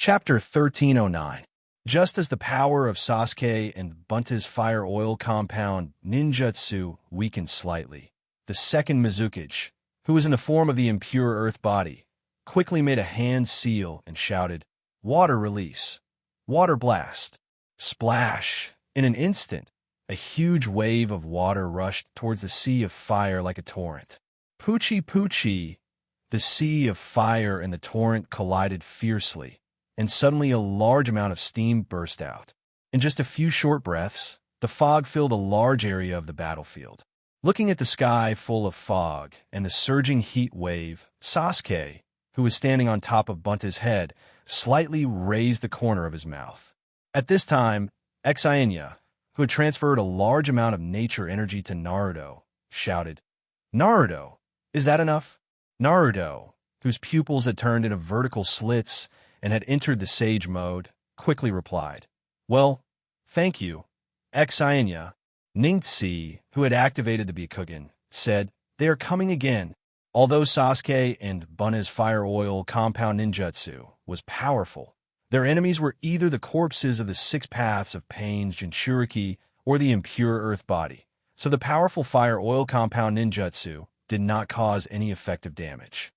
Chapter 1309. Just as the power of Sasuke and Bunta's fire oil compound ninjutsu weakened slightly, the second Mizukage, who was in the form of the impure earth body, quickly made a hand seal and shouted, "Water release! Water blast!" Splash! In an instant, a huge wave of water rushed towards the sea of fire like a torrent. Poochie poochie! The sea of fire and the torrent collided fiercely, and suddenly a large amount of steam burst out. In just a few short breaths, the fog filled a large area of the battlefield. Looking at the sky full of fog and the surging heat wave, Sasuke, who was standing on top of Bunta's head, slightly raised the corner of his mouth. At this time, Exainya, who had transferred a large amount of nature energy to Naruto, shouted, "Naruto, is that enough?" Naruto, whose pupils had turned into vertical slits and had entered the sage mode, quickly replied, "Well, thank you." Exainya, Ningtse, who had activated the Byakugan, said, "They are coming again." Although Sasuke and Bunta's fire oil compound ninjutsu was powerful, their enemies were either the corpses of the six paths of pain's Jinchuriki or the impure earth body, so the powerful fire oil compound ninjutsu did not cause any effective damage.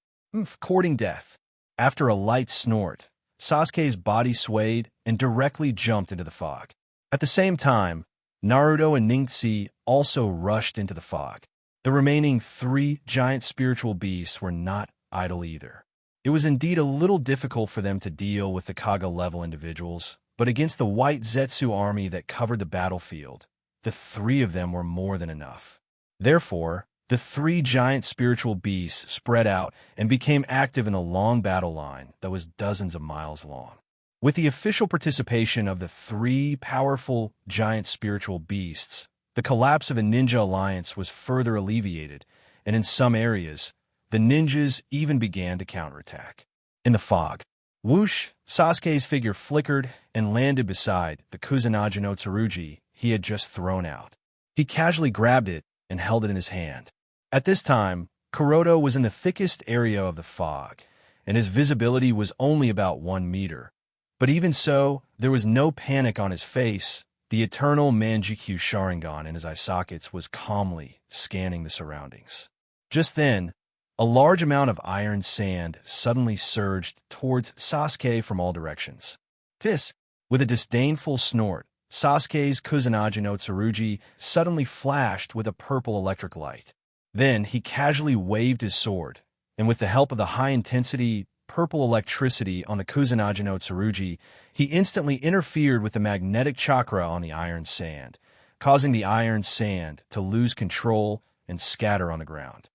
Courting death. After a light snort, Sasuke's body swayed and directly jumped into the fog. At the same time, Naruto and Ningtse also rushed into the fog. The remaining three giant spiritual beasts were not idle either. It was indeed a little difficult for them to deal with the Kaga-level individuals, but against the white Zetsu army that covered the battlefield, the three of them were more than enough. Therefore, the three giant spiritual beasts spread out and became active in a long battle line that was dozens of miles long. With the official participation of the three powerful giant spiritual beasts, the collapse of a ninja alliance was further alleviated, and in some areas, the ninjas even began to counterattack. In the fog, whoosh, Sasuke's figure flickered and landed beside the Kusanagi no Tsurugi he had just thrown out. He casually grabbed it and held it in his hand. At this time, Kuroto was in the thickest area of the fog, and his visibility was only about 1 meter. But even so, there was no panic on his face. The eternal Manjikyu Sharingan in his eye sockets was calmly scanning the surroundings. Just then, a large amount of iron sand suddenly surged towards Sasuke from all directions. Tis! With a disdainful snort, Sasuke's Kusanagi no Tsurugi suddenly flashed with a purple electric light. Then he casually waved his sword, and with the help of the high-intensity purple electricity on the Kusanagi no Tsurugi, he instantly interfered with the magnetic chakra on the iron sand, causing the iron sand to lose control and scatter on the ground.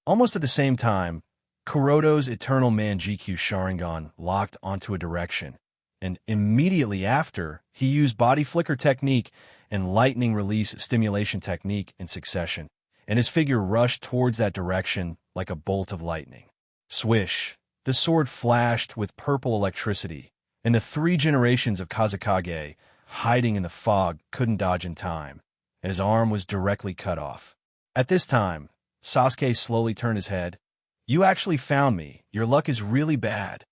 Almost at the same time, Kuroto's eternal Manjikyu Sharingan locked onto a direction, and immediately after, he used body flicker technique and lightning release stimulation technique in succession, and his figure rushed towards that direction like a bolt of lightning. Swish! The sword flashed with purple electricity, and the three generations of Kazekage, hiding in the fog, couldn't dodge in time, and his arm was directly cut off. At this time, Sasuke slowly turned his head. "You actually found me. Your luck is really bad."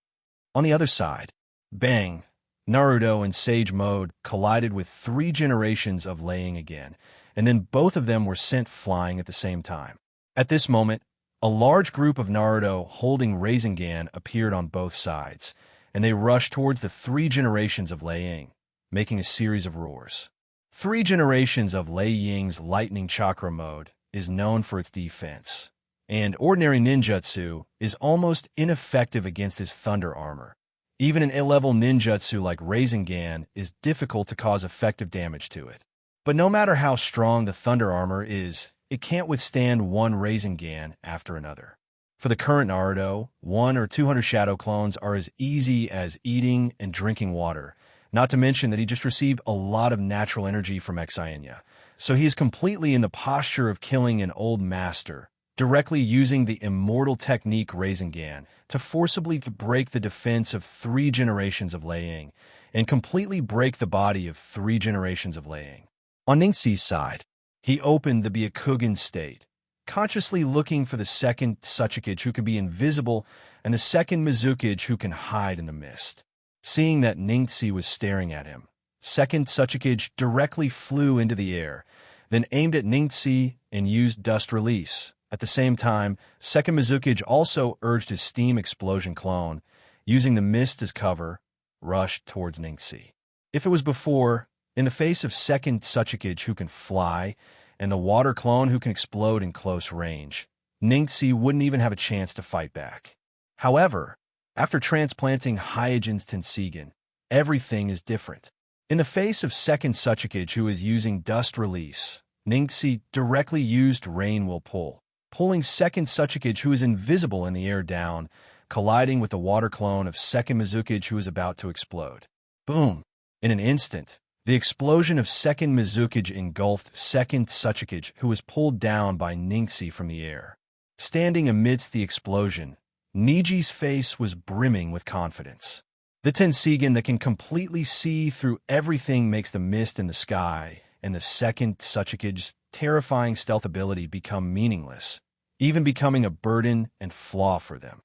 On the other side, bang! Naruto in Sage mode collided with three generations of Laying again, and then both of them were sent flying at the same time. At this moment, a large group of Naruto holding Rasengan appeared on both sides, and they rushed towards the three generations of Lei Ying, making a series of roars. Three generations of Lei Ying's lightning chakra mode is known for its defense, and ordinary ninjutsu is almost ineffective against his thunder armor. Even an A-level ninjutsu like Rasengan is difficult to cause effective damage to it. But no matter how strong the thunder armor is, it can't withstand one Rasengan after another. For the current Naruto, 100 or 200 shadow clones are as easy as eating and drinking water, not to mention that he just received a lot of natural energy from Exainya, so he is completely in the posture of killing an old master, directly using the immortal technique Rasengan to forcibly break the defense of three generations of Lei Ying, and completely break the body of three generations of Lei Ying. On Ningxi's side, he opened the Byakugan state, consciously looking for the second Tsuchikage who can be invisible and the second Mizukage who can hide in the mist. Seeing that Ningxi was staring at him, second Tsuchikage directly flew into the air, then aimed at Ningxi and used dust release. At the same time, second Mizukage also urged his steam explosion clone, using the mist as cover, rushed towards Ningxi. If it was before, in the face of second Tsuchikage who can fly, and the water clone who can explode in close range, Ningxi wouldn't even have a chance to fight back. However, after transplanting Hyojin's Tenseigan, everything is different. In the face of second Tsuchikage who is using dust release, Ningxi directly used rain will pull, pulling second Tsuchikage who is invisible in the air down, colliding with the water clone of second Mizukage who is about to explode. Boom! In an instant, the explosion of second Mizukage engulfed second Tsuchikage who was pulled down by Ningxi from the air. Standing amidst the explosion, Niji's face was brimming with confidence. The Tenseigan that can completely see through everything makes the mist in the sky and the second Tsuchikage's terrifying stealth ability become meaningless, even becoming a burden and flaw for them.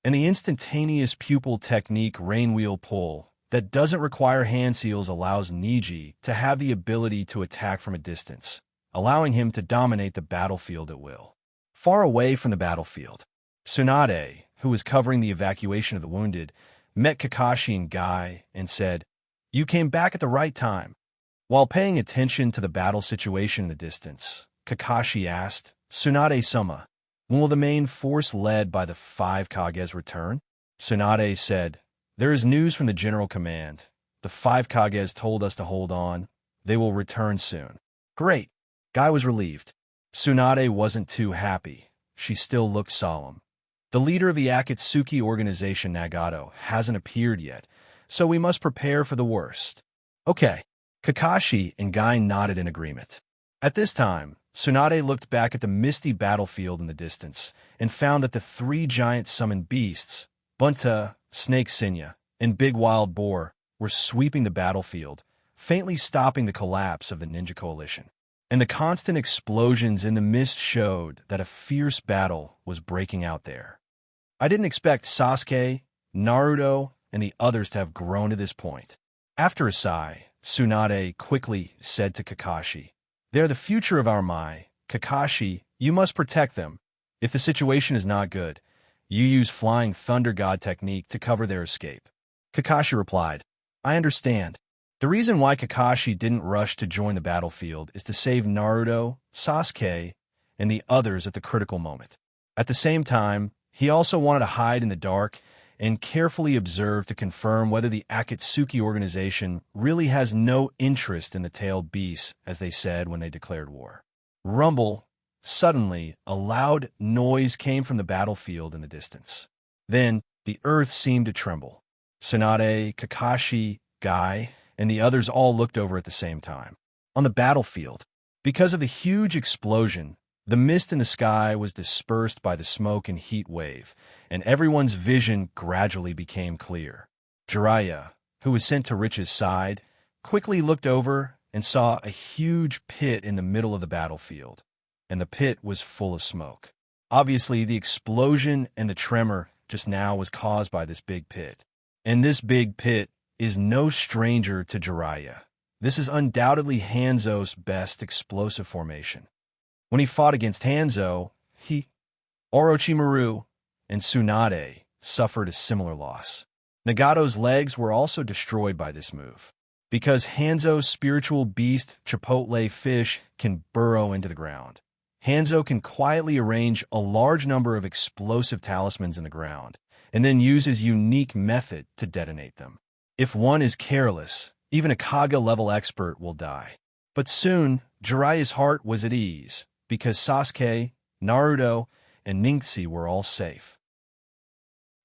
And the instantaneous pupil technique rain wheel pull that doesn't require hand seals allows Niji to have the ability to attack from a distance, allowing him to dominate the battlefield at will. Far away from the battlefield, Tsunade, who was covering the evacuation of the wounded, met Kakashi and Guy and said, "You came back at the right time." While paying attention to the battle situation in the distance, Kakashi asked, "Tsunade-sama, when will the main force led by the 5 Kages return?" Tsunade said, "There is news from the General Command. The 5 Kages told us to hold on. They will return soon." "Great." Guy was relieved. Tsunade wasn't too happy. She still looked solemn. "The leader of the Akatsuki organization, Nagato, hasn't appeared yet, so we must prepare for the worst." "Okay." Kakashi and Guy nodded in agreement. At this time, Tsunade looked back at the misty battlefield in the distance and found that the 3 giant summoned beasts, Bunta, Snake Sinya, and Big Wild Boar, were sweeping the battlefield, faintly stopping the collapse of the ninja coalition. And the constant explosions in the mist showed that a fierce battle was breaking out there. I didn't expect Sasuke, Naruto, and the others to have grown to this point. After a sigh, Tsunade quickly said to Kakashi, "They're the future of our Mai. Kakashi, you must protect them. If the situation is not good, you use Flying Thunder God technique to cover their escape." Kakashi replied, "I understand." The reason why Kakashi didn't rush to join the battlefield is to save Naruto, Sasuke, and the others at the critical moment. At the same time, he also wanted to hide in the dark and carefully observe to confirm whether the Akatsuki organization really has no interest in the tailed beasts, as they said when they declared war. Rumble. Suddenly, a loud noise came from the battlefield in the distance. Then, the earth seemed to tremble. Tsunade, Kakashi, Guy, and the others all looked over at the same time. On the battlefield, because of the huge explosion, the mist in the sky was dispersed by the smoke and heat wave, and everyone's vision gradually became clear. Jiraiya, who was sent to Rich's side, quickly looked over and saw a huge pit in the middle of the battlefield, and the pit was full of smoke. Obviously, the explosion and the tremor just now was caused by this big pit. And this big pit is no stranger to Jiraiya. This is undoubtedly Hanzo's best explosive formation. When he fought against Hanzo, Orochimaru, and Tsunade suffered a similar loss. Nagato's legs were also destroyed by this move, because Hanzo's spiritual beast, Chipotle Fish, can burrow into the ground. Hanzo can quietly arrange a large number of explosive talismans in the ground, and then use his unique method to detonate them. If one is careless, even a Kaga-level expert will die. But soon, Jiraiya's heart was at ease, because Sasuke, Naruto, and Ningxi were all safe.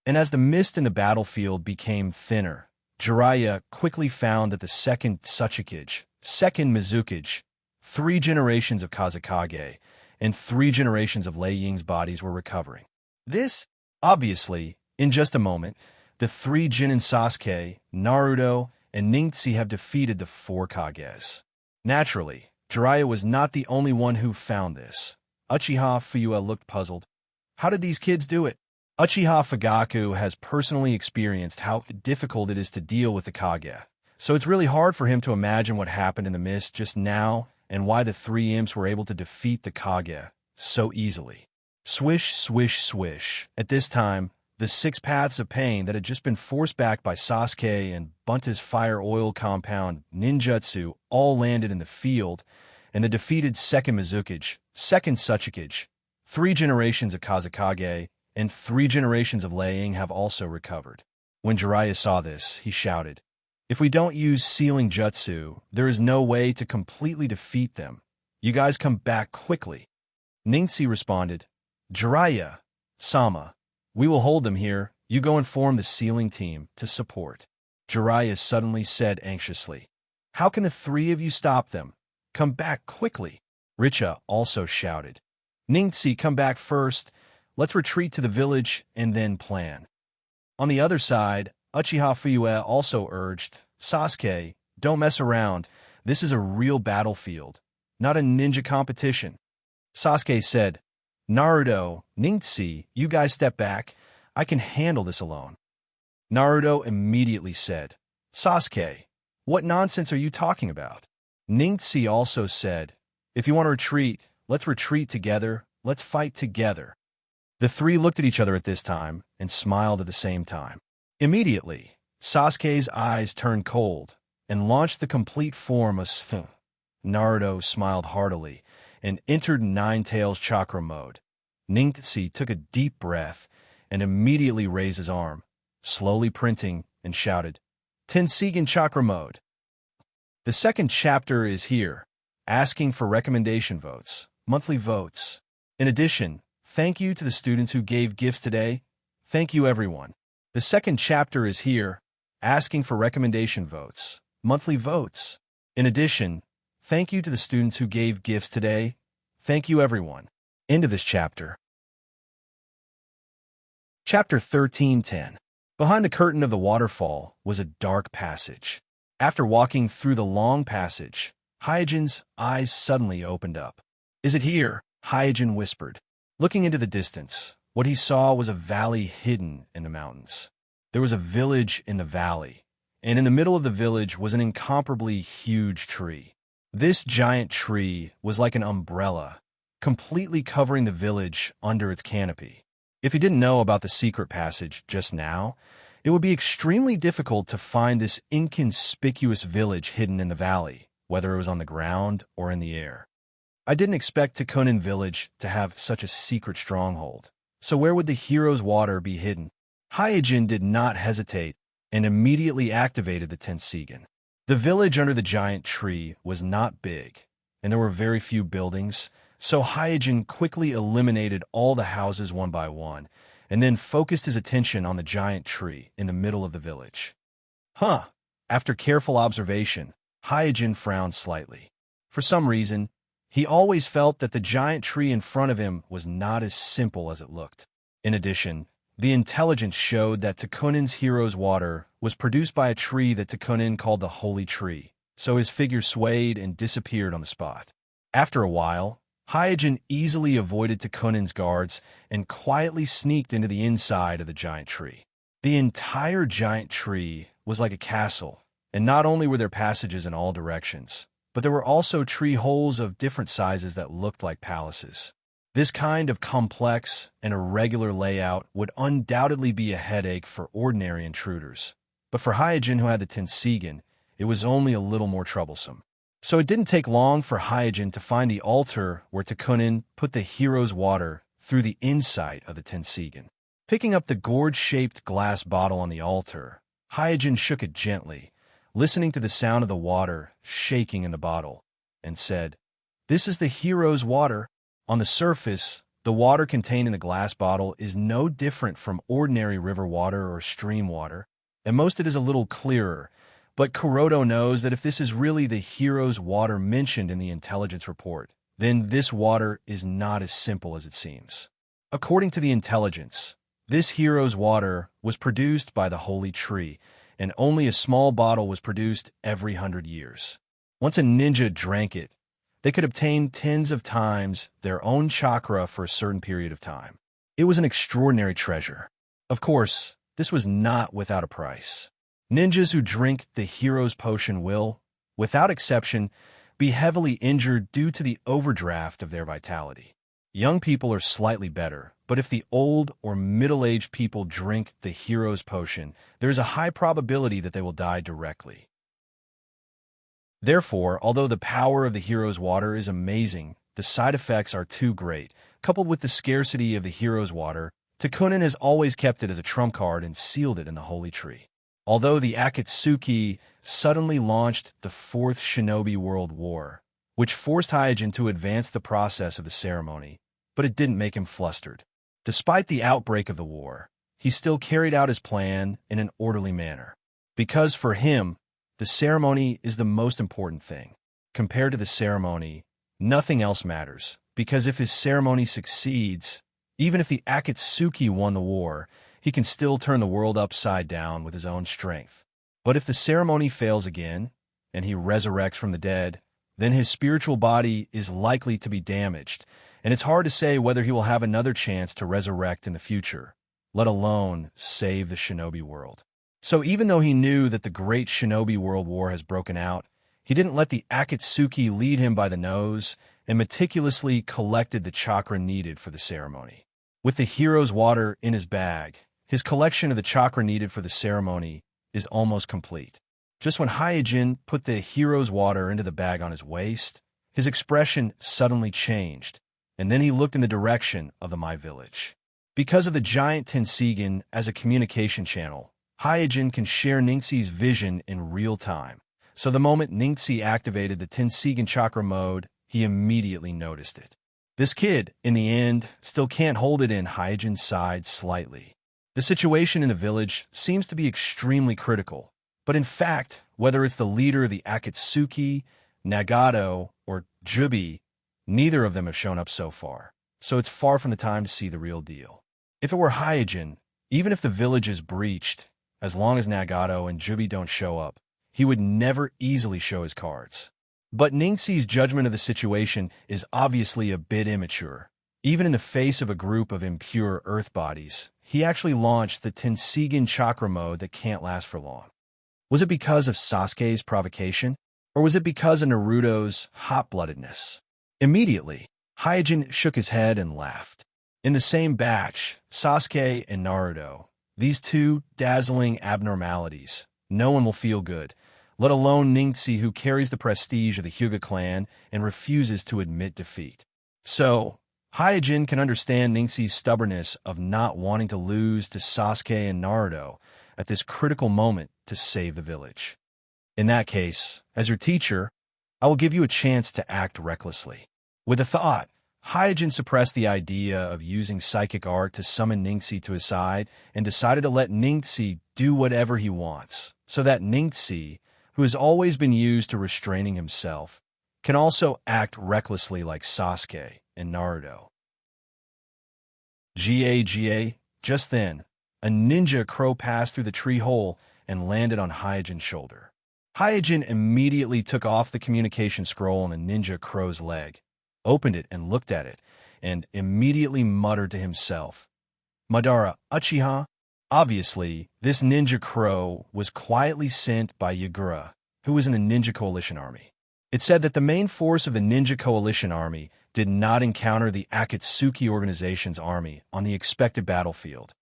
And as the mist in the battlefield became thinner, Jiraiya quickly found that the second Tsuchikage, second Mizukage, 3 generations of Kazekage, and 3 generations of Lei Ying's bodies were recovering. This, obviously, in just a moment, the 3 Jinin Sasuke, Naruto, and Ningxi have defeated the 4 Kages. Naturally, Jiraiya was not the only one who found this. Uchiha Fuyue looked puzzled. How did these kids do it? Uchiha Fugaku has personally experienced how difficult it is to deal with the Kage, so it's really hard for him to imagine what happened in the mist just now and why the three imps were able to defeat the Kage so easily. Swish, swish, swish. At this time, the 6 paths of pain that had just been forced back by Sasuke and Bunta's fire oil compound ninjutsu all landed in the field, and the defeated second Mizukage, second Tsuchikage, 3 generations of Kazekage, and 3 generations of Liang have also recovered. When Jiraiya saw this, he shouted, "If we don't use sealing jutsu, there is no way to completely defeat them. You guys come back quickly." Ningxi responded, "Jiraiya, Sama, we will hold them here. You go and form the sealing team to support." Jiraiya suddenly said anxiously, "How can the 3 of you stop them? Come back quickly." Richa also shouted, "Ningxi, come back first. Let's retreat to the village and then plan." On the other side, Uchiha Fuyue also urged, "Sasuke, don't mess around. This is a real battlefield, not a ninja competition." Sasuke said, "Naruto, Ningxi, you guys step back. I can handle this alone." Naruto immediately said, "Sasuke, what nonsense are you talking about?" Ningxi also said, "If you want to retreat, let's retreat together. Let's fight together." The 3 looked at each other at this time and smiled at the same time. Immediately, Sasuke's eyes turned cold and launched the complete form of Sf. Naruto smiled heartily and entered Nine-Tails chakra mode. Ningxi took a deep breath and immediately raised his arm, slowly printing, and shouted, "Tenseigan chakra mode." The second chapter is here, asking for recommendation votes, monthly votes. In addition, thank you to the students who gave gifts today. Thank you, everyone. The second chapter is here, asking for recommendation votes, monthly votes. In addition, thank you to the students who gave gifts today. Thank you, everyone. End of this chapter. Chapter 13:10. Behind the curtain of the waterfall was a dark passage. After walking through the long passage, Hyojin's eyes suddenly opened up. "Is it here?" Hyojin whispered. Looking into the distance, what he saw was a valley hidden in the mountains. There was a village in the valley, and in the middle of the village was an incomparably huge tree. This giant tree was like an umbrella, completely covering the village under its canopy. If you didn't know about the secret passage just now, it would be extremely difficult to find this inconspicuous village hidden in the valley, whether it was on the ground or in the air. I didn't expect Tenseigan village to have such a secret stronghold. So where would the hero's water be hidden? Hyojin did not hesitate and immediately activated the Tenseigan. The village under the giant tree was not big, and there were very few buildings, so Hyojin quickly eliminated all the houses one by one, and then focused his attention on the giant tree in the middle of the village. After careful observation, Hyojin frowned slightly. For some reason, he always felt that the giant tree in front of him was not as simple as it looked. In addition, the intelligence showed that Tenseigan's hero's water was produced by a tree that Tenseigan called the Holy Tree, so his figure swayed and disappeared on the spot. After a while, Hyojin easily avoided Tenseigan's guards and quietly sneaked into the inside of the giant tree. The entire giant tree was like a castle, and not only were there passages in all directions, but there were also tree holes of different sizes that looked like palaces. This kind of complex and irregular layout would undoubtedly be a headache for ordinary intruders, but for Hyojin, who had the Tenseigan, it was only a little more troublesome. So it didn't take long for Hyojin to find the altar where Tenseigan put the hero's water through the inside of the Tenseigan. Picking up the gourd-shaped glass bottle on the altar, Hyojin shook it gently, listening to the sound of the water shaking in the bottle, and said, "This is the hero's water." On the surface, the water contained in the glass bottle is no different from ordinary river water or stream water. At most it is a little clearer, but Kuroto knows that if this is really the hero's water mentioned in the intelligence report, then this water is not as simple as it seems. According to the intelligence, this hero's water was produced by the Holy Tree, and only a small bottle was produced every 100 years. Once a ninja drank it, They could obtain tens of times their own chakra for a certain period of time. It was an extraordinary treasure. Of course, this was not without a price. Ninjas who drink the hero's potion will, without exception, be heavily injured due to the overdraft of their vitality. Young people are slightly better, but if the old or middle-aged people drink the hero's potion, there is a high probability that they will die directly. Therefore, although the power of the hero's water is amazing, the side effects are too great. Coupled with the scarcity of the hero's water, Takunin has always kept it as a trump card and sealed it in the holy tree. Although the Akatsuki suddenly launched the Fourth Shinobi World War, which forced Hyojin to advance the process of the ceremony, but it didn't make him flustered. Despite the outbreak of the war, he still carried out his plan in an orderly manner. Because for him, the ceremony is the most important thing. Compared to the ceremony, nothing else matters, because if his ceremony succeeds, even if the Akatsuki won the war, he can still turn the world upside down with his own strength. But if the ceremony fails again, and he resurrects from the dead, then his spiritual body is likely to be damaged, and it's hard to say whether he will have another chance to resurrect in the future, let alone save the shinobi world. So even though he knew that the Great Shinobi World War has broken out, he didn't let the Akatsuki lead him by the nose and meticulously collected the chakra needed for the ceremony. With the hero's water in his bag, his collection of the chakra needed for the ceremony is almost complete. Just when Hyojin put the hero's water into the bag on his waist, his expression suddenly changed, and then he looked in the direction of the My Village. Because of the giant Tenseigan as a communication channel, Hyojin can share Ningxi's vision in real time. So the moment Ningxi activated the Tenseigan chakra mode, he immediately noticed it. This kid, in the end, still can't hold it in Hyojin's side slightly. The situation in the village seems to be extremely critical, but in fact, whether it's the leader of the Akatsuki, Nagato, or Jubi, neither of them have shown up so far, so it's far from the time to see the real deal. If it were Hyojin, even if the village is breached, as long as Nagato and Jubi don't show up, he would never easily show his cards. But Ningxi's judgment of the situation is obviously a bit immature. Even in the face of a group of impure earth bodies, he actually launched the Tenseigan chakra mode that can't last for long. Was it because of Sasuke's provocation? Or was it because of Naruto's hot-bloodedness? Immediately, Hyojin shook his head and laughed. In the same batch, Sasuke and Naruto, these two dazzling abnormalities, no one will feel good, let alone Ningxi, who carries the prestige of the Hyuga clan and refuses to admit defeat. So, Hyojin can understand Ningxi's stubbornness of not wanting to lose to Sasuke and Naruto at this critical moment to save the village. In that case, as your teacher, I will give you a chance to act recklessly. With a thought, Hyojin suppressed the idea of using psychic art to summon Ningxi to his side and decided to let Ningxi do whatever he wants, so that Ningxi, who has always been used to restraining himself, can also act recklessly like Sasuke and Naruto. Ga. Just then, a ninja crow passed through the tree hole and landed on Hyojin's shoulder. Hyojin immediately took off the communication scroll on the ninja crow's leg, opened it and looked at it, and immediately muttered to himself, "Madara Uchiha?" Obviously, this ninja crow was quietly sent by Yagura, who was in the Ninja Coalition Army. It said that the main force of the Ninja Coalition Army did not encounter the Akatsuki organization's army on the expected battlefield,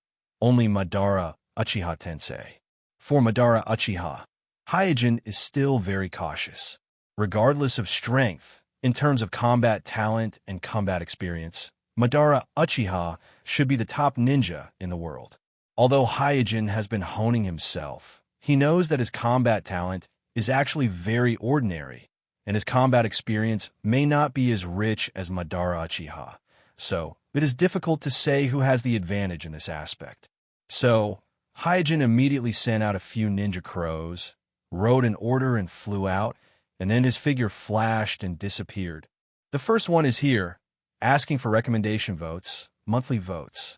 only Madara Uchiha Tensei. For Madara Uchiha, Hyojin is still very cautious. Regardless of strength, in terms of combat talent and combat experience, Madara Uchiha should be the top ninja in the world. Although Hyojin has been honing himself, he knows that his combat talent is actually very ordinary, and his combat experience may not be as rich as Madara Uchiha, so it is difficult to say who has the advantage in this aspect. So, Hyojin immediately sent out a few ninja crows, wrote an order and flew out, and then his figure flashed and disappeared. The first one is here, asking for recommendation votes, monthly votes.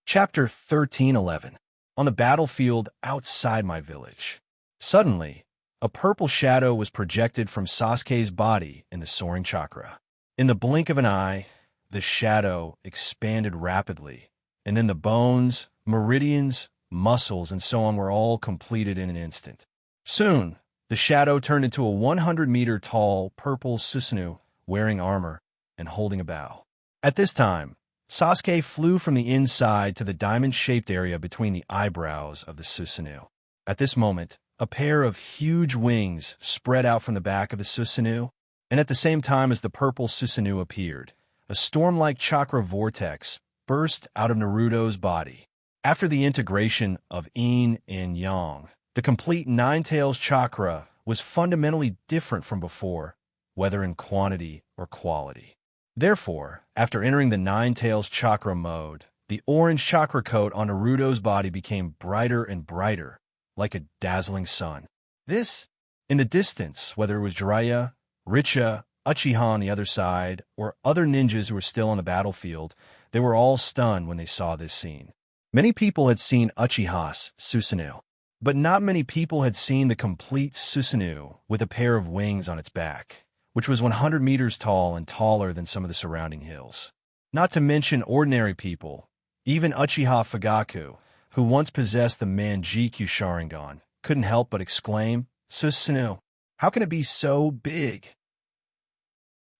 Chapter 1311. On the battlefield outside my village. Suddenly, A purple shadow was projected from Sasuke's body in the soaring chakra. In the blink of an eye, the shadow expanded rapidly, and then the bones, meridians, muscles, and so on were all completed in an instant. Soon, the shadow turned into a 100-meter-tall purple Susanoo, wearing armor and holding a bow. At this time, Sasuke flew from the inside to the diamond-shaped area between the eyebrows of the Susanoo. At this moment, a pair of huge wings spread out from the back of the Susanoo, and at the same time as the purple Susanoo appeared, a storm-like chakra vortex burst out of Naruto's body. After the integration of yin and yang, the complete Nine-Tails chakra was fundamentally different from before, whether in quantity or quality. Therefore, after entering the Nine-Tails chakra mode, the orange chakra coat on Naruto's body became brighter and brighter, like a dazzling sun. This, in the distance, whether it was Jiraiya, Richa, Uchiha on the other side, or other ninjas who were still on the battlefield, they were all stunned when they saw this scene. Many people had seen Uchiha's Susanoo, but not many people had seen the complete Susanoo with a pair of wings on its back, which was 100 meters tall and taller than some of the surrounding hills. Not to mention ordinary people, even Uchiha Fugaku, who once possessed the Manjikyu Sharingan, couldn't help but exclaim, "Susanoo, how can it be so big?"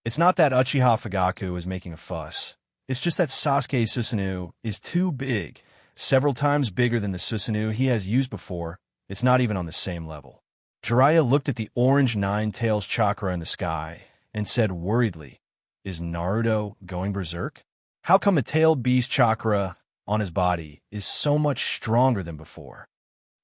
It's not that Uchiha Fugaku is making a fuss. It's just that Sasuke's Susanoo is too big, several times bigger than the Susanoo he has used before. It's not even on the same level. Jiraiya looked at the orange Nine-Tails chakra in the sky and said worriedly, "Is Naruto going berserk? How come the tailed beast chakra on his body is so much stronger than before?"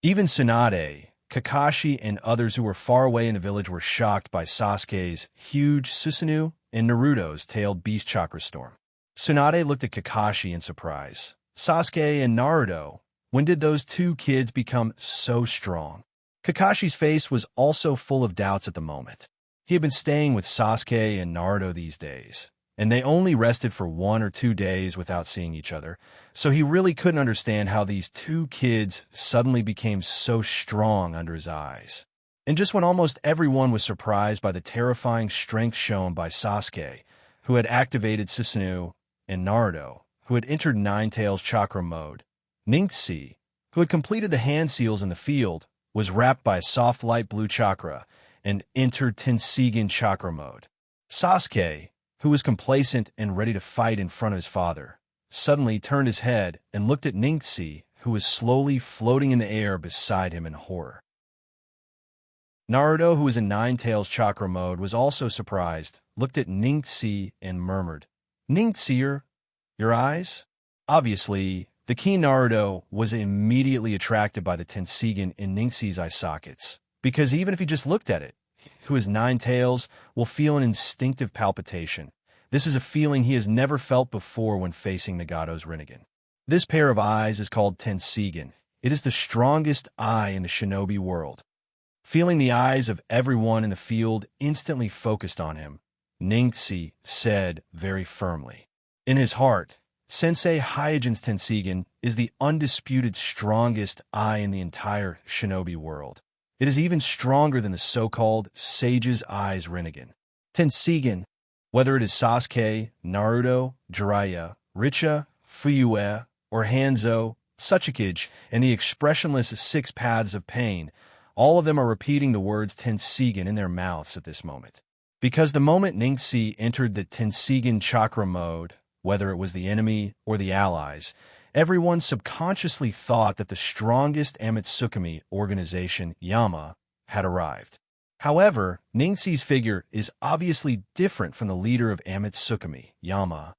Even Tsunade, Kakashi, and others who were far away in the village were shocked by Sasuke's huge Susanoo and Naruto's tailed beast chakra storm. Tsunade looked at Kakashi in surprise. "Sasuke and Naruto, when did those two kids become so strong?" Kakashi's face was also full of doubts at the moment. He had been staying with Sasuke and Naruto these days, and they only rested for 1 or 2 days without seeing each other, so he really couldn't understand how these two kids suddenly became so strong under his eyes. And just when almost everyone was surprised by the terrifying strength shown by Sasuke, who had activated Susanoo, and Naruto, who had entered Nine-Tails chakra mode, Ningxi, who had completed the hand seals in the field, was wrapped by a soft light blue chakra and entered Tenseigan chakra mode. Sasuke, who was complacent and ready to fight in front of his father, suddenly turned his head and looked at Ningxi, who was slowly floating in the air beside him in horror. Naruto, who was in Nine-Tails chakra mode, was also surprised, looked at Ningxi and murmured, "Ningxi, your eyes?" Obviously, the keen Naruto was immediately attracted by the Tenseigan in Ningxi's eye sockets, because even if he just looked at it, who is Nine-Tails will feel an instinctive palpitation. This is a feeling he has never felt before when facing Nagato's Rinnegan. This pair of eyes is called Tenseigan. It is the strongest eye in the shinobi world. Feeling the eyes of everyone in the field instantly focused on him, Ningxi said very firmly. In his heart, Sensei Hyojin's Tenseigan is the undisputed strongest eye in the entire shinobi world. It is even stronger than the so-called Sage's Eyes Rinnegan. Tenseigan, whether it is Sasuke, Naruto, Jiraiya, Richa, Fuyue, or Hanzo, Tsuchikage, and the expressionless Six Paths of Pain, all of them are repeating the words Tenseigan in their mouths at this moment. Because the moment Ningxi entered the Tenseigan chakra mode, whether it was the enemy or the allies, everyone subconsciously thought that the strongest Amatsukami organization, Yama, had arrived. However, Ningxi's figure is obviously different from the leader of Amatsukami, Yama.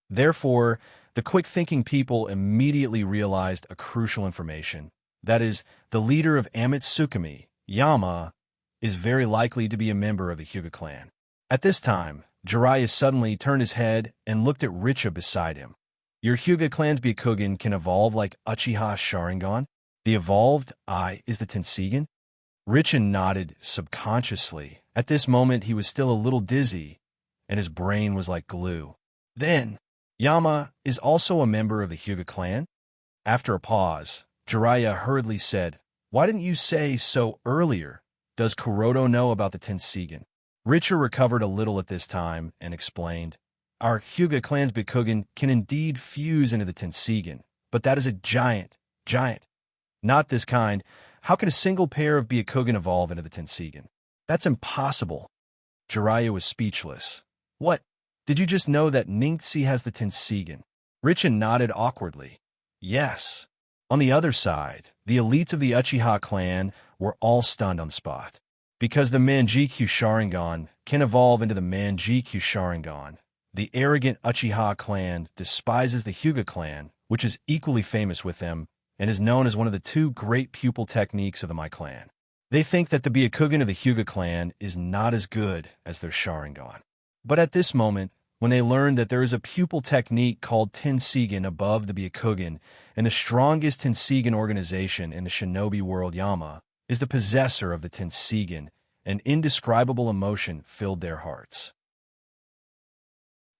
Therefore, the quick-thinking people immediately realized a crucial information. That is, the leader of Amatsukami, Yama, is very likely to be a member of the Hyuga clan. At this time, Jiraiya suddenly turned his head and looked at Richa beside him. "Your Hyuga clan's Byakugan can evolve like Uchiha Sharingan? The evolved eye is the Tenseigan?" Richa nodded subconsciously. At this moment, he was still a little dizzy, and his brain was like glue. "Then, Yama is also a member of the Hyuga clan?" After a pause, Jiraiya hurriedly said, "Why didn't you say so earlier? does Kuroto know about the Tenseigan? Richer recovered a little at this time and explained, our Hyuga clan's Byakugan can indeed fuse into the Tenseigan, but that is a giant. Not this kind. How can a single pair of Byakugan evolve into the Tenseigan? That's impossible. Jiraiya was speechless. What? Did you just know that Ningxi has the Tenseigan? Richen nodded awkwardly. Yes. On the other side, the elites of the Uchiha clan were all stunned on the spot. Because the Manjikyu Sharingan can evolve into the Manjikyu Sharingan, the arrogant Uchiha clan despises the Hyuga clan, which is equally famous with them, and is known as one of the two great pupil techniques of the Mai clan. They think that the Byakugan of the Hyuga clan is not as good as their Sharingan. But at this moment, when they learn that there is a pupil technique called Tenseigan above the Byakugan, and the strongest Tenseigan organization in the shinobi world, Yama, is the possessor of the Tenseigan, an indescribable emotion filled their hearts.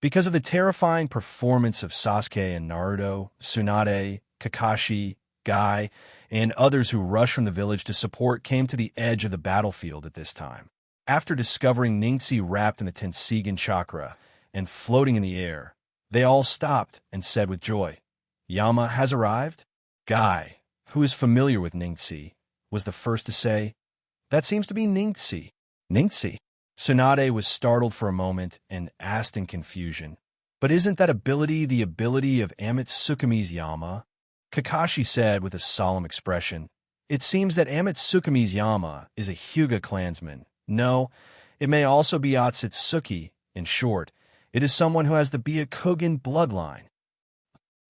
Because of the terrifying performance of Sasuke and Naruto, Tsunade, Kakashi, Guy, and others who rushed from the village to support came to the edge of the battlefield at this time. After discovering Ningxi wrapped in the Tenseigan chakra and floating in the air, they all stopped and said with joy, Yama has arrived? Guy, who is familiar with Ningxi, was the first to say, that seems to be Ningxi. Ningxi? Tsunade was startled for a moment and asked in confusion, but isn't that ability the ability of Amatsukumi's Yama? Kakashi said with a solemn expression, it seems that Amatsukumi's Yama is a Hyuga clansman. No, it may also be Otsutsuki. In short, it is someone who has the Byakugan bloodline.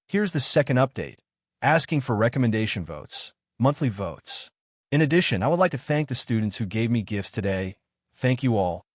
Here's the second update, asking for recommendation votes, monthly votes. In addition, I would like to thank the students who gave me gifts today. Thank you all.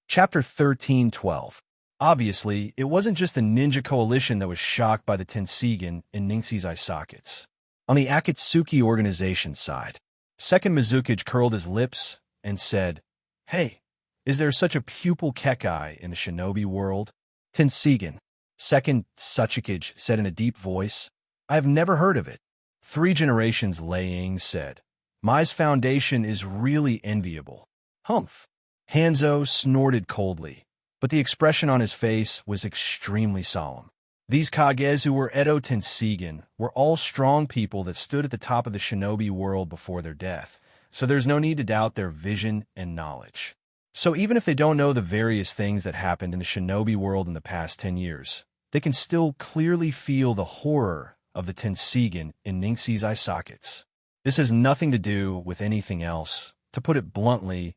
Chapter 13:12. Obviously, it wasn't just the ninja coalition that was shocked by the Tenseigan in Ningxi's eye sockets. On the Akatsuki organization side, Second Mizukage curled his lips and said, hey, is there such a pupil Kekai in the shinobi world? Tenseigan. Second Tsuchikage said in a deep voice, I have never heard of it. 3 generations Liang said, Mai's foundation is really enviable. Humph. Hanzo snorted coldly, but the expression on his face was extremely solemn. These Kagezu were Edo Tenseigan, were all strong people that stood at the top of the shinobi world before their death, so there's no need to doubt their vision and knowledge. So even if they don't know the various things that happened in the shinobi world in the past 10 years, they can still clearly feel the horror of the Tenseigan in Ningxi's eye sockets. This has nothing to do with anything else. To put it bluntly,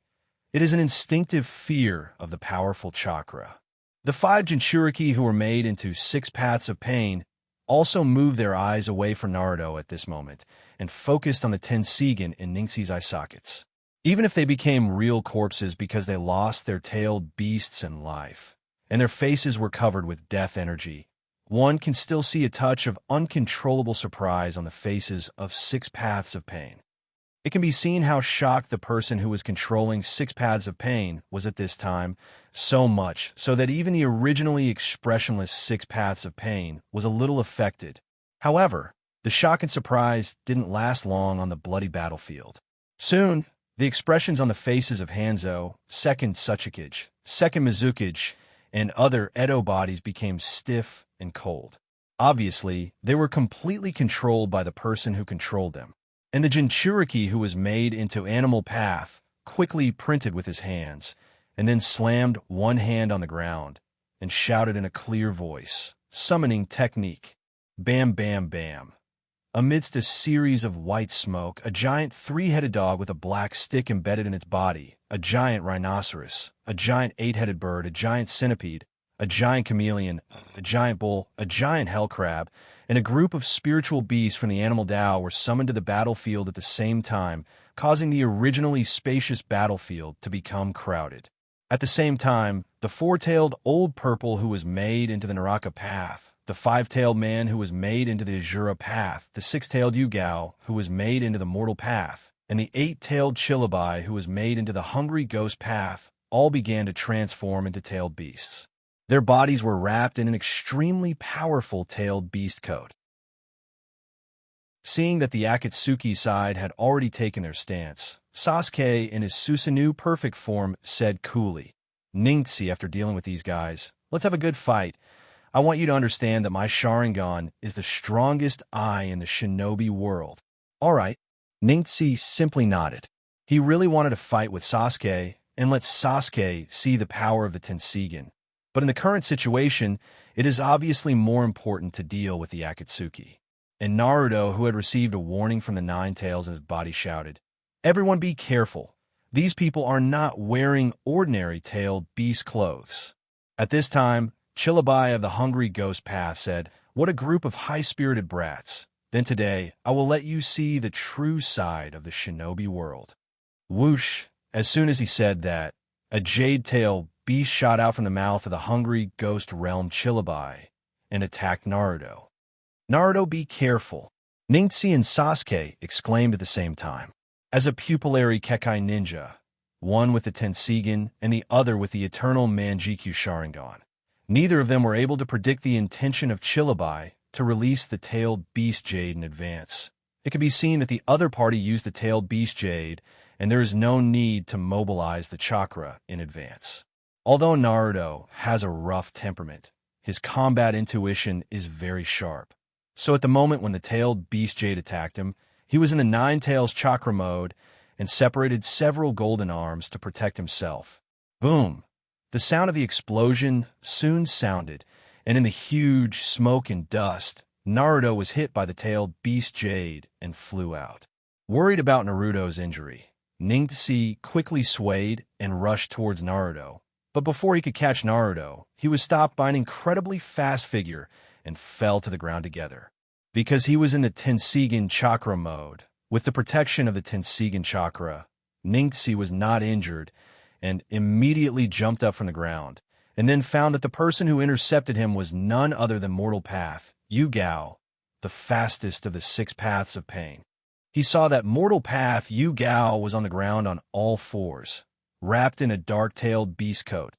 it is an instinctive fear of the powerful chakra. The 5 Jinchuriki who were made into 6 paths of pain also moved their eyes away from Naruto at this moment and focused on the Tenseigan in Ningxi's eye sockets. Even if they became real corpses because they lost their tailed beasts in life, and their faces were covered with death energy, one can still see a touch of uncontrollable surprise on the faces of 6 paths of pain. It can be seen how shocked the person who was controlling 6 paths of pain was at this time, so much so that even the originally expressionless 6 paths of pain was a little affected. However, the shock and surprise didn't last long on the bloody battlefield. Soon, the expressions on the faces of Hanzo, Second Tsuchikage, Second Mizukage, and other Edo bodies became stiff and cold. Obviously, they were completely controlled by the person who controlled them. And the Jinchuriki who was made into Animal Path quickly printed with his hands, and then slammed one hand on the ground and shouted in a clear voice, summoning technique. Bam, bam, bam. Amidst a series of white smoke, a giant 3-headed dog with a black stick embedded in its body, a giant rhinoceros, a giant 8-headed bird, a giant centipede, a giant chameleon, a giant bull, a giant hell crab, and a group of spiritual beasts from the animal Tao were summoned to the battlefield at the same time, causing the originally spacious battlefield to become crowded. At the same time, the 4-tailed Old Purple who was made into the Naraka Path, the 5-tailed man who was made into the Azura Path, the 6-tailed Yugao who was made into the Mortal Path, and the 8-tailed Chilabai who was made into the Hungry Ghost Path all began to transform into tailed beasts. Their bodies were wrapped in an extremely powerful tailed beast coat. Seeing that the Akatsuki side had already taken their stance, Sasuke, in his Susanoo perfect form, said coolly, "Ningtse, after dealing with these guys, let's have a good fight. I want you to understand that my Sharingan is the strongest eye in the shinobi world." All right. Ningtse simply nodded. He really wanted to fight with Sasuke and let Sasuke see the power of the Tenseigan. But in the current situation, it is obviously more important to deal with the Akatsuki. And Naruto, who had received a warning from the Nine Tails in his body, shouted, "Everyone be careful. These people are not wearing ordinary tailed beast clothes." At this time, Chillabai of the Hungry Ghost Path said, "What a group of high-spirited brats. Then today, I will let you see the true side of the shinobi world." Whoosh! As soon as he said that, a jade-tailed beast shot out from the mouth of the Hungry Ghost Realm Chillabai and attacked Naruto. "Naruto, be careful!" Ningtse and Sasuke exclaimed at the same time. As a pupillary Kekai ninja, one with the Tenseigan and the other with the eternal Manjikyu Sharingan, neither of them were able to predict the intention of Chillabai to release the tailed beast jade in advance. It could be seen that the other party used the tailed beast jade, and there is no need to mobilize the chakra in advance. Although Naruto has a rough temperament, his combat intuition is very sharp. So at the moment when the tailed beast jade attacked him, he was in the Nine Tails chakra mode and separated several golden arms to protect himself. Boom! The sound of the explosion soon sounded, and in the huge smoke and dust, Naruto was hit by the tailed beast jade and flew out. Worried about Naruto's injury, Ningtse quickly swayed and rushed towards Naruto. But before he could catch Naruto, he was stopped by an incredibly fast figure and fell to the ground together. Because he was in the Tenseigan chakra mode, with the protection of the Tenseigan chakra, Ningtse was not injured and immediately jumped up from the ground, and then found that the person who intercepted him was none other than Mortal Path, Yu-Gao, the fastest of the 6 paths of pain. He saw that Mortal Path Yu-Gao was on the ground on all fours, wrapped in a dark-tailed beast coat,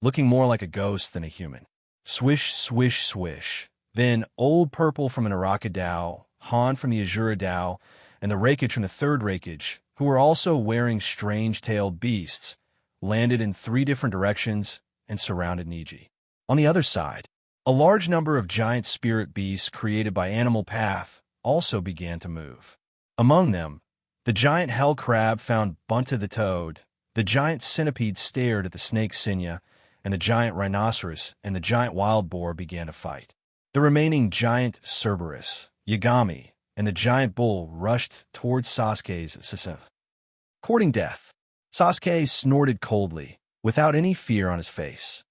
looking more like a ghost than a human. Swish, swish, swish. Then Old Purple from an Araka Dao, Han from the Azura Dao, and the Raikage from the Third Raikage, who were also wearing strange-tailed beasts, landed in 3 different directions and surrounded Niji. On the other side, a large number of giant spirit beasts created by Animal Path also began to move. Among them, the giant hell crab found Bunta the toad, the giant centipede stared at the snake Sinya, and the giant rhinoceros and the giant wild boar began to fight. The remaining giant Cerberus, Yagami, and the giant bull rushed towards Sasuke's Sasuke. Courting death, Sasuke snorted coldly, without any fear on his face.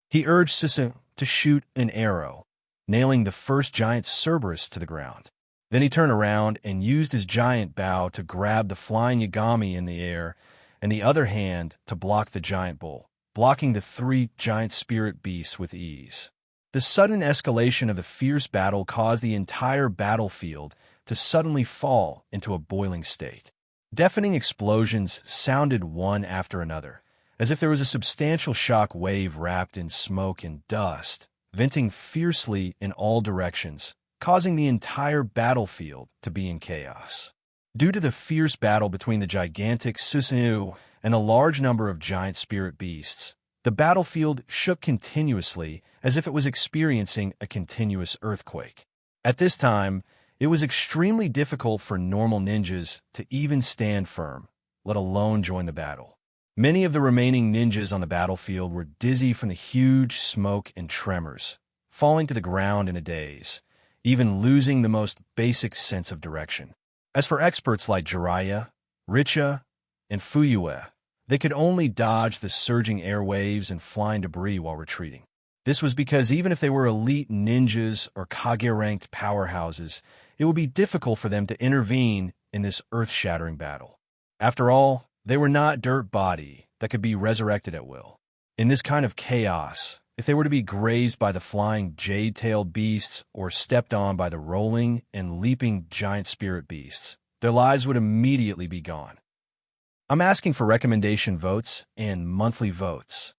He urged Sasuke to shoot an arrow, nailing the first giant Cerberus to the ground. Then he turned around and used his giant bow to grab the flying Yagami in the air and the other hand to block the giant bull, blocking the 3 giant spirit beasts with ease. The sudden escalation of the fierce battle caused the entire battlefield to suddenly fall into a boiling state. Deafening explosions sounded one after another, as if there was a substantial shock wave wrapped in smoke and dust, venting fiercely in all directions, causing the entire battlefield to be in chaos. Due to the fierce battle between the gigantic Susanoo and a large number of giant spirit beasts, the battlefield shook continuously as if it was experiencing a continuous earthquake. At this time, it was extremely difficult for normal ninjas to even stand firm, let alone join the battle. Many of the remaining ninjas on the battlefield were dizzy from the huge smoke and tremors, falling to the ground in a daze, even losing the most basic sense of direction. As for experts like Jiraiya, Richa, and Fuyue, they could only dodge the surging airwaves and flying debris while retreating. This was because even if they were elite ninjas or Kage-ranked powerhouses, it would be difficult for them to intervene in this earth-shattering battle. After all, they were not dirt body that could be resurrected at will. In this kind of chaos, if they were to be grazed by the flying jade-tailed beasts or stepped on by the rolling and leaping giant spirit beasts, their lives would immediately be gone. I'm asking for recommendation votes and monthly votes.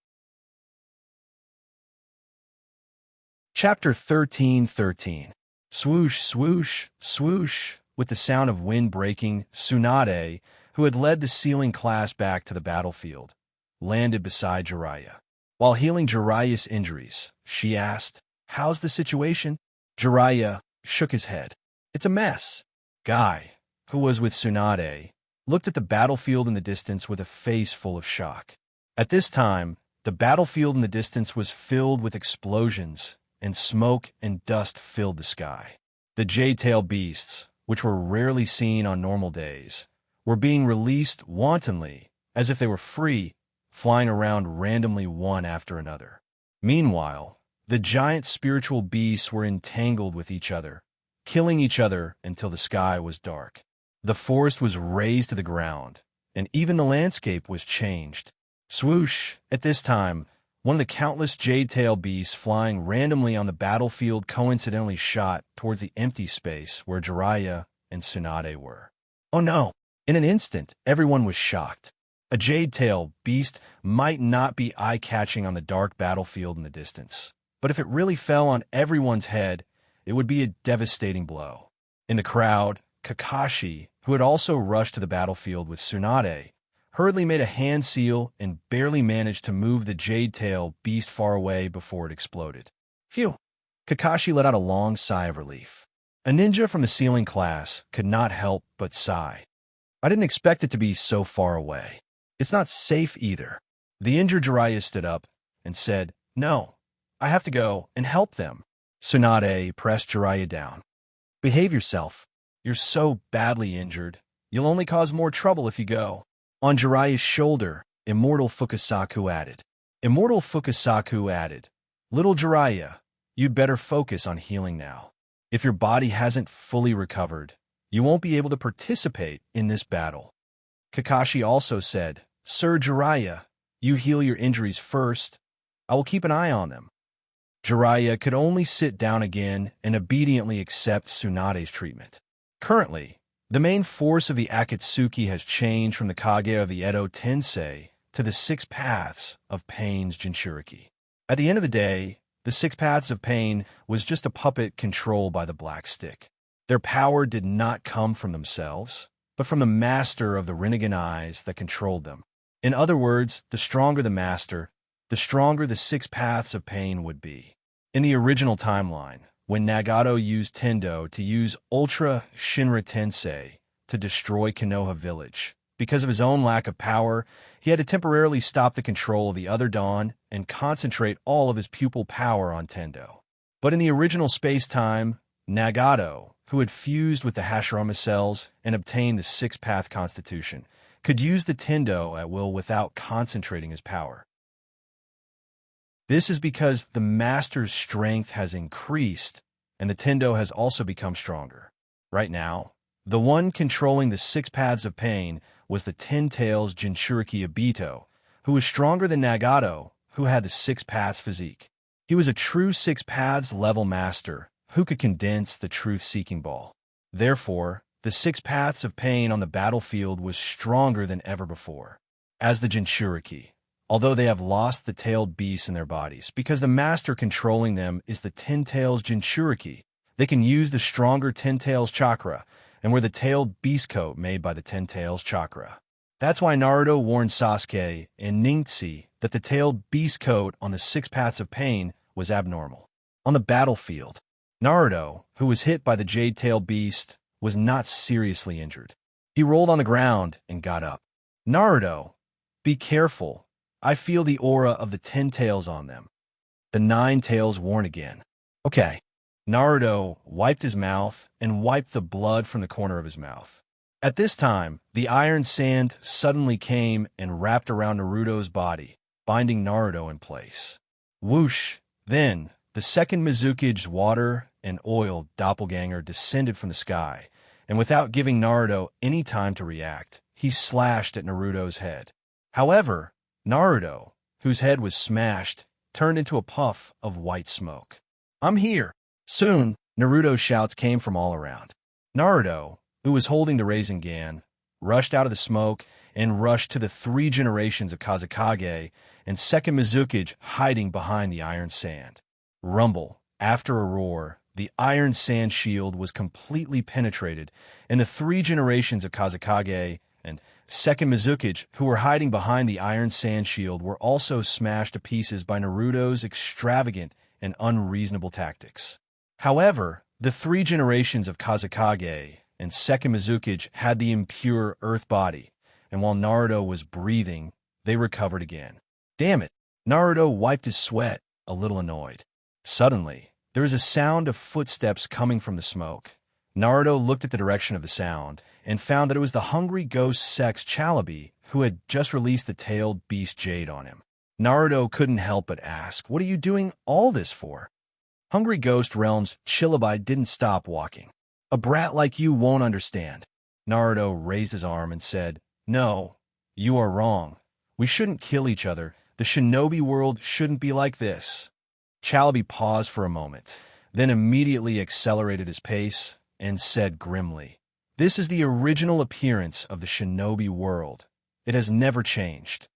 Chapter 13:13. Swoosh, swoosh, swoosh, with the sound of wind breaking, Tsunade, who had led the sealing class back to the battlefield, landed beside Jiraiya. While healing Jiraiya's injuries, she asked, "How's the situation?" Jiraiya shook his head. "It's a mess." Guy, who was with Tsunade, looked at the battlefield in the distance with a face full of shock. At this time, the battlefield in the distance was filled with explosions, and smoke and dust filled the sky. The jade-tailed beasts, which were rarely seen on normal days, were being released wantonly, as if they were free, flying around randomly one after another. Meanwhile, the giant spiritual beasts were entangled with each other, killing each other until the sky was dark. The forest was razed to the ground, and even the landscape was changed. Swoosh! At this time, one of the countless jade-tail beasts flying randomly on the battlefield coincidentally shot towards the empty space where Jiraiya and Tsunade were. Oh no! In an instant, everyone was shocked. A jade-tail beast might not be eye-catching on the dark battlefield in the distance, but if it really fell on everyone's head, it would be a devastating blow. In the crowd, Kakashi, who had also rushed to the battlefield with Tsunade, hurriedly made a hand seal and barely managed to move the jade-tail beast far away before it exploded. Phew! Kakashi let out a long sigh of relief. A ninja from the sealing class could not help but sigh. I didn't expect it to be so far away. It's not safe either. The injured Jiraiya stood up and said, "No, I have to go and help them." Tsunade pressed Jiraiya down. "Behave yourself. You're so badly injured. You'll only cause more trouble if you go." On Jiraiya's shoulder, Immortal Fukasaku added. "Little Jiraiya, you'd better focus on healing now. If your body hasn't fully recovered, you won't be able to participate in this battle." Kakashi also said, "Sir Jiraiya, you heal your injuries first. I will keep an eye on them." Jiraiya could only sit down again and obediently accept Tsunade's treatment. Currently, the main force of the Akatsuki has changed from the Kage of the Edo Tensei to the Six Paths of Pain's Jinchuriki. At the end of the day, the Six Paths of Pain was just a puppet controlled by the Black Stick. Their power did not come from themselves, but from the master of the Rinnegan eyes that controlled them. In other words, the stronger the master, the stronger the Six Paths of Pain would be. In the original timeline, when Nagato used Tendo to use Ultra Shinra Tensei to destroy Konoha Village, because of his own lack of power, he had to temporarily stop the control of the other Dawn and concentrate all of his pupil power on Tendo. But in the original space-time, Nagato, who had fused with the Hashirama cells and obtained the Six-Path Constitution, could use the Tendo at will without concentrating his power. This is because the Master's strength has increased, and the Tendo has also become stronger. Right now, the one controlling the Six Paths of Pain was the Ten Tails Jinchuriki Obito, who was stronger than Nagato, who had the Six Paths physique. He was a true Six Paths level master who could condense the truth-seeking ball. Therefore, the Six Paths of Pain on the battlefield was stronger than ever before. As the Jinchuriki, although they have lost the tailed beasts in their bodies, because the master controlling them is the Ten Tails Jinchuriki, they can use the stronger Ten Tails chakra, and wear the tailed beast coat made by the Ten Tails chakra. That's why Naruto warned Sasuke and Ningxi that the tailed beast coat on the Six Paths of Pain was abnormal. On the battlefield, Naruto, who was hit by the jade-tailed beast, was not seriously injured. He rolled on the ground and got up. "Naruto, be careful. I feel the aura of the 10 tails on them." The 9 tails warned again. "Okay." Naruto wiped his mouth and wiped the blood from the corner of his mouth. At this time, the iron sand suddenly came and wrapped around Naruto's body, binding Naruto in place. Whoosh! Then, the second Mizukage water and oil doppelganger descended from the sky, and without giving Naruto any time to react, he slashed at Naruto's head. However, Naruto, whose head was smashed, turned into a puff of white smoke. "I'm here!" Soon, Naruto's shouts came from all around. Naruto, who was holding the Rasengan, rushed out of the smoke and rushed to the 3 generations of Kazekage and second Mizukage hiding behind the iron sand. Rumble. After a roar, the iron sand shield was completely penetrated, and the 3 generations of Kazekage and second Mizukage, who were hiding behind the iron sand shield, were also smashed to pieces by Naruto's extravagant and unreasonable tactics. However, the 3 generations of Kazekage and second Mizukage had the impure earth body, and while Naruto was breathing, they recovered again. Damn it! Naruto wiped his sweat, a little annoyed. Suddenly, there was a sound of footsteps coming from the smoke. Naruto looked at the direction of the sound and found that it was the hungry ghost sex Chalabi who had just released the tailed beast Jade on him. Naruto couldn't help but ask, "What are you doing all this for?" Hungry Ghost Realm's Chalabi didn't stop walking. "A brat like you won't understand." Naruto raised his arm and said, "No, you are wrong. We shouldn't kill each other. The shinobi world shouldn't be like this." Chalabi paused for a moment, then immediately accelerated his pace and said grimly, "This is the original appearance of the shinobi world. It has never changed."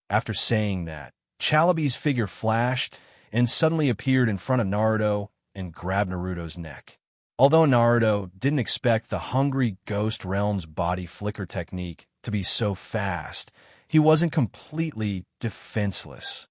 After saying that, Chalabi's figure flashed and suddenly appeared in front of Naruto and grabbed Naruto's neck. Although Naruto didn't expect the Hungry Ghost Realm's body flicker technique to be so fast, he wasn't completely defenseless.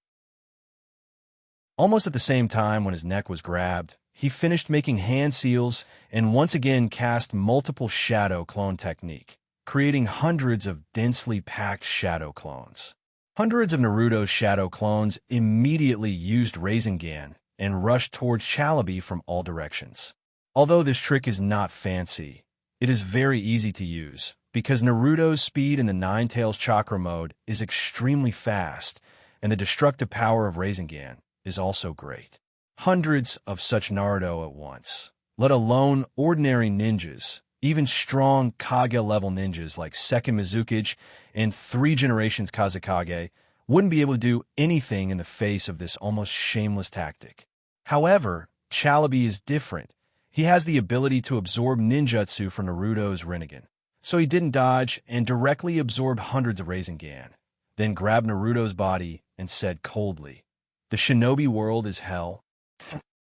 Almost at the same time when his neck was grabbed, he finished making hand seals and once again cast multiple shadow clone technique, creating hundreds of densely packed shadow clones. Hundreds of Naruto's shadow clones immediately used Rasengan and rushed towards Chalabi from all directions. Although this trick is not fancy, it is very easy to use, because Naruto's speed in the Nine Tails Chakra mode is extremely fast, and the destructive power of Rasengan is also great. Hundreds of such Naruto at once, let alone ordinary ninjas, even strong Kage-level ninjas like Second Mizukage and 3 generations Kazekage, wouldn't be able to do anything in the face of this almost shameless tactic. However, Chalabi is different. He has the ability to absorb ninjutsu from Naruto's Rinnegan. So he didn't dodge and directly absorbed hundreds of Rasengan, then grabbed Naruto's body and said coldly, "The shinobi world is hell."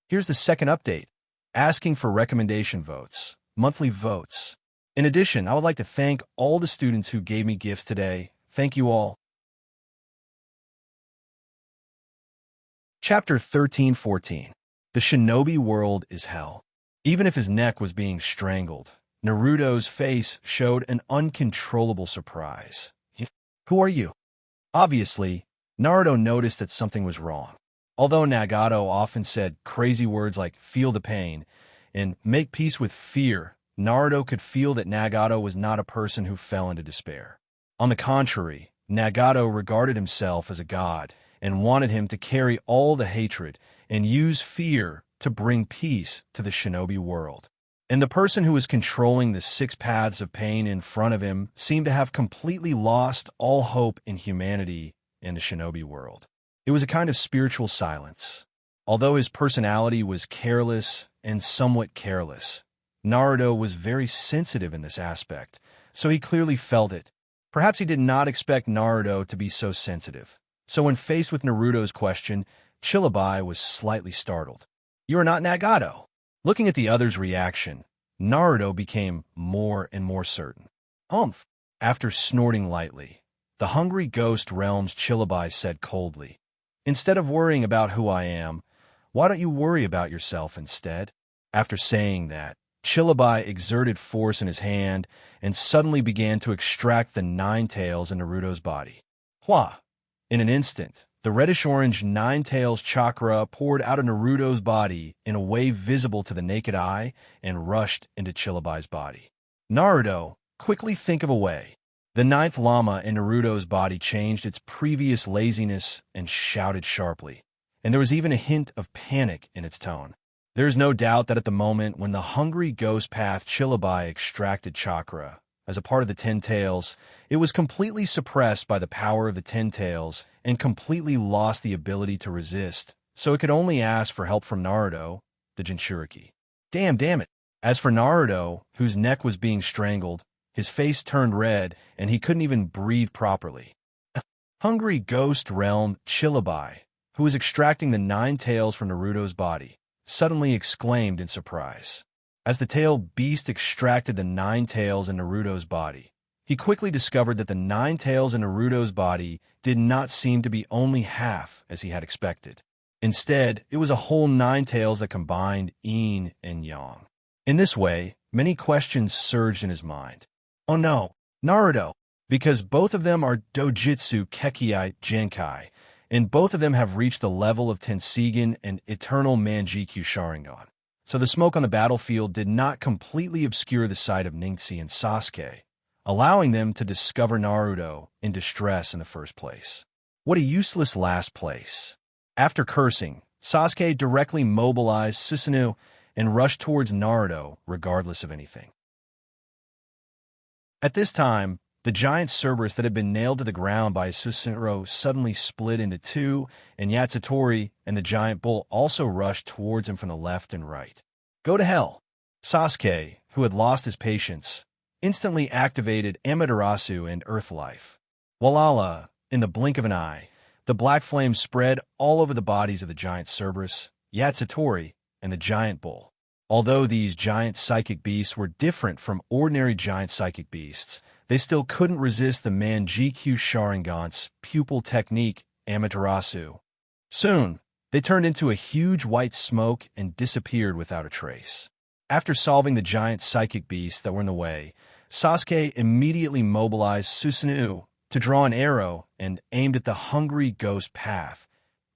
Here's the second update, asking for recommendation votes, monthly votes. In addition, I would like to thank all the students who gave me gifts today. Thank you all. Chapter 13-14. The shinobi world is hell. Even if his neck was being strangled, Naruto's face showed an uncontrollable surprise. "Who are you?" Obviously, Naruto noticed that something was wrong. Although Nagato often said crazy words like "feel the pain" and "make peace with fear," Naruto could feel that Nagato was not a person who fell into despair. On the contrary, Nagato regarded himself as a god and wanted him to carry all the hatred and use fear to bring peace to the shinobi world. And the person who was controlling the 6 paths of pain in front of him seemed to have completely lost all hope in humanity and the shinobi world. It was a kind of spiritual silence. Although his personality was careless and somewhat careless, Naruto was very sensitive in this aspect, so he clearly felt it. Perhaps he did not expect Naruto to be so sensitive. So when faced with Naruto's question, Chalabi was slightly startled. "You are not Nagato." Looking at the other's reaction, Naruto became more and more certain. "Humph." After snorting lightly, the Hungry Ghost Realm's Chalabi said coldly, "Instead of worrying about who I am, why don't you worry about yourself instead?" After saying that, Chalabi exerted force in his hand and suddenly began to extract the 9 tails in Naruto's body. Hua! In an instant, the reddish-orange 9 tails chakra poured out of Naruto's body in a way visible to the naked eye and rushed into Chalabi's body. Naruto, quickly think of a way. The 9th Lama in Naruto's body changed its previous laziness and shouted sharply, and there was even a hint of panic in its tone. There is no doubt that at the moment when the Hungry Ghost Path Chalabi extracted chakra, as a part of the 10 tails, it was completely suppressed by the power of the 10 tails and completely lost the ability to resist, so it could only ask for help from Naruto, the Jinchuriki. Damn it. As for Naruto, whose neck was being strangled, his face turned red and he couldn't even breathe properly. Hungry Ghost Realm Chalabi, who was extracting the 9 tails from Naruto's body, suddenly exclaimed in surprise. As the tail beast extracted the 9 tails in Naruto's body, he quickly discovered that the 9 tails in Naruto's body did not seem to be only half as he had expected. Instead, it was a whole 9 tails that combined yin and yang. In this way, many questions surged in his mind. Oh no, Naruto! Because both of them are Dojutsu Kekkei Genkai, and both of them have reached the level of Tenseigan and Eternal Manjikyu Sharingan. So the smoke on the battlefield did not completely obscure the sight of Ningxi and Sasuke, allowing them to discover Naruto in distress in the first place. What a useless last place. After cursing, Sasuke directly mobilized Susanoo and rushed towards Naruto regardless of anything. At this time, the giant Cerberus that had been nailed to the ground by Susanoo suddenly split into two, and Yatsuri and the giant bull also rushed towards him from the left and right. Go to hell! Sasuke, who had lost his patience, instantly activated Amaterasu and Earth Life. Walala, in the blink of an eye, the black flame spread all over the bodies of the giant Cerberus, Yatsuri, and the giant bull. Although these giant psychic beasts were different from ordinary giant psychic beasts, they still couldn't resist the Manjikyu Sharingan's pupil technique, Amaterasu. Soon, they turned into a huge white smoke and disappeared without a trace. After solving the giant psychic beasts that were in the way, Sasuke immediately mobilized Susanoo to draw an arrow and aimed at the hungry ghost path,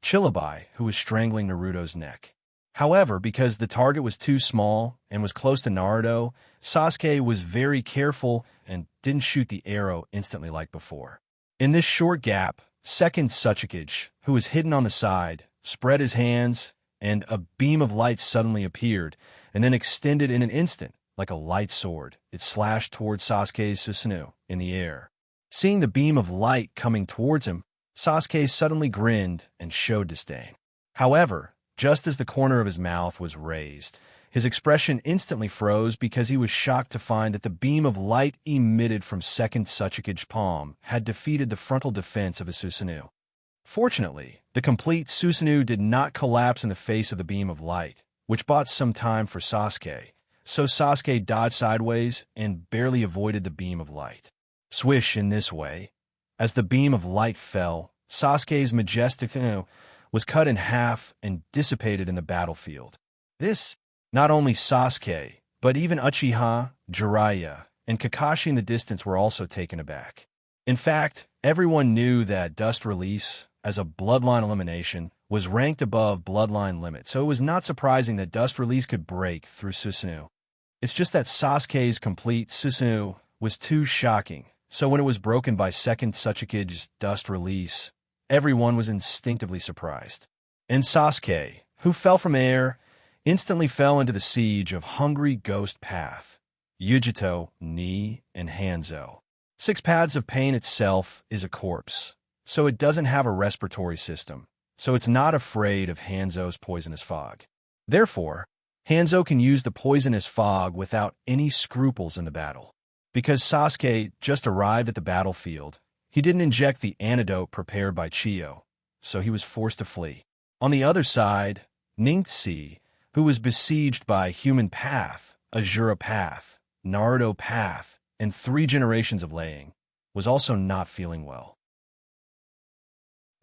Chillabai, who was strangling Naruto's neck. However, because the target was too small and was close to Naruto, Sasuke was very careful and didn't shoot the arrow instantly like before. In this short gap, second Tsuchikage, who was hidden on the side, spread his hands, and a beam of light suddenly appeared, and then extended in an instant, like a light sword. It slashed towards Sasuke's Susanoo in the air. Seeing the beam of light coming towards him, Sasuke suddenly grinned and showed disdain. However, just as the corner of his mouth was raised, his expression instantly froze because he was shocked to find that the beam of light emitted from second Tsuchikage's palm had defeated the frontal defense of his Susanoo. Fortunately, the complete Susanoo did not collapse in the face of the beam of light, which bought some time for Sasuke, so Sasuke dodged sideways and barely avoided the beam of light. Swish in this way. As the beam of light fell, Sasuke's majestic Susanoo was cut in half and dissipated in the battlefield. This, not only Sasuke, but even Uchiha, Jiraiya, and Kakashi in the distance were also taken aback. In fact, everyone knew that Dust Release, as a bloodline elimination, was ranked above bloodline limit, so it was not surprising that Dust Release could break through Susanoo. It's just that Sasuke's complete Susanoo was too shocking, so when it was broken by second Tsuchikage's Dust Release, everyone was instinctively surprised. And Sasuke, who fell from air, instantly fell into the siege of Hungry Ghost Path, Yujito, Ni, and Hanzo. 6 Paths of Pain itself is a corpse, so it doesn't have a respiratory system, so it's not afraid of Hanzo's poisonous fog. Therefore, Hanzo can use the poisonous fog without any scruples in the battle. Because Sasuke just arrived at the battlefield, he didn't inject the antidote prepared by Chiyo, so he was forced to flee. On the other side, Ningxi, who was besieged by Human Path, Azura Path, Naruto Path, and 3 generations of Laying, was also not feeling well.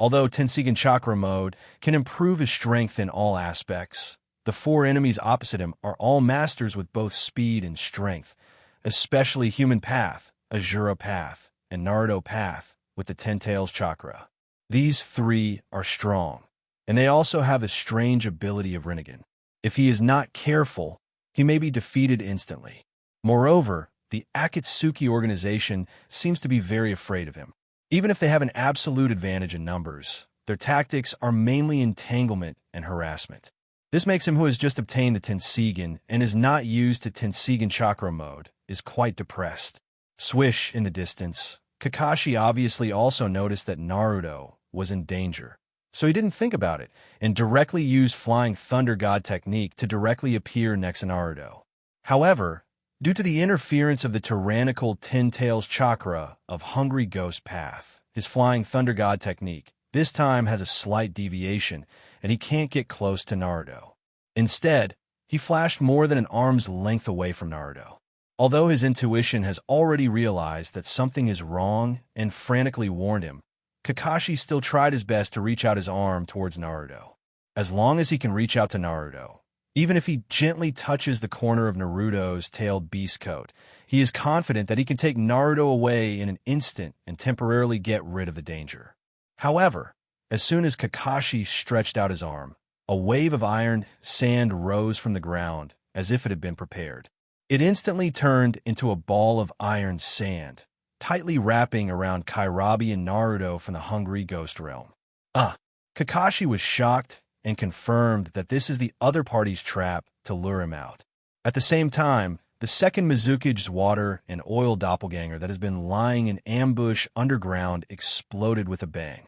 Although Tenseigan Chakra Mode can improve his strength in all aspects, the 4 enemies opposite him are all masters with both speed and strength, especially Human Path, Azura Path, and Naruto Path with the 10 Tails Chakra. These 3 are strong, and they also have the strange ability of Rinnegan. If he is not careful, he may be defeated instantly. Moreover, the Akatsuki organization seems to be very afraid of him. Even if they have an absolute advantage in numbers, their tactics are mainly entanglement and harassment. This makes him, who has just obtained the Tenseigan and is not used to Tenseigan Chakra Mode, is quite depressed. Swish in the distance, Kakashi obviously also noticed that Naruto was in danger, so he didn't think about it and directly used Flying Thunder God technique to directly appear next to Naruto. However, due to the interference of the tyrannical 10 Tails Chakra of Hungry Ghost Path, his Flying Thunder God technique this time has a slight deviation, and he can't get close to Naruto. Instead, he flashed more than an arm's length away from Naruto. Although his intuition has already realized that something is wrong and frantically warned him, Kakashi still tried his best to reach out his arm towards Naruto. As long as he can reach out to Naruto, even if he gently touches the corner of Naruto's tailed beast coat, he is confident that he can take Naruto away in an instant and temporarily get rid of the danger. However, as soon as Kakashi stretched out his arm, a wave of iron sand rose from the ground as if it had been prepared. It instantly turned into a ball of iron sand, tightly wrapping around Kairabi and Naruto from the hungry ghost realm. Kakashi was shocked and confirmed that this is the other party's trap to lure him out. At the same time, the second Mizuki's water and oil doppelganger that has been lying in ambush underground exploded with a bang.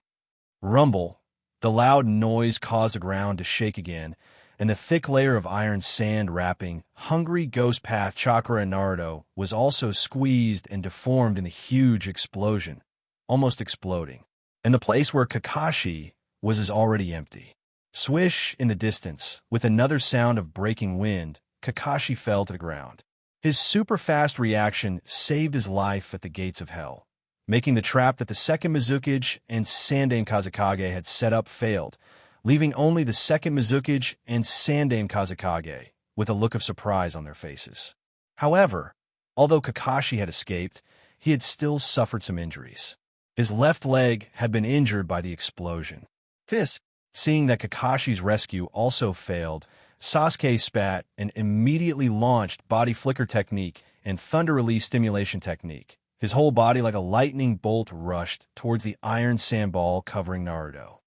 Rumble, the loud noise caused the ground to shake again, and the thick layer of iron sand wrapping hungry ghost path chakra and Naruto was also squeezed and deformed in the huge explosion, almost exploding. And the place where Kakashi was is already empty. Swish in the distance, with another sound of breaking wind, Kakashi fell to the ground. His super-fast reaction saved his life at the gates of hell, making the trap that the second Mizuki and Sandaime Kazekage had set up failed, leaving only the second Mizuki and Sandaime Kazekage with a look of surprise on their faces. However, although Kakashi had escaped, he had still suffered some injuries. His left leg had been injured by the explosion. Seeing that Kakashi's rescue also failed, Sasuke spat and immediately launched body flicker technique and thunder release stimulation technique. His whole body like a lightning bolt rushed towards the iron sandball covering Naruto.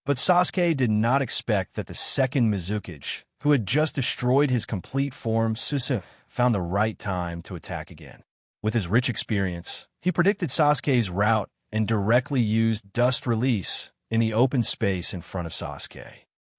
But Sasuke did not expect that the second Mizuki, who had just destroyed his complete form, Susu, found the right time to attack again. With his rich experience, he predicted Sasuke's route and directly used dust release in the open space in front of Sasuke.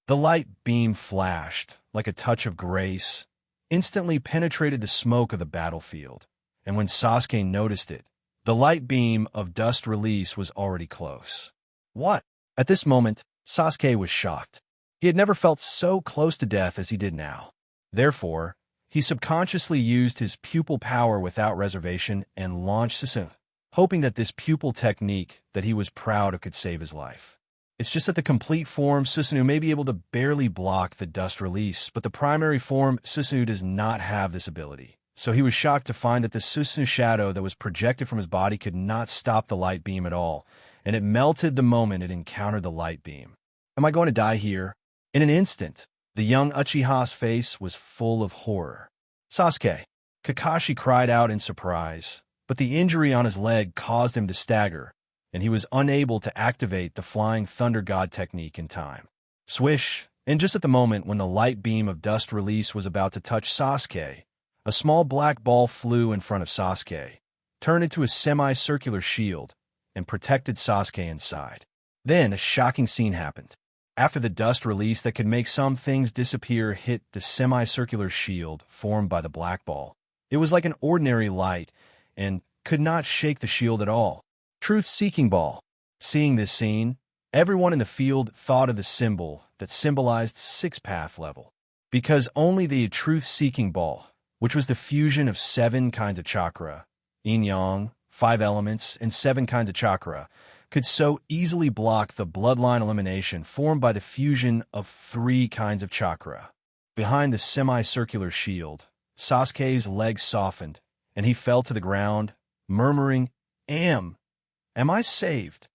The light beam flashed like a touch of grace, instantly penetrated the smoke of the battlefield, and when Sasuke noticed it, the light beam of dust release was already close. What? At this moment, Sasuke was shocked. He had never felt so close to death as he did now. Therefore, he subconsciously used his pupil power without reservation and launched Susu, hoping that this pupil technique that he was proud of could save his life. It's just that the complete form Susanoo may be able to barely block the dust release, but the primary form Susanoo does not have this ability. So he was shocked to find that the Susanoo shadow that was projected from his body could not stop the light beam at all, and it melted the moment it encountered the light beam. Am I going to die here? In an instant, the young Uchiha's face was full of horror. Sasuke! Kakashi cried out in surprise, but the injury on his leg caused him to stagger, and he was unable to activate the Flying Thunder God technique in time. Swish! And just at the moment when the light beam of dust release was about to touch Sasuke, a small black ball flew in front of Sasuke, turned into a semicircular shield, and protected Sasuke inside. Then a shocking scene happened. After the dust release that could make some things disappear hit the semicircular shield formed by the black ball, it was like an ordinary light and could not shake the shield at all. Truth-seeking ball. Seeing this scene, everyone in the field thought of the symbol that symbolized six-path level, because only the truth-seeking ball, which was the fusion of 7 kinds of chakra, yin-yang, 5 elements, and 7 kinds of chakra, could so easily block the bloodline elimination formed by the fusion of 3 kinds of chakra. Behind the semicircular shield, Sasuke's legs softened, and he fell to the ground, murmuring, Am I saved?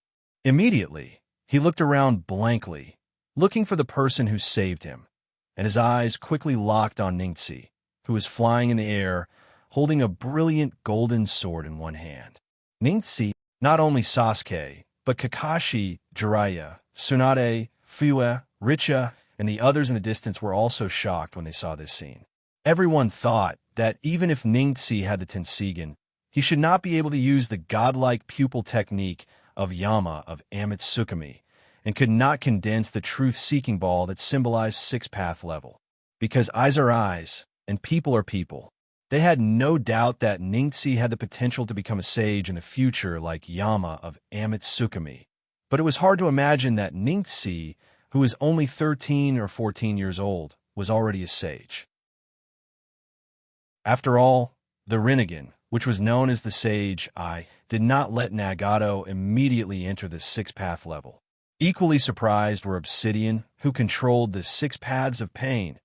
Immediately, he looked around blankly, looking for the person who saved him, and his eyes quickly locked on Ningxi, who was flying in the air, holding a brilliant golden sword in one hand. Ningxi, not only Sasuke, but Kakashi, Jiraiya, Tsunade, Fuwa, Richa, and the others in the distance were also shocked when they saw this scene. Everyone thought that even if Ningxi had the Tenseigan, he should not be able to use the godlike pupil technique of Yama of Amitsukami, and could not condense the truth-seeking ball that symbolized six-path level. Because eyes are eyes, and people are people. They had no doubt that Ningxi had the potential to become a sage in the future like Yama of Amitsukami. But it was hard to imagine that Ningxi who was only 13 or 14 years old, was already a sage. After all, the Rinnegan, which was known as the Sage Eye, did not let Nagato immediately enter the six-path level. Equally surprised were Obsidian, who controlled the six paths of pain,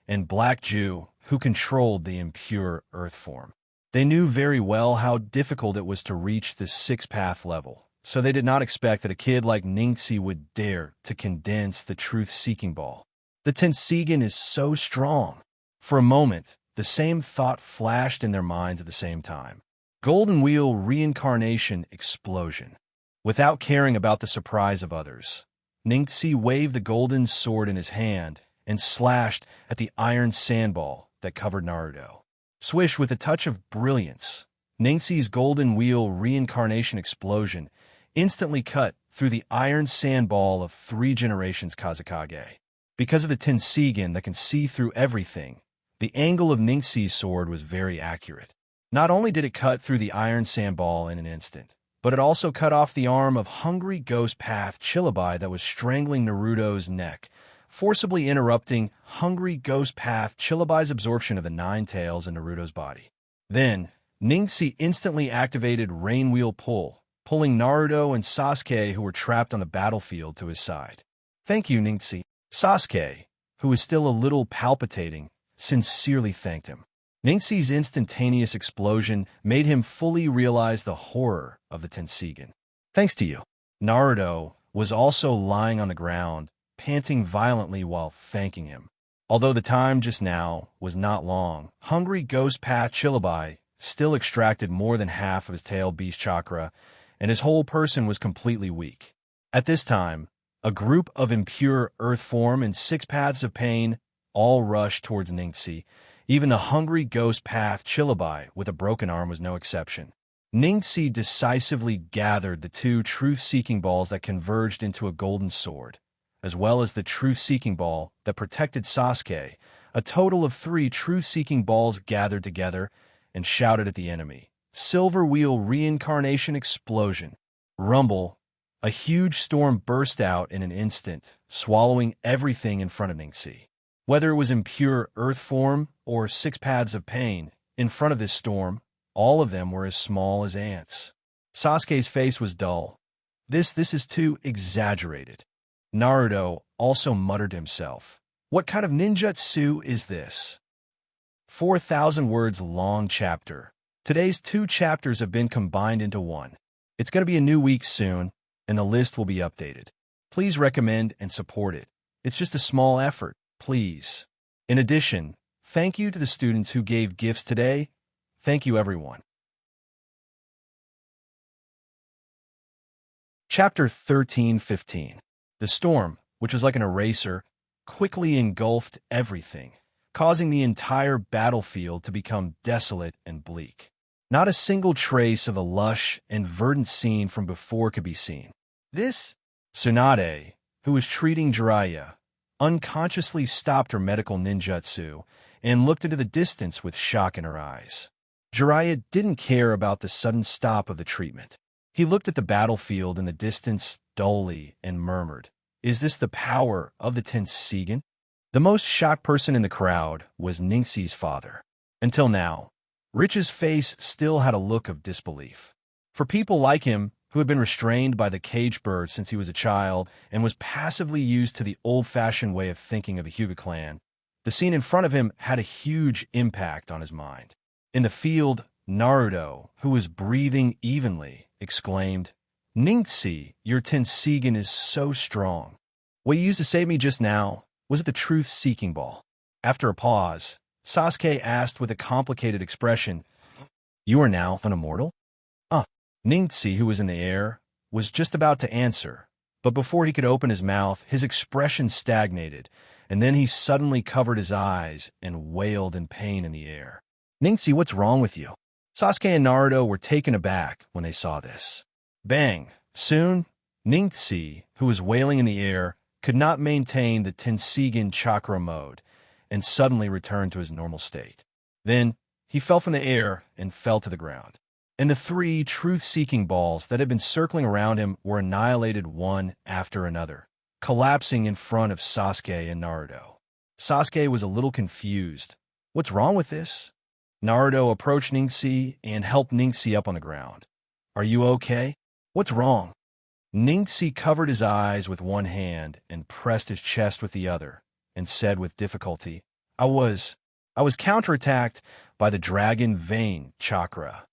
and Black Jew, who controlled the impure earth form. They knew very well how difficult it was to reach the six-path level, so they did not expect that a kid like Ningxi would dare to condense the truth-seeking ball. The Tenseigan is so strong. For a moment, the same thought flashed in their minds at the same time. Golden Wheel Reincarnation Explosion. Without caring about the surprise of others, Ningxi waved the golden sword in his hand and slashed at the iron sandball that covered Naruto. Swish, with a touch of brilliance, Ningxi's Golden Wheel Reincarnation Explosion instantly cut through the iron sandball of 3 generations Kazekage. Because of the Tenseigan that can see through everything, the angle of Ningxi's sword was very accurate. Not only did it cut through the iron sandball in an instant, but it also cut off the arm of Hungry Ghost Path Chillabai that was strangling Naruto's neck, forcibly interrupting Hungry Ghost Path Chillabai's absorption of the 9 tails in Naruto's body. Then, Ningxi instantly activated Rain Wheel Pull, pulling Naruto and Sasuke, who were trapped on the battlefield, to his side. "Thank you, Ningxi." Sasuke, who was still a little palpitating, sincerely thanked him. Ningxi's instantaneous explosion made him fully realize the horror of the Tenseigan. "Thanks to you." Naruto was also lying on the ground, panting violently while thanking him. Although the time just now was not long, Hungry Ghost Path Chillabai still extracted more than half of his tail beast chakra, and his whole person was completely weak. At this time, a group of impure earth form and 6 paths of pain all rushed towards Ningxi. Even the Hungry Ghost Path Chillabai with a broken arm was no exception. Ningxi decisively gathered the 2 truth-seeking balls that converged into a golden sword, as well as the truth-seeking ball that protected Sasuke, a total of 3 truth-seeking balls gathered together, and shouted at the enemy. Silver Wheel Reincarnation Explosion. Rumble. A huge storm burst out in an instant, swallowing everything in front of Ningxi. Whether it was impure earth form or 6 paths of pain, in front of this storm, all of them were as small as ants. Sasuke's face was dull. This is too exaggerated. Naruto also muttered to himself. What kind of ninjutsu is this? 4,000 words long chapter. Today's 2 chapters have been combined into one. It's going to be a new week soon, and the list will be updated. Please recommend and support it. It's just a small effort. Please. In addition, thank you to the students who gave gifts today. Thank you, everyone. Chapter 13-15. The storm, which was like an eraser, quickly engulfed everything, causing the entire battlefield to become desolate and bleak. Not a single trace of the lush and verdant scene from before could be seen. This Tsunade, who was treating Jiraiya, unconsciously stopped her medical ninjutsu and looked into the distance with shock in her eyes. Jiraiya didn't care about the sudden stop of the treatment. He looked at the battlefield in the distance dully and murmured, "Is this the power of the Tenseigan?" The most shocked person in the crowd was Ningxi's father. Until now, Rich's face still had a look of disbelief. For people like him, who had been restrained by the cage bird since he was a child and was passively used to the old-fashioned way of thinking of the Hyuga clan, the scene in front of him had a huge impact on his mind. In the field, Naruto, who was breathing evenly, exclaimed, "Ningxi, your Tenseigan is so strong. What you used to save me just now, was it the truth-seeking ball?" After a pause, Sasuke asked with a complicated expression, "You are now an immortal?" Ningxi, who was in the air, was just about to answer, but before he could open his mouth, his expression stagnated, and then he suddenly covered his eyes and wailed in pain in the air. "Ningxi, what's wrong with you?" Sasuke and Naruto were taken aback when they saw this. Bang! Soon, Ningxi, who was wailing in the air, could not maintain the Tenseigan chakra mode, and suddenly returned to his normal state. Then, he fell from the air and fell to the ground. And the 3 truth-seeking balls that had been circling around him were annihilated one after another. collapsing in front of Sasuke and Naruto. Sasuke was a little confused. What's wrong with this? Naruto approached Ningxi and helped Ningxi up on the ground. Are you okay? What's wrong? Ningxi covered his eyes with one hand and pressed his chest with the other, and said with difficulty, I was counterattacked by the dragon vein chakra.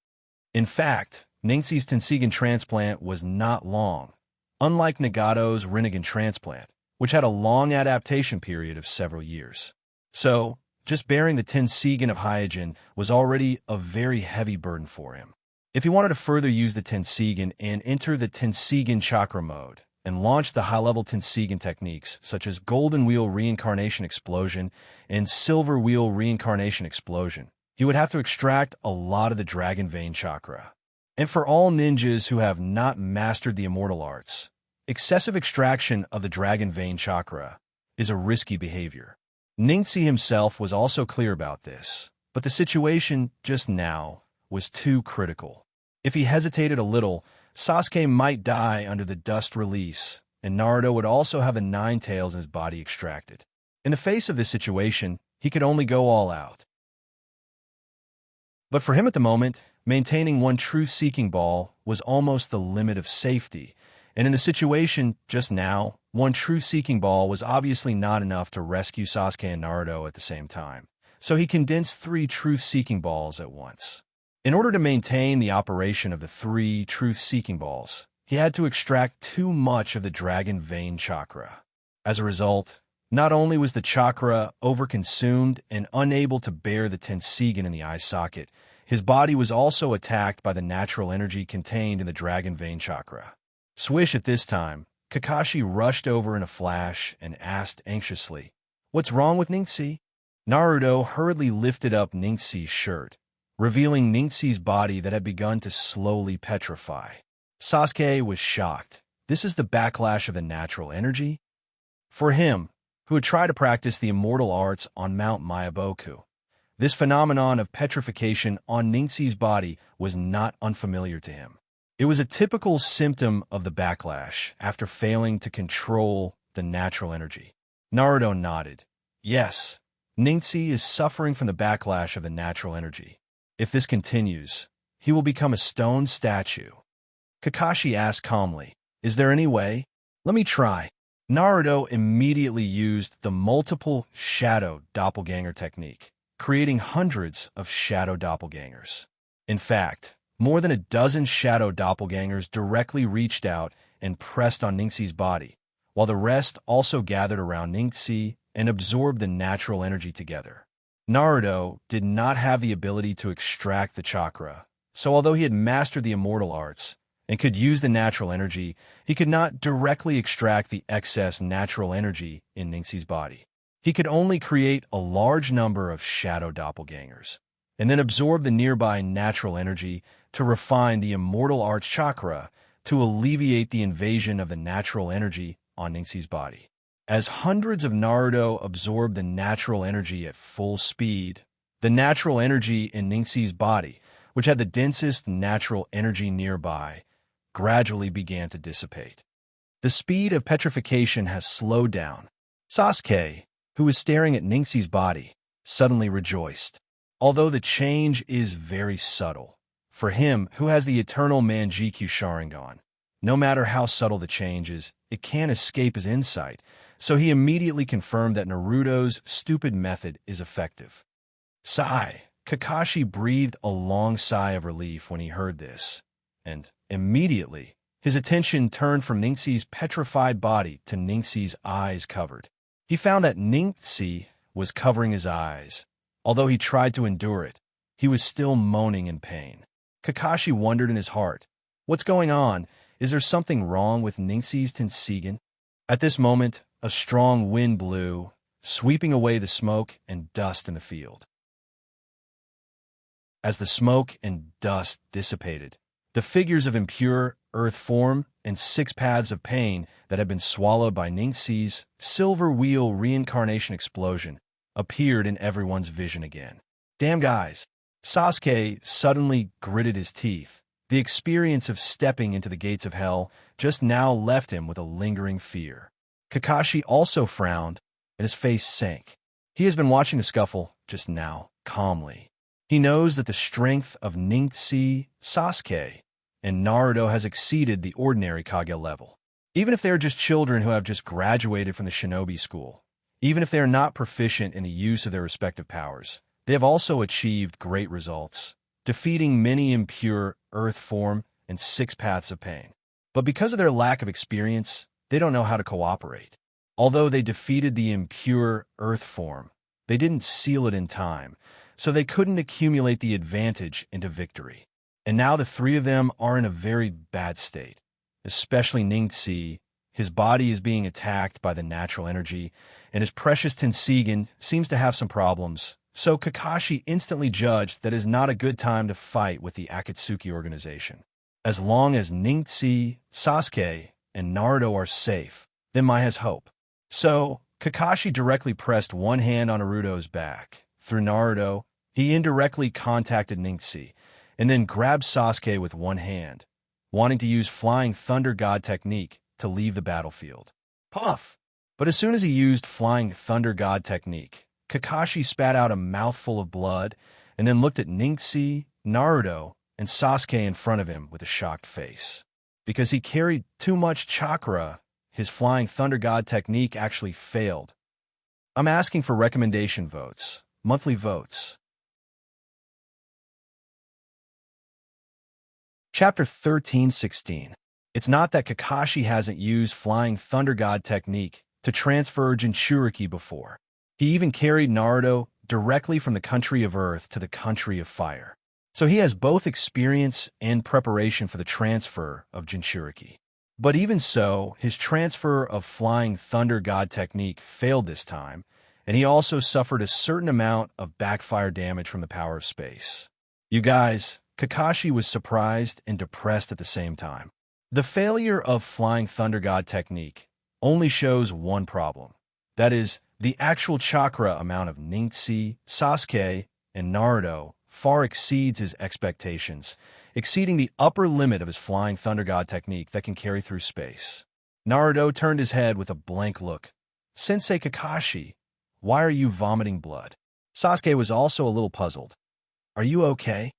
In fact, Ningxi's Tenseigan transplant was not long, unlike Nagato's Rinnegan transplant, which had a long adaptation period of several years. So, just bearing the Tenseigan of Hyojin was already a very heavy burden for him. If he wanted to further use the Tenseigan and enter the Tenseigan chakra mode, and launch the high-level Tenseigan techniques, such as Golden Wheel Reincarnation Explosion and Silver Wheel Reincarnation Explosion, he would have to extract a lot of the Dragon Vein chakra. And for all ninjas who have not mastered the immortal arts, excessive extraction of the Dragon Vein chakra is a risky behavior. Ningxi himself was also clear about this, but the situation just now was too critical. If he hesitated a little, Sasuke might die under the dust release, and Naruto would also have the 9 tails in his body extracted. In the face of this situation, he could only go all out. But for him at the moment, maintaining one truth-seeking ball was almost the limit of safety, and in the situation just now, one truth-seeking ball was obviously not enough to rescue Sasuke and Naruto at the same time, so he condensed 3 truth-seeking balls at once. In order to maintain the operation of the 3 truth-seeking balls, he had to extract too much of the Dragon Vein chakra. As a result, not only was the chakra overconsumed and unable to bear the Tenseigan in the eye socket, his body was also attacked by the natural energy contained in the Dragon Vein chakra. Swish at this time, Kakashi rushed over in a flash and asked anxiously, What's wrong with Ningxi? Naruto hurriedly lifted up Ningxi's shirt, revealing Ningxi's body that had begun to slowly petrify. Sasuke was shocked. This is the backlash of the natural energy? For him, who had tried to practice the immortal arts on Mount Myaboku, this phenomenon of petrification on Ningxi's body was not unfamiliar to him. It was a typical symptom of the backlash after failing to control the natural energy. Naruto nodded. Yes, Ningxi is suffering from the backlash of the natural energy. If this continues, he will become a stone statue. Kakashi asked calmly, Is there any way? Let me try. Naruto immediately used the multiple shadow doppelganger technique, creating hundreds of shadow doppelgangers. In fact, more than a dozen shadow doppelgangers directly reached out and pressed on Ningxi's body, while the rest also gathered around Ningxi and absorbed the natural energy together. Naruto did not have the ability to extract the chakra, so although he had mastered the immortal arts and could use the natural energy, he could not directly extract the excess natural energy in Ningxi's body. He could only create a large number of shadow doppelgangers, and then absorb the nearby natural energy to refine the immortal arts chakra to alleviate the invasion of the natural energy on Ningxi's body. As hundreds of Naruto absorbed the natural energy at full speed, the natural energy in Ningxi's body, which had the densest natural energy nearby, gradually began to dissipate. The speed of petrification has slowed down. Sasuke, who was staring at Ningxi's body, suddenly rejoiced. Although the change is very subtle, for him who has the eternal Manjikyu Sharingan, no matter how subtle the change is, it can't escape his insight, so he immediately confirmed that Naruto's stupid method is effective. Sigh. Kakashi breathed a long sigh of relief when he heard this, and immediately his attention turned from Ningxi's petrified body to Ningxi's eyes covered. He found that Ningxi was covering his eyes. Although he tried to endure it, he was still moaning in pain. Kakashi wondered in his heart, What's going on? Is there something wrong with Ningxi's Tenseigan? At this moment, a strong wind blew, sweeping away the smoke and dust in the field. As the smoke and dust dissipated, the figures of impure earth form and 6 paths of pain that had been swallowed by Ningxi's silver wheel reincarnation explosion appeared in everyone's vision again. Damn guys! Sasuke suddenly gritted his teeth. The experience of stepping into the gates of hell just now left him with a lingering fear. Kakashi also frowned, and his face sank. He has been watching the scuffle just now, calmly. He knows that the strength of Ningxi, Sasuke, and Naruto has exceeded the ordinary Kage level. Even if they are just children who have just graduated from the shinobi school, even if they are not proficient in the use of their respective powers, they have also achieved great results, defeating many impure earth form and 6 paths of pain. But because of their lack of experience, they don't know how to cooperate. Although they defeated the impure earth form, they didn't seal it in time, so they couldn't accumulate the advantage into victory. And now the 3 of them are in a very bad state, especially Ningxi. His body is being attacked by the natural energy, and his precious Tenseigan seems to have some problems, so Kakashi instantly judged that it is not a good time to fight with the Akatsuki organization. As long as Ningxi, Sasuke, and Naruto are safe, then Mai has hope. So, Kakashi directly pressed one hand on Naruto's back. Through Naruto, he indirectly contacted Ningxi, and then grabbed Sasuke with one hand, wanting to use Flying Thunder God technique to leave the battlefield. Puff! But as soon as he used Flying Thunder God technique, Kakashi spat out a mouthful of blood and then looked at Ningxi, Naruto, and Sasuke in front of him with a shocked face. Because he carried too much chakra, his Flying Thunder God technique actually failed. I'm asking for recommendation votes, monthly votes. Chapter 13:16. It's not that Kakashi hasn't used Flying Thunder God technique to transfer Jinchuriki before. He even carried Naruto directly from the country of Earth to the country of Fire. So he has both experience and preparation for the transfer of Jinchuriki. But even so, his transfer of Flying Thunder God technique failed this time, and he also suffered a certain amount of backfire damage from the power of space. You guys, Kakashi was surprised and depressed at the same time. The failure of Flying Thunder God technique only shows one problem. That is, the actual chakra amount of Ningxi, Sasuke, and Naruto far exceeds his expectations, exceeding the upper limit of his Flying Thunder God technique that can carry through space. Naruto turned his head with a blank look. Sensei Kakashi, why are you vomiting blood? Sasuke was also a little puzzled. Are you okay?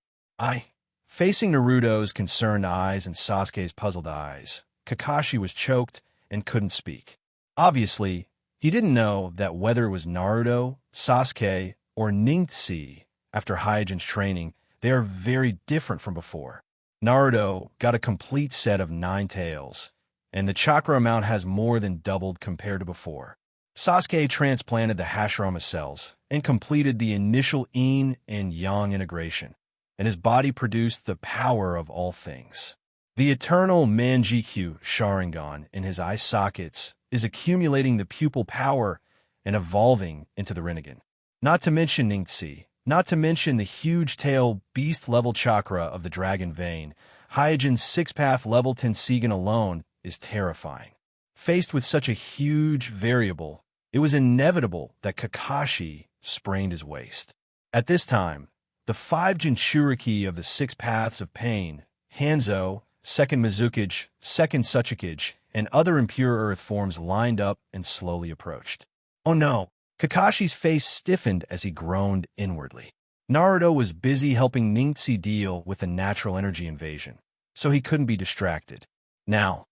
Facing Naruto's concerned eyes and Sasuke's puzzled eyes, Kakashi was choked and couldn't speak. Obviously, he didn't know that whether it was Naruto, Sasuke, or Ningxi, after Hyojin's training, they are very different from before. Naruto got a complete set of 9 tails, and the chakra amount has more than doubled compared to before. Sasuke transplanted the Hashirama cells and completed the initial yin and yang integration, and his body produced the power of all things. The eternal Manjikyu Sharingan in his eye sockets is accumulating the pupil power and evolving into the Rinnegan. Not to mention Ningxi, not to mention the huge tail beast-level chakra of the Dragon Vein, Hyojin's 6-path level Tenseigan alone is terrifying. Faced with such a huge variable, it was inevitable that Kakashi sprained his waist. At this time, the 5 Jinchuriki of the 6 paths of pain, Hanzo, second Mizukage, second Suchikage, and other impure earth forms lined up and slowly approached. Oh no! Kakashi's face stiffened as he groaned inwardly. Naruto was busy helping Ningxi deal with the natural energy invasion, so he couldn't be distracted. Now,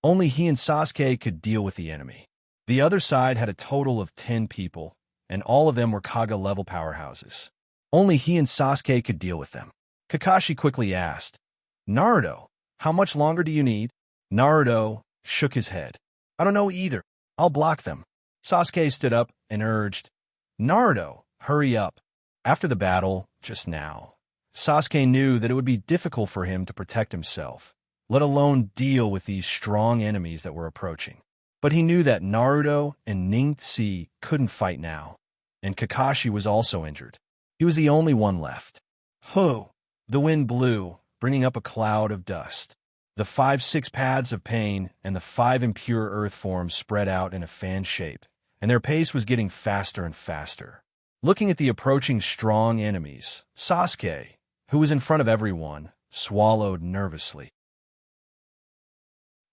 only he and Sasuke could deal with the enemy. The other side had a total of 10 people, and all of them were Kaga-level powerhouses. Only he and Sasuke could deal with them. Kakashi quickly asked, Naruto, how much longer do you need? Naruto shook his head. I don't know either. I'll block them. Sasuke stood up and urged, Naruto, hurry up. After the battle, just now, Sasuke knew that it would be difficult for him to protect himself, let alone deal with these strong enemies that were approaching. But he knew that Naruto and Ningxi couldn't fight now, and Kakashi was also injured. He was the only one left. Ho! The wind blew, bringing up a cloud of dust. The 5-6 paths of pain and the 5 impure earth forms spread out in a fan shape, and their pace was getting faster and faster. Looking at the approaching strong enemies, Sasuke, who was in front of everyone, swallowed nervously.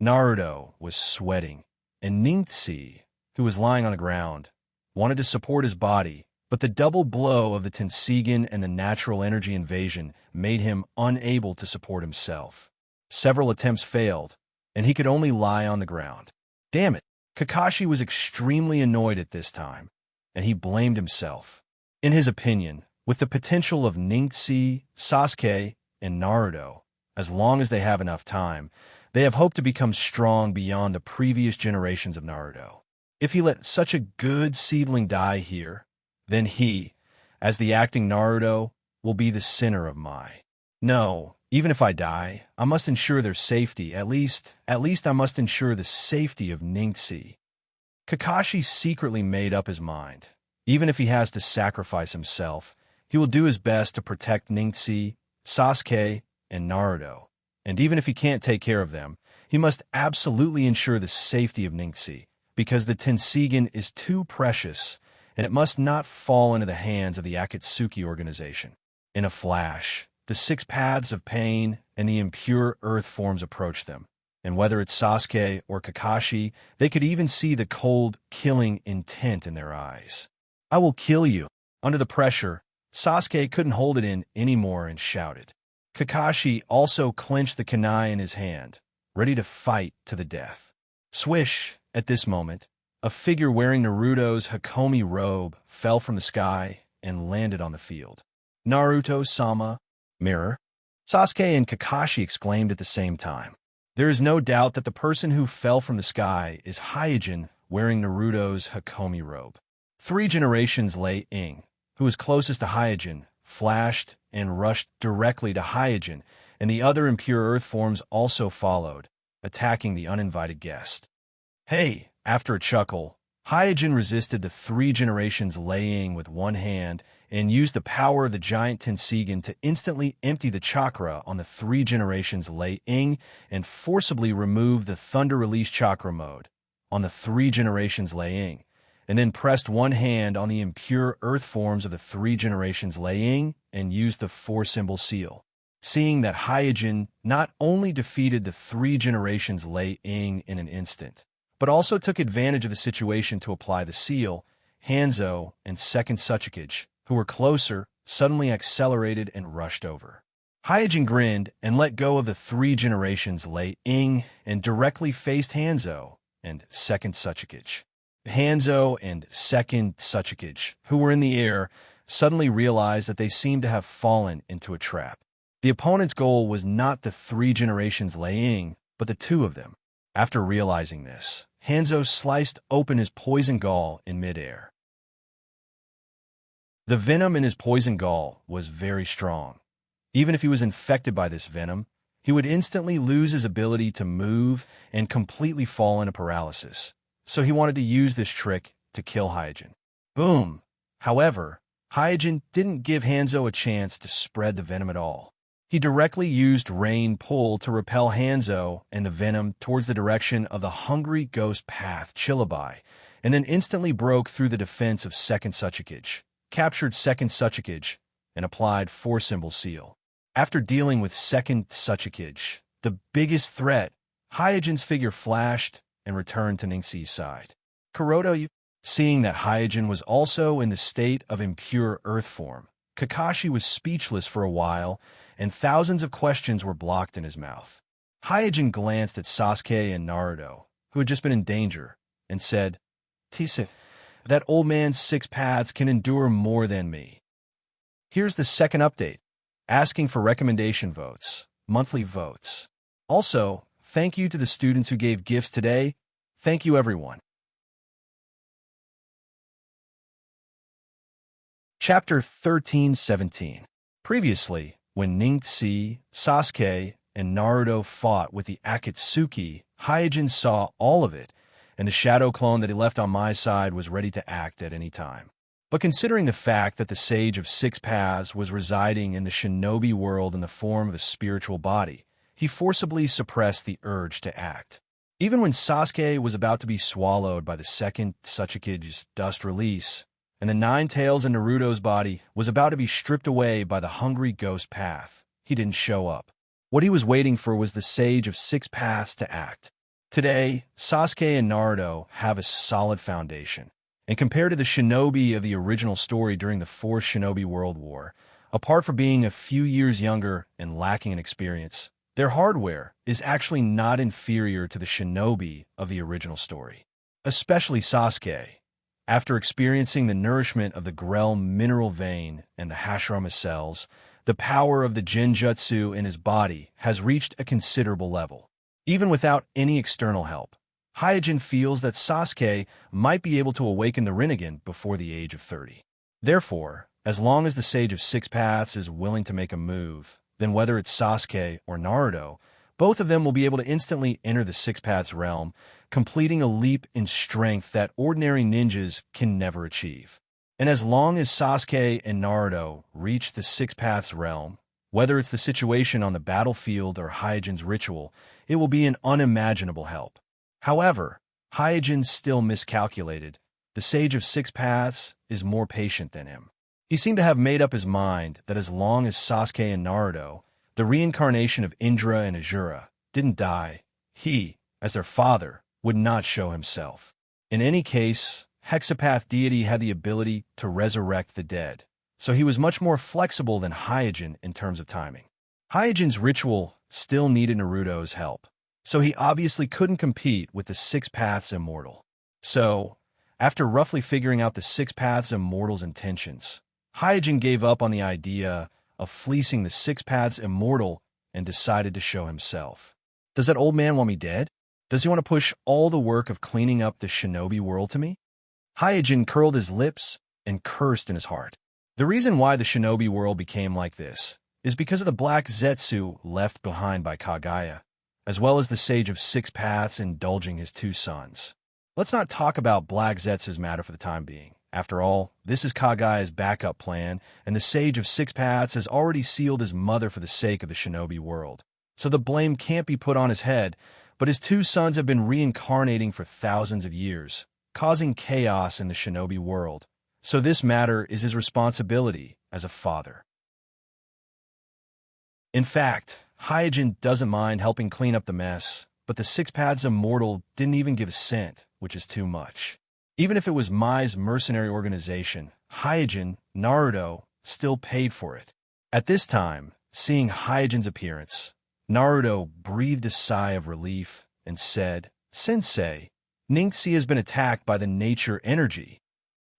Naruto was sweating and Ningxi, who was lying on the ground, wanted to support his body, but the double blow of the Tenseigan and the natural energy invasion made him unable to support himself. Several attempts failed, and he could only lie on the ground. Damn it! Kakashi was extremely annoyed at this time, and he blamed himself. In his opinion, with the potential of Ningxi, Sasuke, and Naruto, as long as they have enough time, they have hope to become strong beyond the previous generations of Naruto. If he let such a good seedling die here, then he, as the acting Naruto, will be the center of my. No, even if I die, I must ensure their safety. At least I must ensure the safety of Ningxi. Kakashi secretly made up his mind. Even if he has to sacrifice himself, he will do his best to protect Ningxi, Sasuke, and Naruto. And even if he can't take care of them, he must absolutely ensure the safety of Ningxi, because the Tenseigan is too precious, and it must not fall into the hands of the Akatsuki organization. In a flash, the 6 paths of pain and the impure earth forms approach them, and whether it's Sasuke or Kakashi, they could even see the cold, killing intent in their eyes. "I will kill you." Under the pressure, Sasuke couldn't hold it in anymore and shouted. Kakashi also clenched the kunai in his hand, ready to fight to the death. Swish! At this moment, a figure wearing Naruto's Hakomi robe fell from the sky and landed on the field. "Naruto-sama, mirror!" Sasuke and Kakashi exclaimed at the same time. There is no doubt that the person who fell from the sky is Hyojin wearing Naruto's Hakomi robe. 3 generations Lei Ing, who was closest to Hyojin, flashed and rushed directly to Hyojin, and the other impure earth forms also followed, attacking the uninvited guest. "Hey!" After a chuckle, Hyojin resisted the 3 generations Lei Ing with one hand and used the power of the giant Tenseigan to instantly empty the chakra on the 3 generations Lei Ing and forcibly remove the thunder release chakra mode on the 3 generations Lei Ing, and then pressed one hand on the impure earth forms of the 3 generations Lei Ing and used the 4-symbol seal. Seeing that Hyojin not only defeated the 3 generations Lei Ing in an instant, but also took advantage of the situation to apply the seal, Hanzo and second Tsuchikage, who were closer, suddenly accelerated and rushed over. Hyojin grinned and let go of the 3 generations Lei Ing and directly faced Hanzo and second Tsuchikage. Hanzo and second Tsuchikage, who were in the air, suddenly realized that they seemed to have fallen into a trap. The opponent's goal was not the 3 generations Lei Ing, but the 2 of them. After realizing this, Hanzo sliced open his poison gall in midair. The venom in his poison gall was very strong. Even if he was infected by this venom, he would instantly lose his ability to move and completely fall into paralysis. So he wanted to use this trick to kill Hyojin. Boom! However, Hyojin didn't give Hanzo a chance to spread the venom at all. He directly used Rain Pull to repel Hanzo and the venom towards the direction of the Hungry Ghost Path Chillabai, and then instantly broke through the defense of second Tsuchikage, captured second Tsuchikage, and applied 4-symbol seal. After dealing with second Tsuchikage, the biggest threat, Hyojin's figure flashed and returned to Ningxi's side. Kuroto, seeing that Hyojin was also in the state of impure earth form, Kakashi was speechless for a while, and thousands of questions were blocked in his mouth. Hyojin glanced at Sasuke and Naruto, who had just been in danger, and said, "Tisa, that old man's 6 paths can endure more than me." Here's the second update, asking for recommendation votes, monthly votes. Also, thank you to the students who gave gifts today. Thank you, everyone. Chapter 13-17. Previously, when Ningxi, Sasuke, and Naruto fought with the Akatsuki, Hyojin saw all of it, and the shadow clone that he left on my side was ready to act at any time. But considering the fact that the Sage of 6 Paths was residing in the shinobi world in the form of a spiritual body, he forcibly suppressed the urge to act. Even when Sasuke was about to be swallowed by the second Tsuchikage's dust release, and the 9 tails in Naruto's body was about to be stripped away by the Hungry Ghost Path, he didn't show up. What he was waiting for was the Sage of 6 Paths to act. Today, Sasuke and Naruto have a solid foundation, and compared to the shinobi of the original story during the Fourth Shinobi World War, apart from being a few years younger and lacking in experience, their hardware is actually not inferior to the shinobi of the original story. Especially Sasuke, after experiencing the nourishment of the Grell mineral vein and the Hashirama cells, the power of the Genjutsu in his body has reached a considerable level. Even without any external help, Hyojin feels that Sasuke might be able to awaken the Rinnegan before the age of 30. Therefore, as long as the Sage of Six Paths is willing to make a move, then whether it's Sasuke or Naruto, both of them will be able to instantly enter the Six Paths realm, completing a leap in strength that ordinary ninjas can never achieve. And as long as Sasuke and Naruto reach the Six Paths realm, whether it's the situation on the battlefield or Hyojin's ritual, it will be an unimaginable help. However, Hyojin still miscalculated. The Sage of Six Paths is more patient than him. He seemed to have made up his mind that as long as Sasuke and Naruto, the reincarnation of Indra and Azura, didn't die, he, as their father, would not show himself. In any case, Hexapath deity had the ability to resurrect the dead, so he was much more flexible than Hyojin in terms of timing. Hyojin's ritual still needed Naruto's help, so he obviously couldn't compete with the Six Paths Immortal. So, after roughly figuring out the Six Paths Immortal's intentions, Hyojin gave up on the idea of fleecing the Six Paths Immortal and decided to show himself. Does that old man want me dead? Does he want to push all the work of cleaning up the shinobi world to me? Hyojin curled his lips and cursed in his heart. The reason why the shinobi world became like this is because of the black Zetsu left behind by Kaguya, as well as the Sage of Six Paths indulging his two sons. Let's not talk about Black Zetsu's matter for the time being. After all, this is Kaguya's backup plan, and the Sage of Six Paths has already sealed his mother for the sake of the shinobi world. So the blame can't be put on his head, but his two sons have been reincarnating for thousands of years, causing chaos in the shinobi world. So this matter is his responsibility as a father. In fact, Hyojin doesn't mind helping clean up the mess, but the Six Paths Immortal didn't even give a cent, which is too much. Even if it was Mai's mercenary organization, Hyojin, Naruto, still paid for it. At this time, seeing Hyojin's appearance, Naruto breathed a sigh of relief and said, "Sensei, Ningxi has been attacked by the nature energy."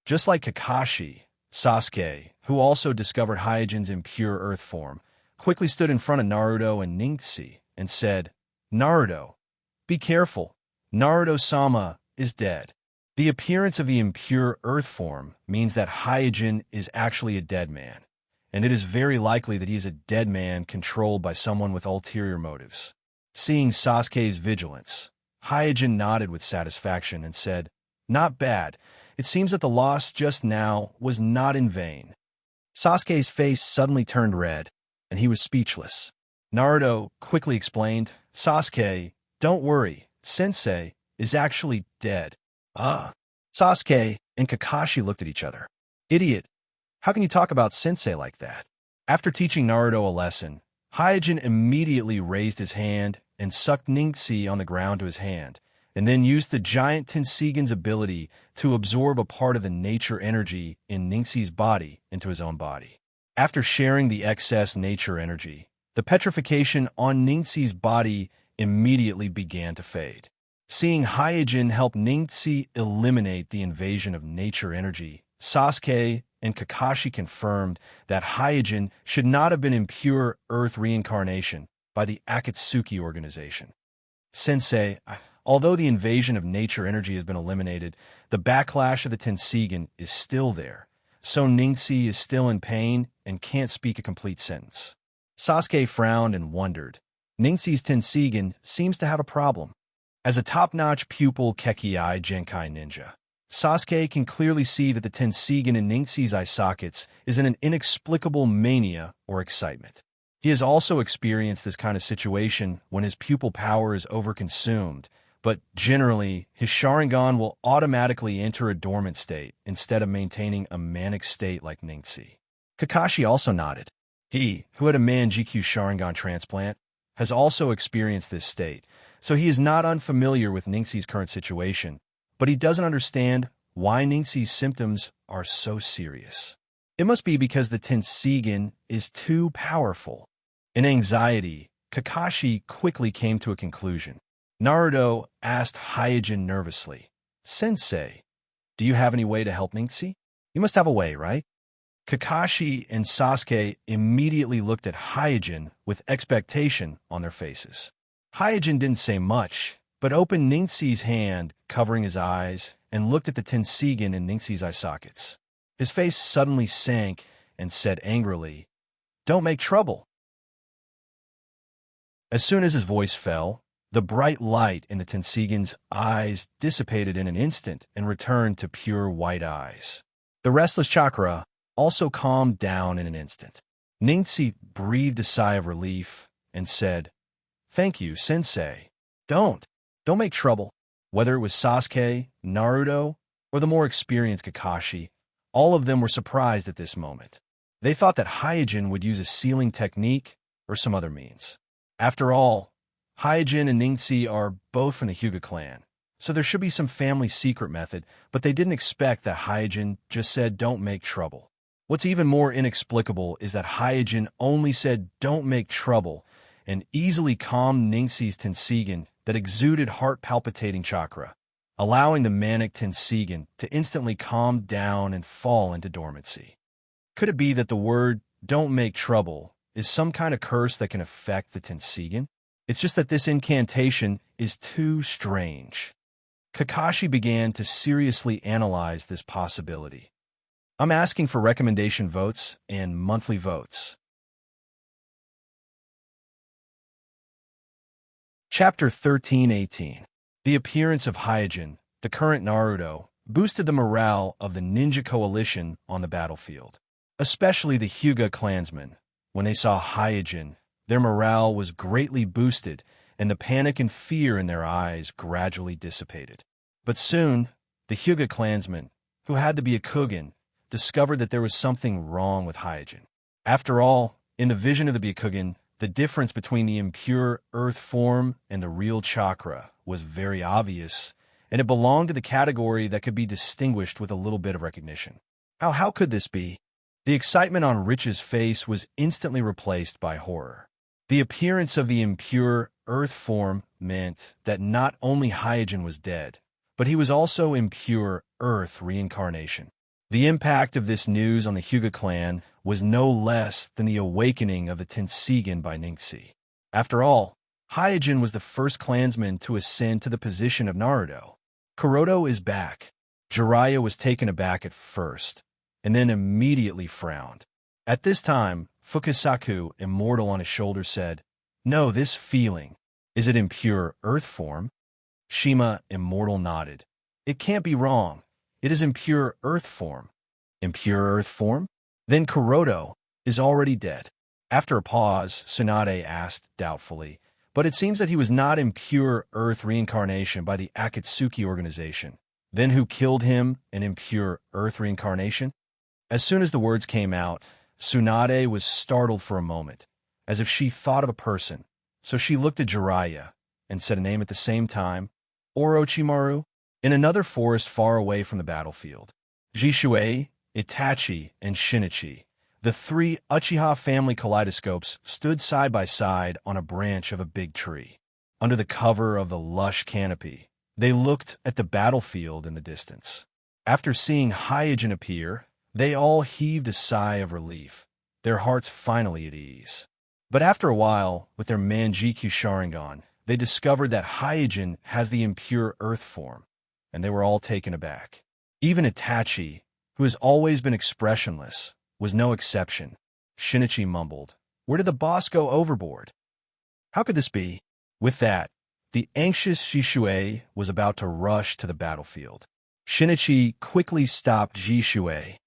Just like Kakashi, Sasuke, who also discovered Hyojin's impure earth form, quickly stood in front of Naruto and Ningxi and said, "Naruto, be careful. Naruto-sama is dead." The appearance of the impure earth form means that Hyojin is actually a dead man, and it is very likely that he is a dead man controlled by someone with ulterior motives. Seeing Sasuke's vigilance, Hyojin nodded with satisfaction and said, "Not bad. It seems that the loss just now was not in vain." Sasuke's face suddenly turned red, and he was speechless. Naruto quickly explained, "Sasuke, don't worry. Sensei is actually dead." Ah. Sasuke and Kakashi looked at each other. "Idiot. How can you talk about Sensei like that?" After teaching Naruto a lesson, Hyojin immediately raised his hand and sucked Ningxi on the ground to his hand, and then used the giant Tenseigan's ability to absorb a part of the nature energy in Ningxi's body into his own body. After sharing the excess nature energy, the petrification on Ningxi's body immediately began to fade. Seeing Hyojin help Ningxi eliminate the invasion of nature energy, Sasuke and Kakashi confirmed that Hyojin should not have been in pure Earth reincarnation by the Akatsuki organization. "Sensei, although the invasion of nature energy has been eliminated, the backlash of the Tenseigan is still there, so Ningxi is still in pain and can't speak a complete sentence." Sasuke frowned and wondered. Ningxi's Tenseigan seems to have a problem. As a top-notch pupil Kekkei Genkai ninja, Sasuke can clearly see that the Tenseigan in Ningxi's eye sockets is in an inexplicable mania or excitement. He has also experienced this kind of situation when his pupil power is overconsumed, but generally, his Sharingan will automatically enter a dormant state instead of maintaining a manic state like Ningxi. Kakashi also nodded. He, who had a Manjikyu Sharingan transplant, has also experienced this state, So he is not unfamiliar with Ningxi's current situation, but he doesn't understand why Ningxi's symptoms are so serious. It must be because the Tenseigan is too powerful. In anxiety, Kakashi quickly came to a conclusion. Naruto asked Hyojin nervously, "Sensei, do you have any way to help Ningxi? You must have a way, right?" Kakashi and Sasuke immediately looked at Hyojin with expectation on their faces. Hyojin didn't say much, but opened Ningxi's hand, covering his eyes, and looked at the Tenseigan in Ningxi's eye sockets. His face suddenly sank and said angrily, "Don't make trouble." As soon as his voice fell, the bright light in the Tenseigan's eyes dissipated in an instant and returned to pure white eyes. The restless chakra also calmed down in an instant. Ningxi breathed a sigh of relief and said, "Thank you, Sensei. Don't make trouble." Whether it was Sasuke, Naruto, or the more experienced Kakashi, all of them were surprised at this moment. They thought that Hyojin would use a sealing technique or some other means. After all, Hyojin and Ningxi are both from the Hyuga clan, so there should be some family secret method, but they didn't expect that Hyojin just said "don't make trouble." What's even more inexplicable is that Hyojin only said "don't make trouble" and easily calmed Ningxi's Tenseigan that exuded heart-palpitating chakra, allowing the manic Tenseigan to instantly calm down and fall into dormancy. Could it be that the word "don't make trouble" is some kind of curse that can affect the Tenseigan? It's just that this incantation is too strange. Kakashi began to seriously analyze this possibility. I'm asking for recommendation votes and monthly votes. Chapter 13-18. The appearance of Hyojin, the current Naruto, boosted the morale of the ninja coalition on the battlefield. Especially the Hyuga clansmen. When they saw Hyojin, their morale was greatly boosted, and the panic and fear in their eyes gradually dissipated. But soon, the Hyuga clansmen, who had the Byakugan, discovered that there was something wrong with Hyojin. After all, in the vision of the Byakugan, the difference between the impure earth form and the real chakra was very obvious, and it belonged to the category that could be distinguished with a little bit of recognition. How could this be? The excitement on Rich's face was instantly replaced by horror. The appearance of the impure earth form meant that not only Hyojin was dead, but he was also impure earth reincarnation. The impact of this news on the Hyuga clan was no less than the awakening of the Tenseigan by Ningxi. After all, Hyojin was the first clansman to ascend to the position of Naruto. Kuroto is back. Jiraiya was taken aback at first, and then immediately frowned. At this time, Fukasaku, immortal on his shoulder, said, "No, this feeling, is it impure earth form?" Shima, immortal, nodded. "It can't be wrong. It is impure earth form." Impure earth form? Then Kuroto is already dead. After a pause, Tsunade asked doubtfully, "But it seems that he was not impure earth reincarnation by the Akatsuki organization. Then who killed him in impure earth reincarnation?" As soon as the words came out, Tsunade was startled for a moment, as if she thought of a person. So she looked at Jiraiya and said a name at the same time, Orochimaru, in another forest far away from the battlefield. Jishuei, Itachi, and Shinichi, the three Uchiha family kaleidoscopes, stood side by side on a branch of a big tree. Under the cover of the lush canopy, they looked at the battlefield in the distance. After seeing Hyojin appear, they all heaved a sigh of relief, their hearts finally at ease. But after a while, with their Manjikyu Sharingan, they discovered that Hyojin has the impure earth form, and they were all taken aback. Even Itachi, who has always been expressionless, was no exception. Shinichi mumbled, "Where did the boss go overboard? How could this be?" With that, the anxious Jishuei was about to rush to the battlefield. Shinichi quickly stopped Jishuei.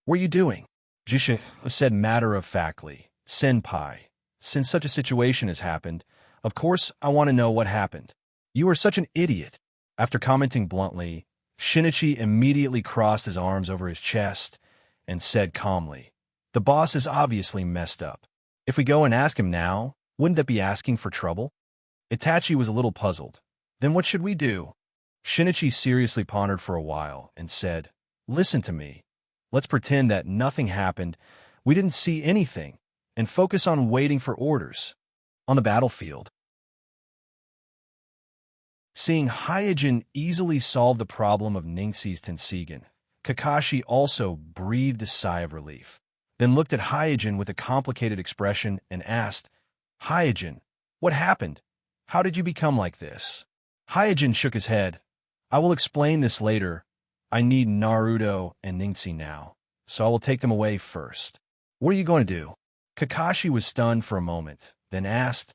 "What are you doing?" Jishuei said matter-of-factly, "Senpai, since such a situation has happened, of course I want to know what happened. You are such an idiot." After commenting bluntly, Shinichi immediately crossed his arms over his chest and said calmly, "The boss is obviously messed up. If we go and ask him now, wouldn't that be asking for trouble?" Itachi was a little puzzled. Then what should we do? Shinichi seriously pondered for a while and said, "Listen to me. Let's pretend that nothing happened, we didn't see anything, and focus on waiting for orders." On the battlefield, seeing Hyojin easily solve the problem of Ningxi's Tenseigan, Kakashi also breathed a sigh of relief, then looked at Hyojin with a complicated expression and asked, "Hyojin, what happened? How did you become like this?" Hyojin shook his head. "I will explain this later. I need Naruto and Ningxi now, so I will take them away first." "What are you going to do?" Kakashi was stunned for a moment, then asked,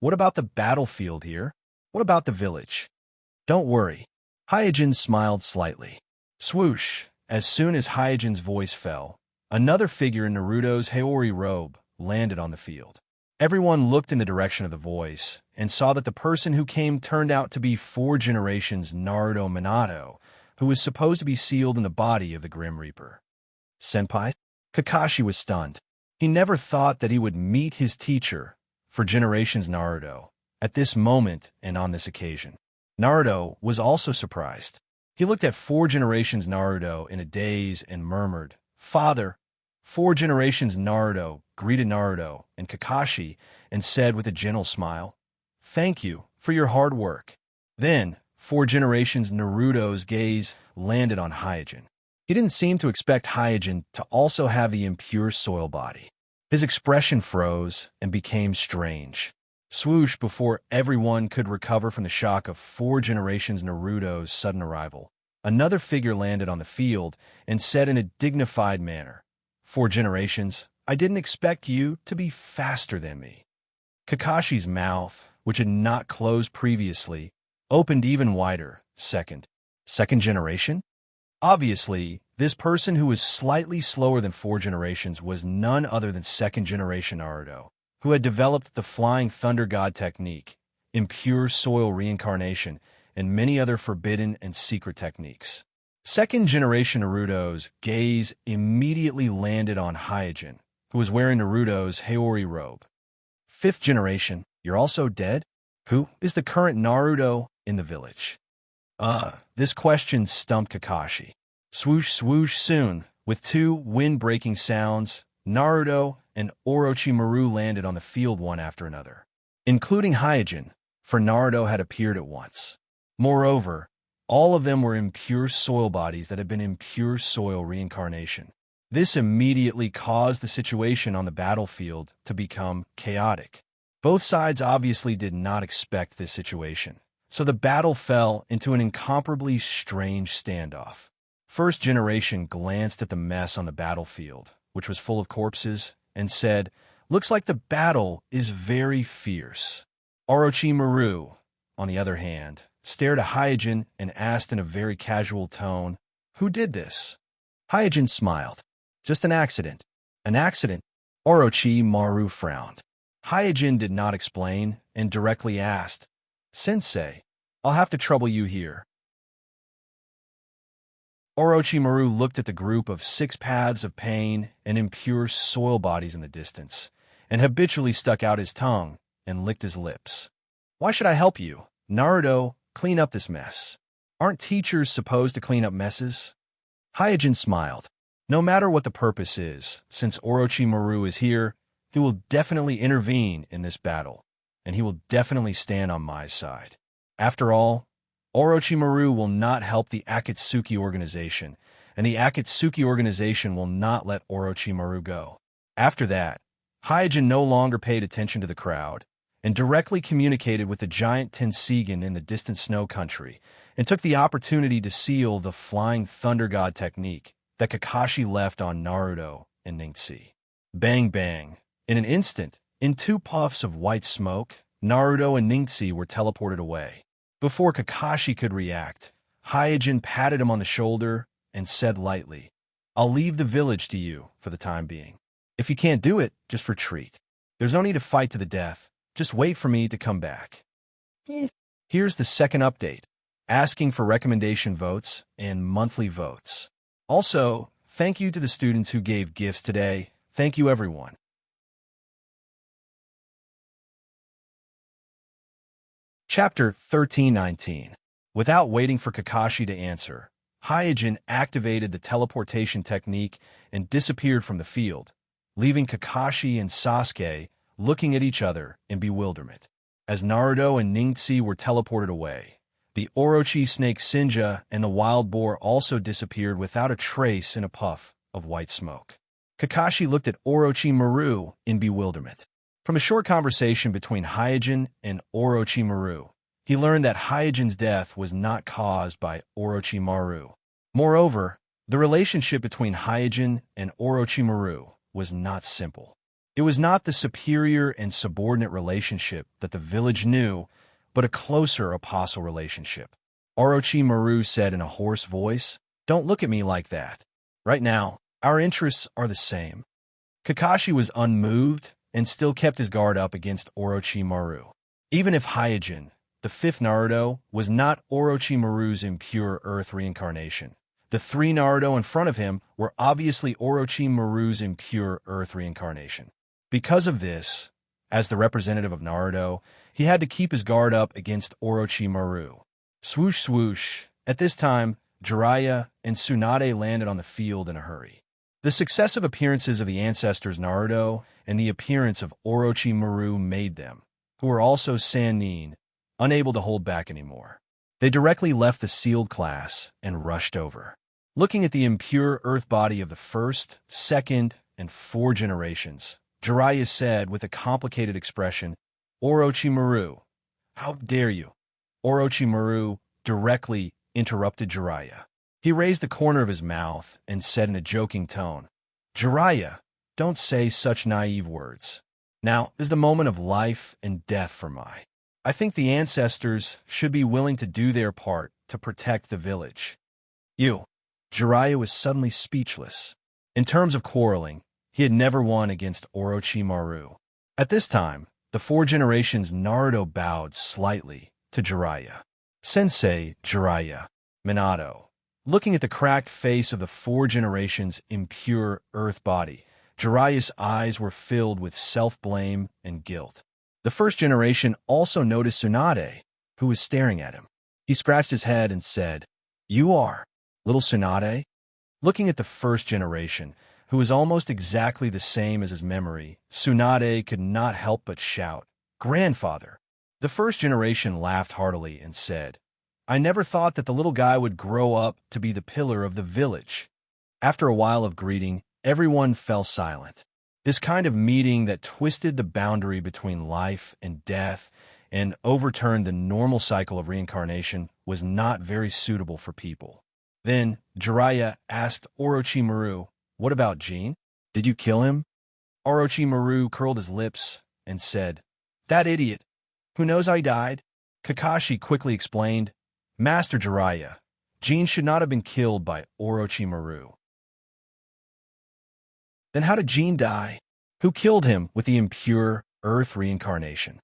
"What about the battlefield here? What about the village?" "Don't worry." Hyojin smiled slightly. Swoosh! As soon as Hyojin's voice fell, another figure in Naruto's Haori robe landed on the field. Everyone looked in the direction of the voice and saw that the person who came turned out to be 4 generations Naruto Minato, who was supposed to be sealed in the body of the Grim Reaper. "Senpai?" Kakashi was stunned. He never thought that he would meet his teacher, for generations Naruto, at this moment and on this occasion. Naruto was also surprised. He looked at 4 generations Naruto in a daze and murmured, "Father." 4 generations Naruto greeted Naruto and Kakashi and said with a gentle smile, "Thank you for your hard work." Then, 4 generations Naruto's gaze landed on Hyojin. He didn't seem to expect Hyojin to also have the impure soil body. His expression froze and became strange. Swoosh! Before everyone could recover from the shock of 4 generations Naruto's sudden arrival, another figure landed on the field and said in a dignified manner, "4 generations, I didn't expect you to be faster than me." Kakashi's mouth, which had not closed previously, opened even wider. Second generation? Obviously, this person who was slightly slower than 4 generations was none other than 2nd generation Naruto, who had developed the Flying Thunder God technique, impure soil reincarnation, and many other forbidden and secret techniques. 2nd generation Naruto's gaze immediately landed on Hyojin, who was wearing Naruto's Haori robe. 5th generation, you're also dead? Who is the current Naruto in the village? This question stumped Kakashi. Swoosh, swoosh! Soon, with 2 wind-breaking sounds, Naruto and Orochimaru landed on the field one after another, including Hyojin, for Naruto had appeared at once. Moreover, all of them were impure soil bodies that had been impure soil reincarnation. This immediately caused the situation on the battlefield to become chaotic. Both sides obviously did not expect this situation, so the battle fell into an incomparably strange standoff. 1st generation glanced at the mess on the battlefield, which was full of corpses, and said, "Looks like the battle is very fierce." Orochimaru, on the other hand, stared at Hyojin and asked in a very casual tone, "Who did this?" Hyojin smiled. "Just an accident." "An accident?" Orochimaru frowned. Hyojin did not explain and directly asked, "Sensei, I'll have to trouble you here." Orochimaru looked at the group of 6 paths of pain and impure soil bodies in the distance, and habitually stuck out his tongue and licked his lips. "Why should I help you? Naruto, clean up this mess. Aren't teachers supposed to clean up messes?" Hyojin smiled. "No matter what the purpose is, since Orochimaru is here, he will definitely intervene in this battle, and he will definitely stand on my side. After all, Orochimaru will not help the Akatsuki organization, and the Akatsuki organization will not let Orochimaru go." After that, Hyojin no longer paid attention to the crowd, and directly communicated with the giant Tenseigan in the distant snow country, and took the opportunity to seal the Flying Thunder God technique that Kakashi left on Naruto and Ningxi. Bang bang. In an instant, in 2 puffs of white smoke, Naruto and Ningxi were teleported away. Before Kakashi could react, Hyojin patted him on the shoulder and said lightly, "I'll leave the village to you for the time being. If you can't do it, just retreat. There's no need to fight to the death. Just wait for me to come back." Here's the second update, asking for recommendation votes and monthly votes. Also, thank you to the students who gave gifts today. Thank you, everyone. Chapter 1319. Without waiting for Kakashi to answer, Hyojin activated the teleportation technique and disappeared from the field, leaving Kakashi and Sasuke looking at each other in bewilderment. As Naruto and Ningxi were teleported away, the Orochi snake Sinja and the wild boar also disappeared without a trace in a puff of white smoke. Kakashi looked at Orochimaru in bewilderment. From a short conversation between Hyojin and Orochimaru, he learned that Hyojin's death was not caused by Orochimaru. Moreover, the relationship between Hyojin and Orochimaru was not simple. It was not the superior and subordinate relationship that the village knew, but a closer apostle relationship. Orochimaru said in a hoarse voice, "Don't look at me like that. Right now, our interests are the same." Kakashi was unmoved and still kept his guard up against Orochimaru. Even if Hyojin, the fifth Naruto, was not Orochimaru's impure earth reincarnation, the three Naruto in front of him were obviously Orochimaru's impure earth reincarnation. Because of this, as the representative of Naruto, he had to keep his guard up against Orochimaru. Swoosh swoosh. At this time, Jiraiya and Tsunade landed on the field in a hurry. The successive appearances of the ancestors Naruto and the appearance of Orochimaru made them, who were also Sannin, unable to hold back anymore. They directly left the sealed class and rushed over. Looking at the impure earth body of the first, second, and four generations, Jiraiya said with a complicated expression, "Orochimaru, how dare you?" Orochimaru directly interrupted Jiraiya. He raised the corner of his mouth and said in a joking tone, "Jiraiya, don't say such naive words. Now is the moment of life and death for Mai. I think the ancestors should be willing to do their part to protect the village." Jiraiya was suddenly speechless. In terms of quarreling, he had never won against Orochimaru. At this time, the four generations Naruto bowed slightly to Jiraiya. "Sensei Jiraiya, Minato." Looking at the cracked face of the four generations' impure earth body, Jiraiya's eyes were filled with self-blame and guilt. The first generation also noticed Tsunade, who was staring at him. He scratched his head and said, "You are little Tsunade?" Looking at the first generation, who was almost exactly the same as his memory, Tsunade could not help but shout, "Grandfather!" The first generation laughed heartily and said, "I never thought that the little guy would grow up to be the pillar of the village." After a while of greeting, everyone fell silent. This kind of meeting that twisted the boundary between life and death and overturned the normal cycle of reincarnation was not very suitable for people. Then Jiraiya asked Orochimaru, "What about Jin? Did you kill him?" Orochimaru curled his lips and said, "That idiot. Who knows how he died?" Kakashi quickly explained, "Master Jiraiya, Jin should not have been killed by Orochimaru." Then how did Jin die? Who killed him with the impure earth reincarnation?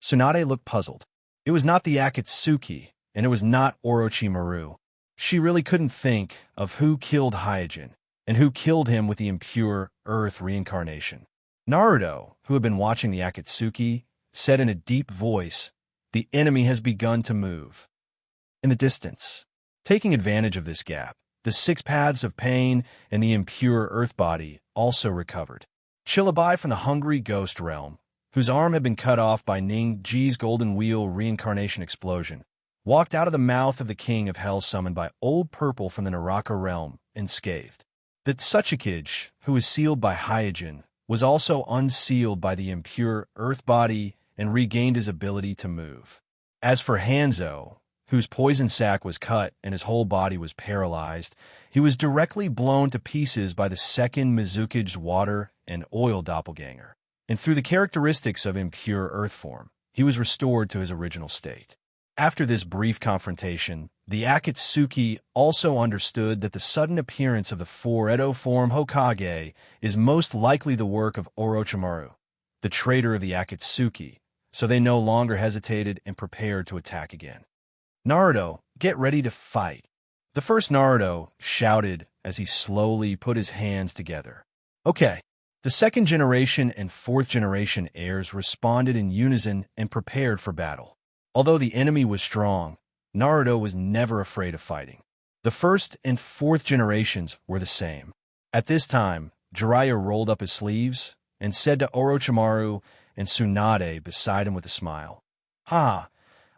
Tsunade looked puzzled. It was not the Akatsuki, and it was not Orochimaru. She really couldn't think of who killed Hyojin and who killed him with the impure earth reincarnation. Naruto, who had been watching the Akatsuki, said in a deep voice, "The enemy has begun to move." In the distance, taking advantage of this gap, the six paths of pain and the impure earth body also recovered. Chillabai from the hungry ghost realm, whose arm had been cut off by Ningji's golden wheel reincarnation explosion, walked out of the mouth of the king of hell summoned by Old Purple from the Naraka realm, unscathed. The Tsuchikage, who was sealed by Hyojin, was also unsealed by the impure earth body and regained his ability to move. As for Hanzo, whose poison sac was cut and his whole body was paralyzed, he was directly blown to pieces by the second Mizukage's water and oil doppelganger, and through the characteristics of impure earth form, he was restored to his original state. After this brief confrontation, the Akatsuki also understood that the sudden appearance of the four Edo form Hokage is most likely the work of Orochimaru, the traitor of the Akatsuki, so they no longer hesitated and prepared to attack again. "Naruto, get ready to fight." The first Naruto shouted as he slowly put his hands together. "Okay." The second generation and fourth generation heirs responded in unison and prepared for battle. Although the enemy was strong, Naruto was never afraid of fighting. The first and fourth generations were the same. At this time, Jiraiya rolled up his sleeves and said to Orochimaru and Tsunade beside him with a smile, "Ha,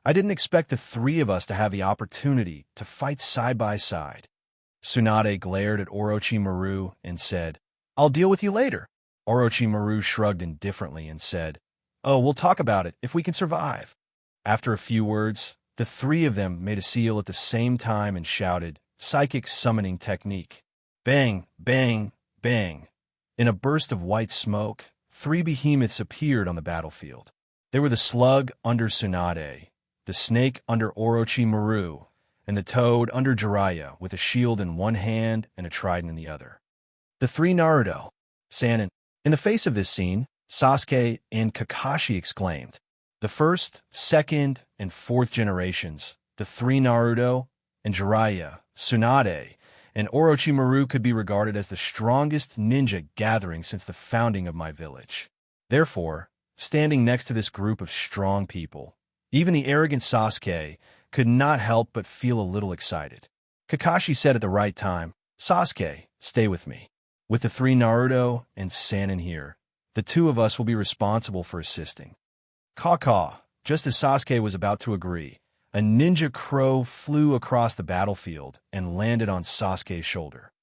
I didn't expect the three of us to have the opportunity to fight side by side." Tsunade glared at Orochimaru and said, "I'll deal with you later." Orochimaru shrugged indifferently and said, "Oh, we'll talk about it if we can survive." After a few words, the three of them made a seal at the same time and shouted, "Psychic summoning technique." Bang, bang, bang. In a burst of white smoke, three behemoths appeared on the battlefield. They were the slug under Tsunade, the snake under Orochimaru, and the toad under Jiraiya with a shield in one hand and a trident in the other. The three Naruto, Sannin. In the face of this scene, Sasuke and Kakashi exclaimed, "The first, second, and fourth generations, the three Naruto, and Jiraiya, Tsunade, and Orochimaru could be regarded as the strongest ninja gathering since the founding of my village." Therefore, standing next to this group of strong people, even the arrogant Sasuke could not help but feel a little excited. Kakashi said at the right time, "Sasuke, stay with me. With the three Naruto and Sannin here, the two of us will be responsible for assisting." Caw-caw, just as Sasuke was about to agree, a ninja crow flew across the battlefield and landed on Sasuke's shoulder.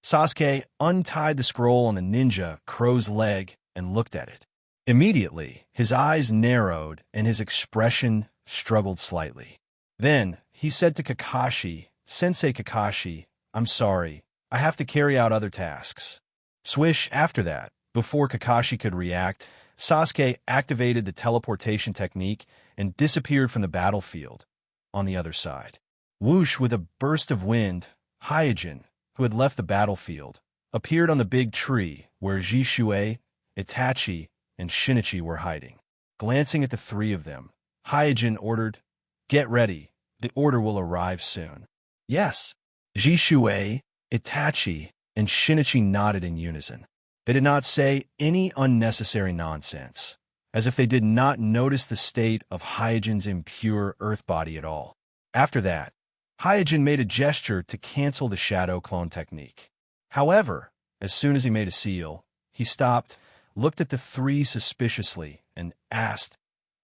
Sasuke untied the scroll on the ninja crow's leg and looked at it. Immediately, his eyes narrowed and his expression struggled slightly. Then, he said to Kakashi, "Sensei Kakashi, I'm sorry, I have to carry out other tasks." Swish, after that, before Kakashi could react, Sasuke activated the teleportation technique and disappeared from the battlefield on the other side. Whoosh, with a burst of wind, Hyojin, who had left the battlefield, appeared on the big tree where Jisue, Itachi, and Shinichi were hiding. Glancing at the three of them, Hyojin ordered, "Get ready, the order will arrive soon." Yes. Jisue, Itachi, and Shinichi nodded in unison. They did not say any unnecessary nonsense, as if they did not notice the state of Hyojin's impure earth body at all. After that, Hyojin made a gesture to cancel the shadow clone technique. However, as soon as he made a seal, he stopped, looked at the three suspiciously, and asked,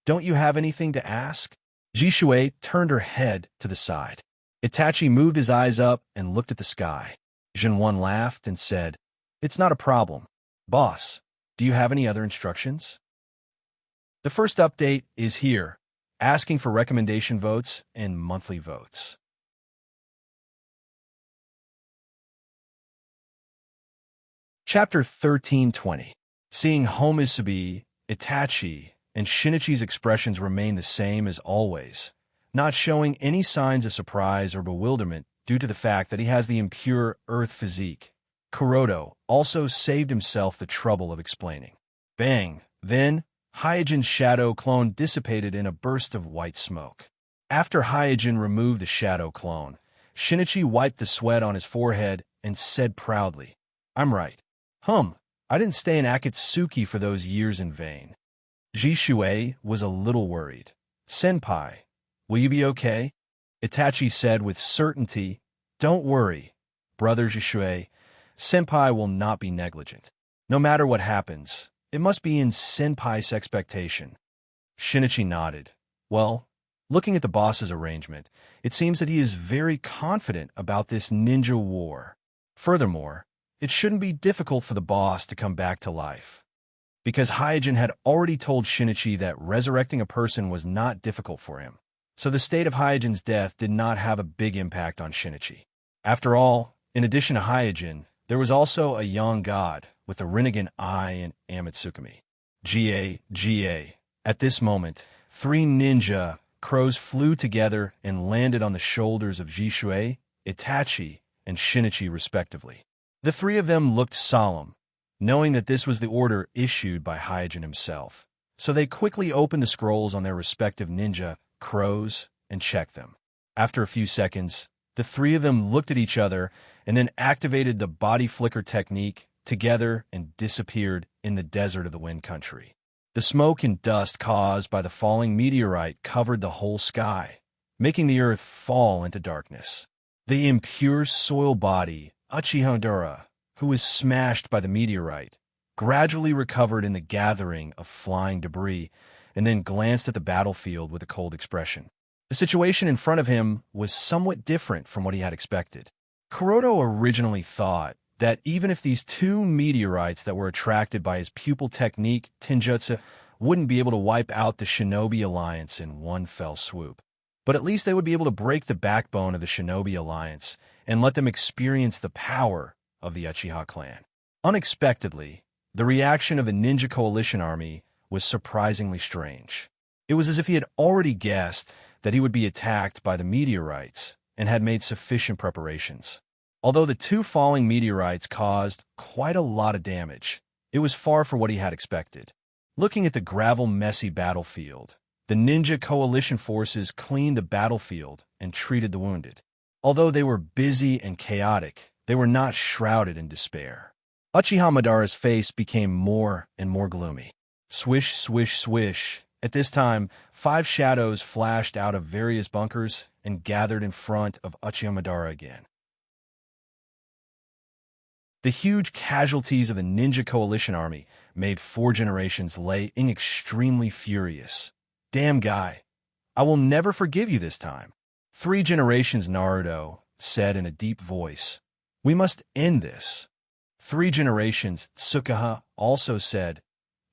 "Don't you have anything to ask?" Jisue turned her head to the side. Itachi moved his eyes up and looked at the sky. Jinwon laughed and said, "It's not a problem. Boss, do you have any other instructions?" The first update is here, asking for recommendation votes and monthly votes. Chapter 1320. Seeing Homisabi, Itachi, and Shinichi's expressions remain the same as always, not showing any signs of surprise or bewilderment due to the fact that he has the impure earth physique. Kuroto also saved himself the trouble of explaining. Bang! Then, Hyojin's shadow clone dissipated in a burst of white smoke. After Hyojin removed the shadow clone, Shinichi wiped the sweat on his forehead and said proudly, "I'm right. I didn't stay in Akatsuki for those years in vain." Jisue was a little worried. "Senpai, will you be okay?" Itachi said with certainty, "Don't worry, brother Jisue. Senpai will not be negligent. No matter what happens, it must be in Senpai's expectation." Shinichi nodded. Well, looking at the boss's arrangement, it seems that he is very confident about this ninja war. Furthermore, it shouldn't be difficult for the boss to come back to life, because Hyojin had already told Shinichi that resurrecting a person was not difficult for him. So the state of Hyojin's death did not have a big impact on Shinichi. After all, in addition to Hyojin, there was also a young god with a Rinnegan eye and Amatsukami. Ga. At this moment, three ninja crows flew together and landed on the shoulders of Jisue, Itachi, and Shinichi respectively. The three of them looked solemn, knowing that this was the order issued by Hyojin himself. So they quickly opened the scrolls on their respective ninja crows and checked them. After a few seconds, the three of them looked at each other and then activated the body flicker technique together and disappeared in the desert of the Wind Country. The smoke and dust caused by the falling meteorite covered the whole sky, making the earth fall into darkness. The impure soil body, Uchiha, who was smashed by the meteorite, gradually recovered in the gathering of flying debris and then glanced at the battlefield with a cold expression. The situation in front of him was somewhat different from what he had expected. Kuroto originally thought that even if these two meteorites that were attracted by his pupil technique, Tenjutsu, wouldn't be able to wipe out the Shinobi Alliance in one fell swoop, but at least they would be able to break the backbone of the Shinobi Alliance and let them experience the power of the Uchiha clan. Unexpectedly, the reaction of the Ninja Coalition army was surprisingly strange. It was as if he had already guessed that he would be attacked by the meteorites and had made sufficient preparations. Although the two falling meteorites caused quite a lot of damage, it was far from what he had expected. Looking at the gravel-messy battlefield, the Ninja Coalition forces cleaned the battlefield and treated the wounded. Although they were busy and chaotic, they were not shrouded in despair. Uchiha Madara's face became more and more gloomy. Swish, swish, swish. At this time, 5 shadows flashed out of various bunkers and gathered in front of Uchiha Madara again. The huge casualties of the Ninja Coalition army made 4 generations laying extremely furious. Damn guy, I will never forgive you this time. 3 generations Naruto said in a deep voice, we must end this. 3 generations Tsukuha also said,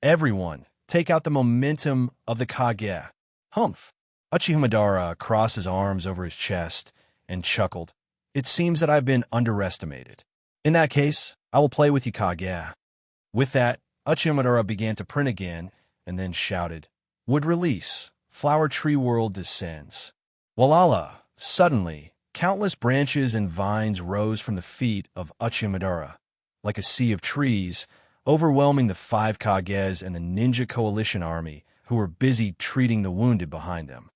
everyone, take out the momentum of the Kage. Humph. Uchiha Madara crossed his arms over his chest and chuckled. It seems that I've been underestimated. In that case, I will play with you, Kage. With that, Uchiha Madara began to print again and then shouted, would release, flower tree world descends. Walala, suddenly, countless branches and vines rose from the feet of Uchiha Madara, like a sea of trees, overwhelming the 5 Kages and the Ninja Coalition army, who were busy treating the wounded behind them.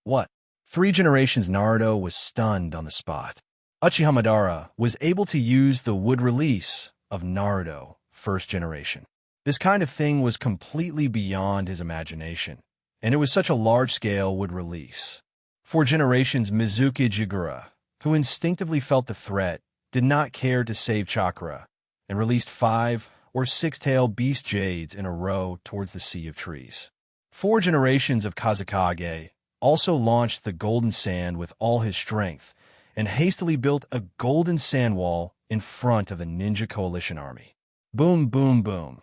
What? 3 generations Naruto was stunned on the spot. Uchiha Madara was able to use the wood release of Naruto, 1st generation. This kind of thing was completely beyond his imagination, and it was such a large-scale wood release. 4 generations Mizuki Jigura, who instinctively felt the threat, did not care to save Chakra, and released 5 or 6-tailed beast jades in a row towards the sea of trees. 4 generations of Kazekage also launched the golden sand with all his strength and hastily built a golden sand wall in front of the Ninja Coalition army. Boom, boom, boom.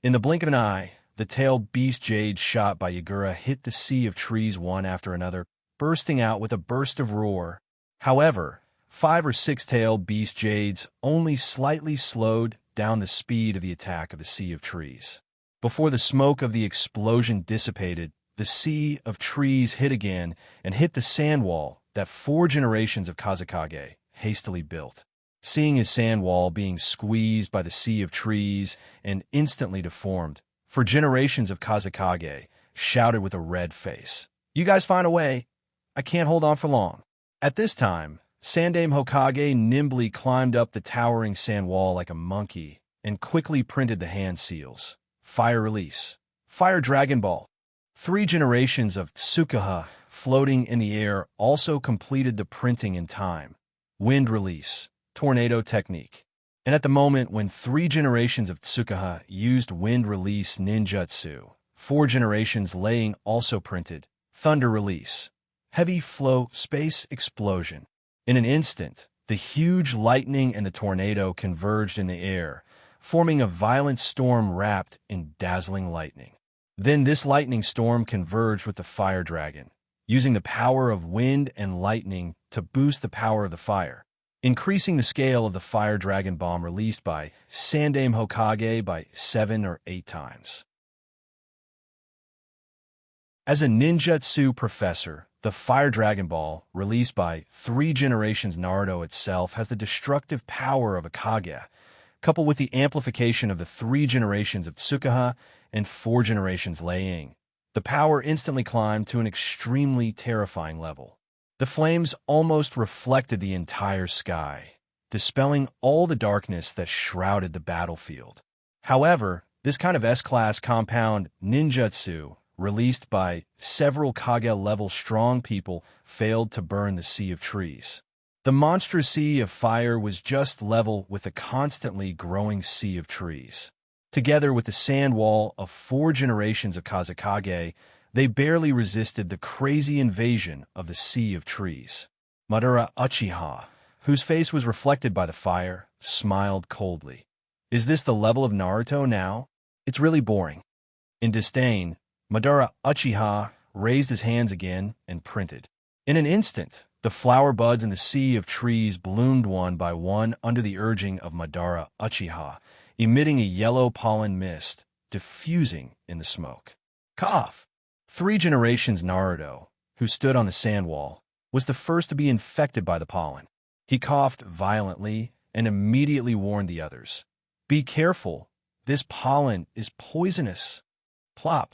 In the blink of an eye, the tailed beast jade shot by Yagura hit the sea of trees one after another, bursting out with a burst of roar. However, 5 or 6-tailed beast jades only slightly slowed down the speed of the attack of the sea of trees. Before the smoke of the explosion dissipated, the sea of trees hit again and hit the sand wall that 4 generations of Kazekage hastily built. Seeing his sand wall being squeezed by the sea of trees and instantly deformed, 4 generations of Kazekage shouted with a red face, you guys find a way. I can't hold on for long. At this time, Sandame Hokage nimbly climbed up the towering sand wall like a monkey and quickly printed the hand seals. Fire release. Fire Dragon Ball. 3 generations of Tsukuha floating in the air also completed the printing in time. Wind release. Tornado technique. And at the moment when 3 generations of Tsukuha used wind release ninjutsu, 4 generations laying also printed. Thunder release. Heavy flow space explosion. In an instant, the huge lightning and the tornado converged in the air, forming a violent storm wrapped in dazzling lightning. Then this lightning storm converged with the fire dragon, using the power of wind and lightning to boost the power of the fire, increasing the scale of the fire dragon bomb released by Sandame Hokage by 7 or 8 times. As a ninjutsu professor, the Fire Dragon Ball, released by 3 generations Naruto itself, has the destructive power of a Kage, coupled with the amplification of the 3 generations of Tsukuha and 4 generations Laying. The power instantly climbed to an extremely terrifying level. The flames almost reflected the entire sky, dispelling all the darkness that shrouded the battlefield. However, This kind of S-class compound ninjutsu, released by several Kage-level strong people, failed to burn the sea of trees. The monstrous sea of fire was just level with the constantly growing sea of trees. Together with the sand wall of 4 generations of Kazekage, they barely resisted the crazy invasion of the sea of trees. Madara Uchiha, whose face was reflected by the fire, smiled coldly. Is this the level of Naruto now? It's really boring. In disdain, Madara Uchiha raised his hands again and printed. In an instant, the flower buds in the sea of trees bloomed one by one under the urging of Madara Uchiha, emitting a yellow pollen mist, diffusing in the smoke. Cough! 3 generations Naruto, who stood on the sand wall, was the first to be infected by the pollen. He coughed violently and immediately warned the others. Be careful, this pollen is poisonous. Plop.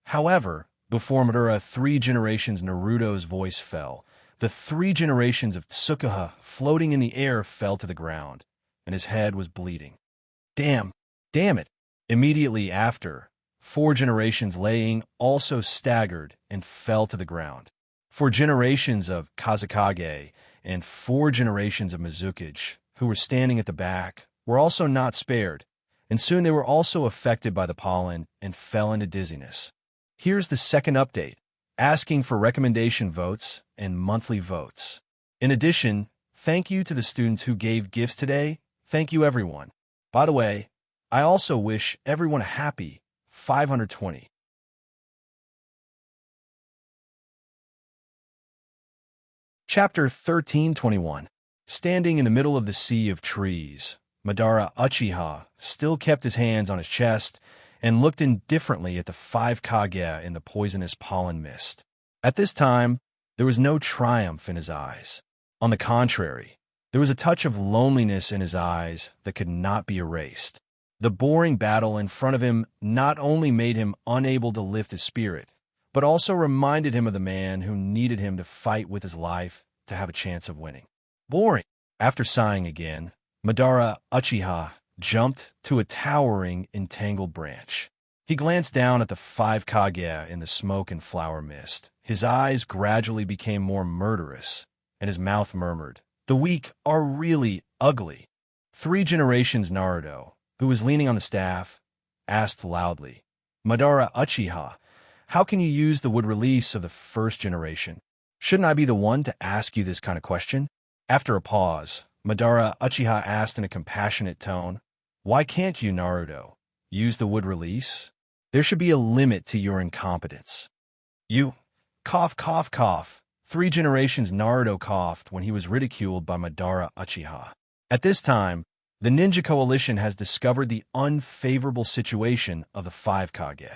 However, before Madara 3 generations Naruto's voice fell, the 3 generations of Tsukuha floating in the air fell to the ground, and his head was bleeding. Damn it. Immediately after, 4 generations Laying also staggered and fell to the ground. 4 generations of Kazekage and 4 generations of Mizukage, who were standing at the back, were also not spared, and soon they were also affected by the pollen and fell into dizziness. Here's the second update, asking for recommendation votes and monthly votes. In addition, thank you to the students who gave gifts today. Thank you, everyone. By the way, I also wish everyone a happy 520. Chapter 1321. Standing in the middle of the sea of trees, Madara Uchiha still kept his hands on his chest and looked indifferently at the 5 Kage in the poisonous pollen mist. At this time, there was no triumph in his eyes. On the contrary, there was a touch of loneliness in his eyes that could not be erased. The boring battle in front of him not only made him unable to lift his spirit, but also reminded him of the man who needed him to fight with his life to have a chance of winning. Boring. After sighing again, Madara Uchiha jumped to a towering, entangled branch. He glanced down at the 5 Kage in the smoke and flower mist. His eyes gradually became more murderous, and his mouth murmured, "The weak are really ugly." 3 generations Naruto, who was leaning on the staff, asked loudly, Madara Uchiha, how can you use the wood release of the 1st generation? Shouldn't I be the one to ask you this kind of question? After a pause, Madara Uchiha asked in a compassionate tone, why can't you, Naruto, use the wood release? There should be a limit to your incompetence. You, cough, cough, cough. 3 generations Naruto coughed when he was ridiculed by Madara Uchiha. At this time, the Ninja Coalition has discovered the unfavorable situation of the 5 Kage.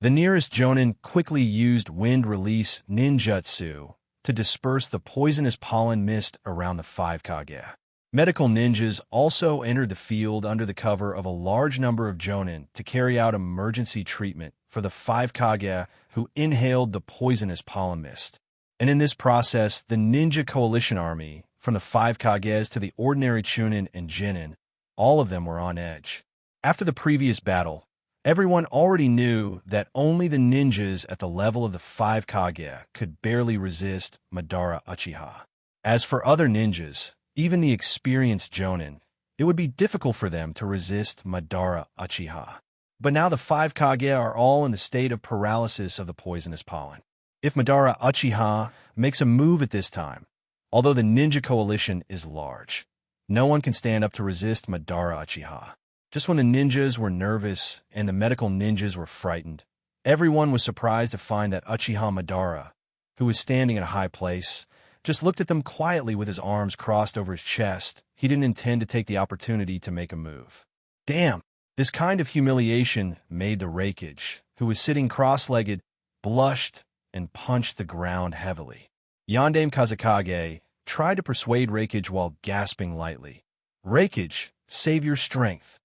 The nearest Jonin quickly used wind release ninjutsu to disperse the poisonous pollen mist around the 5 Kage. Medical ninjas also entered the field under the cover of a large number of Jonin to carry out emergency treatment for the 5 Kage who inhaled the poisonous pollen mist. And in this process, the Ninja Coalition army, from the 5 Kages to the ordinary Chunin and Jinin, all of them were on edge. After the previous battle, everyone already knew that only the ninjas at the level of the 5 Kage could barely resist Madara Uchiha. As for other ninjas, even the experienced Jonin, it would be difficult for them to resist Madara Uchiha. But now the 5 Kage are all in the state of paralysis of the poisonous pollen. If Madara Uchiha makes a move at this time, although the Ninja Coalition is large, no one can stand up to resist Madara Uchiha. Just when the ninjas were nervous and the medical ninjas were frightened, everyone was surprised to find that Uchiha Madara, who was standing in a high place, just looked at them quietly with his arms crossed over his chest. He didn't intend to take the opportunity to make a move. Damn! This kind of humiliation made the Reikage, who was sitting cross-legged, blushed and punched the ground heavily. Yondaime Kazekage tried to persuade Reikage while gasping lightly. Reikage, save your strength.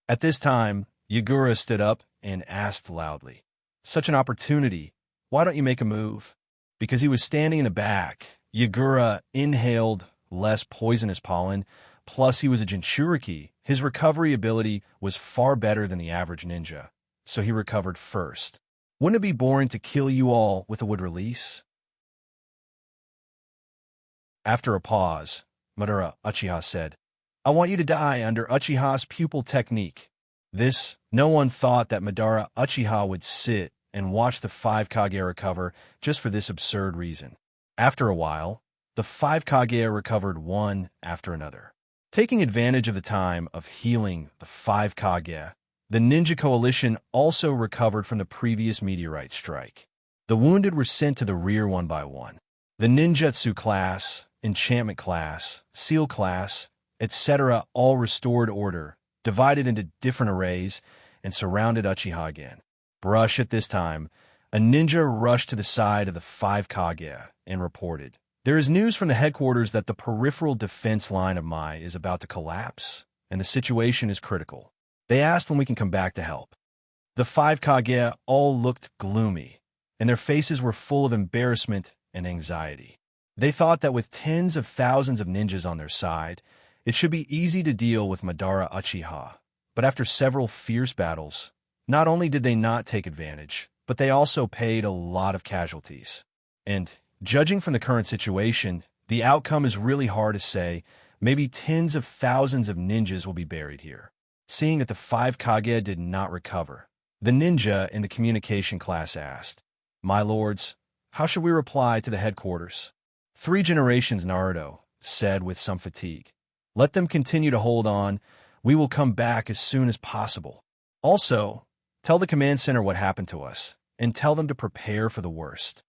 At this time, Yagura stood up and asked loudly, such an opportunity, why don't you make a move? Because he was standing in the back, Yagura inhaled less poisonous pollen, plus he was a Jinchuriki his recovery ability was far better than the average ninja, so he recovered first. Wouldn't it be boring to kill you all with a wood release? After a pause, Madara Uchiha said, I want you to die under Uchiha's pupil technique. No one thought that Madara Uchiha would sit and watch the 5 Kage recover just for this absurd reason. After a while, the 5 Kage recovered one after another. Taking advantage of the time of healing the 5 Kage, the Ninja Coalition also recovered from the previous meteorite strike. The wounded were sent to the rear one by one. The ninjutsu class, enchantment class, seal class, etc. all restored order, divided into different arrays, and surrounded Uchiha again. Brush at this time, a ninja rushed to the side of the 5 Kage and reported, There is news from the headquarters that the peripheral defense line of Mai is about to collapse, and the situation is critical. They asked when we can come back to help. The 5 Kage all looked gloomy, and their faces were full of embarrassment and anxiety. They thought that with tens of thousands of ninjas on their side, it should be easy to deal with Madara Uchiha. But after several fierce battles, not only did they not take advantage, but they also paid a lot of casualties. And, judging from the current situation, the outcome is really hard to say. Maybe tens of thousands of ninjas will be buried here. Seeing that the 5 Kage did not recover, the ninja in the communication class asked, My lords, how should we reply to the headquarters? 3 generations Naruto said with some fatigue. Let them continue to hold on. We will come back as soon as possible. Also, tell the command center what happened to us, and tell them to prepare for the worst.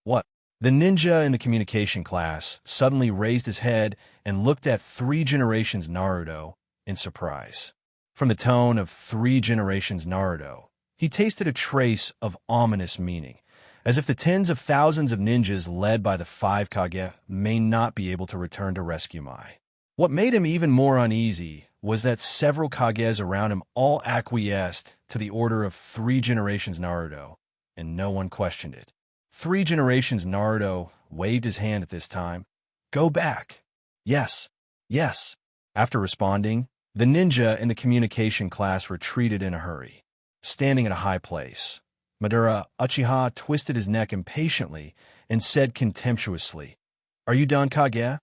What? The ninja in the communication class suddenly raised his head and looked at 3 generations Naruto in surprise. From the tone of 3 generations Naruto, he tasted a trace of ominous meaning, as if the tens of thousands of ninjas led by the 5 Kage may not be able to return to rescue Mai. What made him even more uneasy was that several Kages around him all acquiesced to the order of 3 generations Naruto, and no one questioned it. 3 generations Naruto waved his hand at this time. Go back. Yes, yes. After responding, the ninja in the communication class retreated in a hurry. Standing at a high place, Madara Uchiha twisted his neck impatiently and said contemptuously, Are you done, Kage?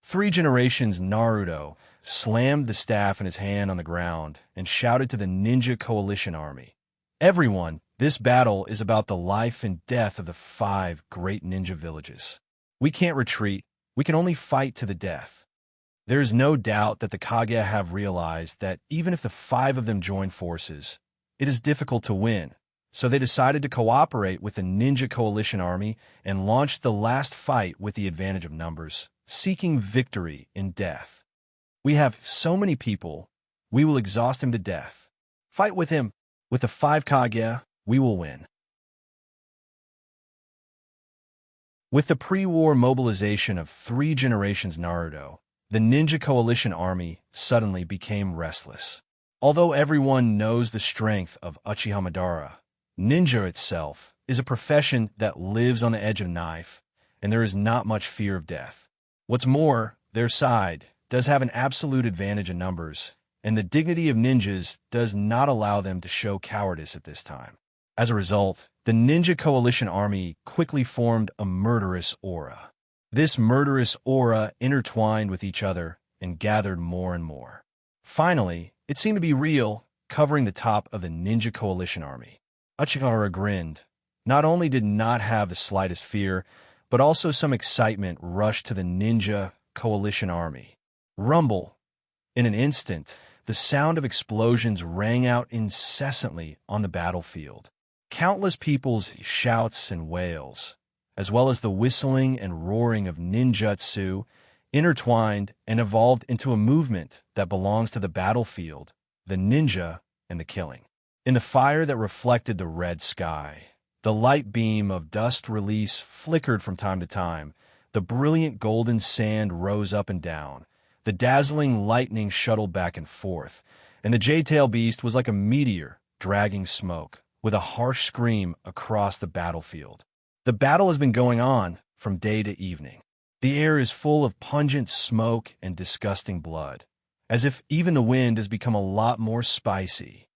3 generations Naruto slammed the staff in his hand on the ground and shouted to the Ninja Coalition army, Everyone, this battle is about the life and death of the 5 great ninja villages. We can't retreat, we can only fight to the death. There is no doubt that the Kage have realized that even if the 5 of them join forces, it is difficult to win, so they decided to cooperate with the Ninja Coalition army and launched the last fight with the advantage of numbers, seeking victory in death. We have so many people, we will exhaust him to death. Fight with him. With the 5 Kage, we will win. With the pre-war mobilization of 3 generations Naruto, the Ninja Coalition army suddenly became restless. Although everyone knows the strength of Uchiha Madara, ninja itself is a profession that lives on the edge of knife, and there is not much fear of death. What's more, their side does have an absolute advantage in numbers, and the dignity of ninjas does not allow them to show cowardice at this time. As a result, the Ninja Coalition army quickly formed a murderous aura. This murderous aura intertwined with each other and gathered more and more. Finally, it seemed to be real, covering the top of the Ninja Coalition army. Uchiha grinned. Not only did not have the slightest fear, but also some excitement rushed to the Ninja Coalition army. Rumble. In an instant, the sound of explosions rang out incessantly on the battlefield. Countless people's shouts and wails, as well as the whistling and roaring of ninjutsu, intertwined and evolved into a movement that belongs to the battlefield, the ninja and the killing. In the fire that reflected the red sky, the light beam of dust release flickered from time to time, the brilliant golden sand rose up and down, the dazzling lightning shuttled back and forth, and the J-tail beast was like a meteor dragging smoke, with a harsh scream across the battlefield. The battle has been going on from day to evening. The air is full of pungent smoke and disgusting blood, as if even the wind has become a lot more spicy.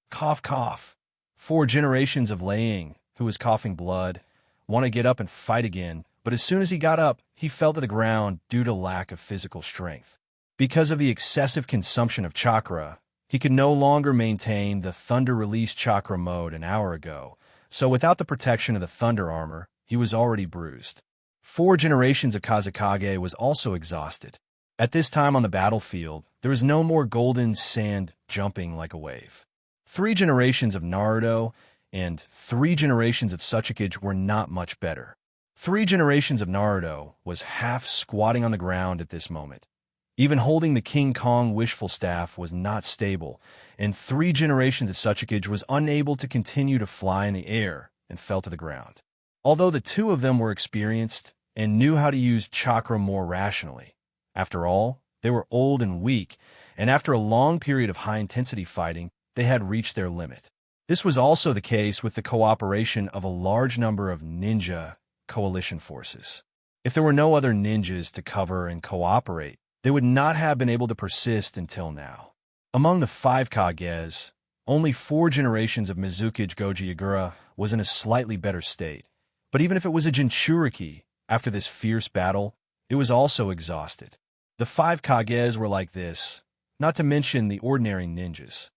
Cough, cough. 4 generations of Laying, who was coughing blood, want to get up and fight again, but as soon as he got up, he fell to the ground due to lack of physical strength. Because of the excessive consumption of chakra, he could no longer maintain the Thunder Release chakra mode an hour ago, so without the protection of the Thunder armor, he was already bruised. 4 generations of Kazekage was also exhausted. At this time on the battlefield, there was no more golden sand jumping like a wave. 3 generations of Naruto and 3 generations of Tsuchikage were not much better. 3 generations of Naruto was half squatting on the ground at this moment. Even holding the King Kong wishful staff was not stable, and 3 generations of Tsuchikage was unable to continue to fly in the air and fell to the ground. Although the 2 of them were experienced and knew how to use chakra more rationally. After all, they were old and weak, and after a long period of high-intensity fighting, they had reached their limit. This was also the case with the cooperation of a large number of ninja coalition forces. If there were no other ninjas to cover and cooperate, they would not have been able to persist until now. Among the 5 Kages, only 4 generations of Mizukage Goji Yagura was in a slightly better state. But even if it was a Jinchuriki, after this fierce battle, it was also exhausted. The 5 Kages were like this, not to mention the ordinary ninjas.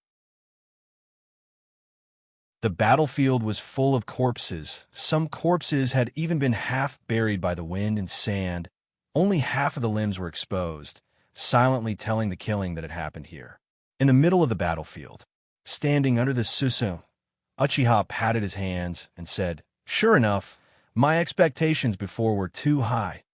The battlefield was full of corpses. Some corpses had even been half buried by the wind and sand. Only half of the limbs were exposed, silently telling the killing that had happened here. In the middle of the battlefield, standing under the susu, Uchiha patted his hands and said, "Sure enough, my expectations before were too high."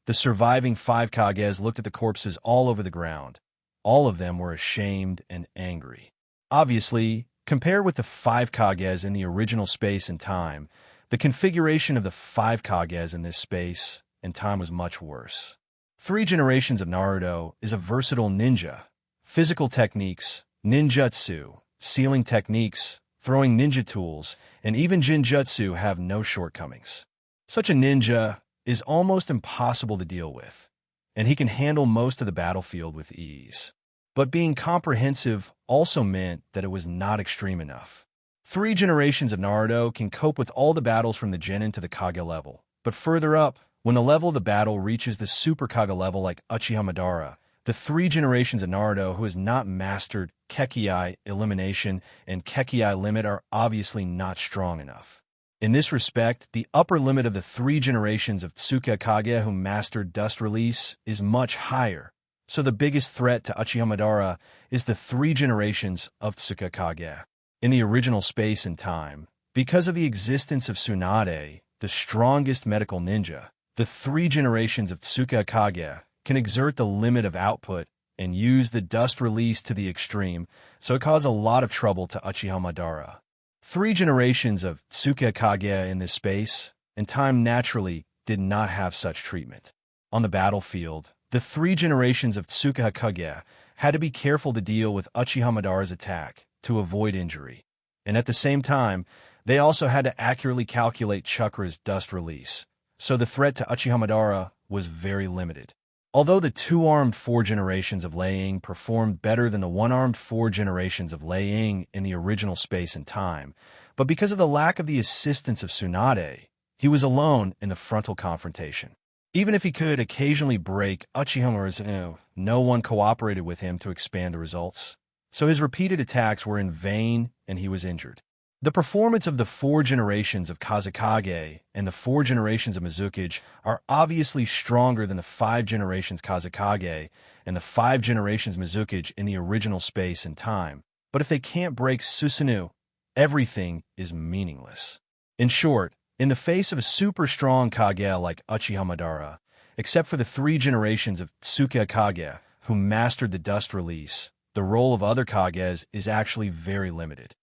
The surviving 5 Kages looked at the corpses all over the ground. All of them were ashamed and angry. Obviously, compared with the 5 Kages in the original space and time, the configuration of the 5 Kages in this space and time was much worse. 3 generations of Naruto is a versatile ninja. Physical techniques, ninjutsu, sealing techniques, throwing ninja tools, and even jinjutsu have no shortcomings. Such a ninja is almost impossible to deal with, and he can handle most of the battlefield with ease. But being comprehensive also meant that it was not extreme enough. 3 generations of Naruto can cope with all the battles from the Genin to the Kage level, but further up, when the level of the battle reaches the Super Kage level like Uchiha Madara, the 3 generations of Naruto who has not mastered Kekkei Elimination and Kekkei Limit are obviously not strong enough. In this respect, the upper limit of the 3 generations of Tsuka Kage who mastered Dust Release is much higher, so the biggest threat to Uchiha Madara is the 3 generations of Tsuka Kage. In the original space and time, because of the existence of Tsunade, the strongest medical ninja, the 3 generations of Tsuka Kage can exert the limit of output and use the Dust Release to the extreme, so it caused a lot of trouble to Uchiha Madara. 3 generations of Tsuka Kage in this space and time naturally did not have such treatment. On the battlefield, the 3 generations of Tsuka Kage had to be careful to deal with Uchiha Madara's attack to avoid injury, and at the same time, they also had to accurately calculate Chakra's Dust Release, so the threat to Uchiha Madara was very limited. Although the 2-armed 4 generations of Laying performed better than the 1-armed 4 generations of Laying in the original space and time, but because of the lack of the assistance of Tsunade, he was alone in the frontal confrontation. Even if he could occasionally break Uchiha Madara's, no one cooperated with him to expand the results, so his repeated attacks were in vain and he was injured. The performance of the 4 generations of Kazekage and the 4 generations of Mizukage are obviously stronger than the 5 generations Kazekage and the 5 generations Mizukage in the original space and time, but if they can't break Susanoo, everything is meaningless. In short, in the face of a super strong Kage like Uchiha Madara, except for the 3 generations of Tsuka Kage who mastered the Dust Release, the role of other Kages is actually very limited.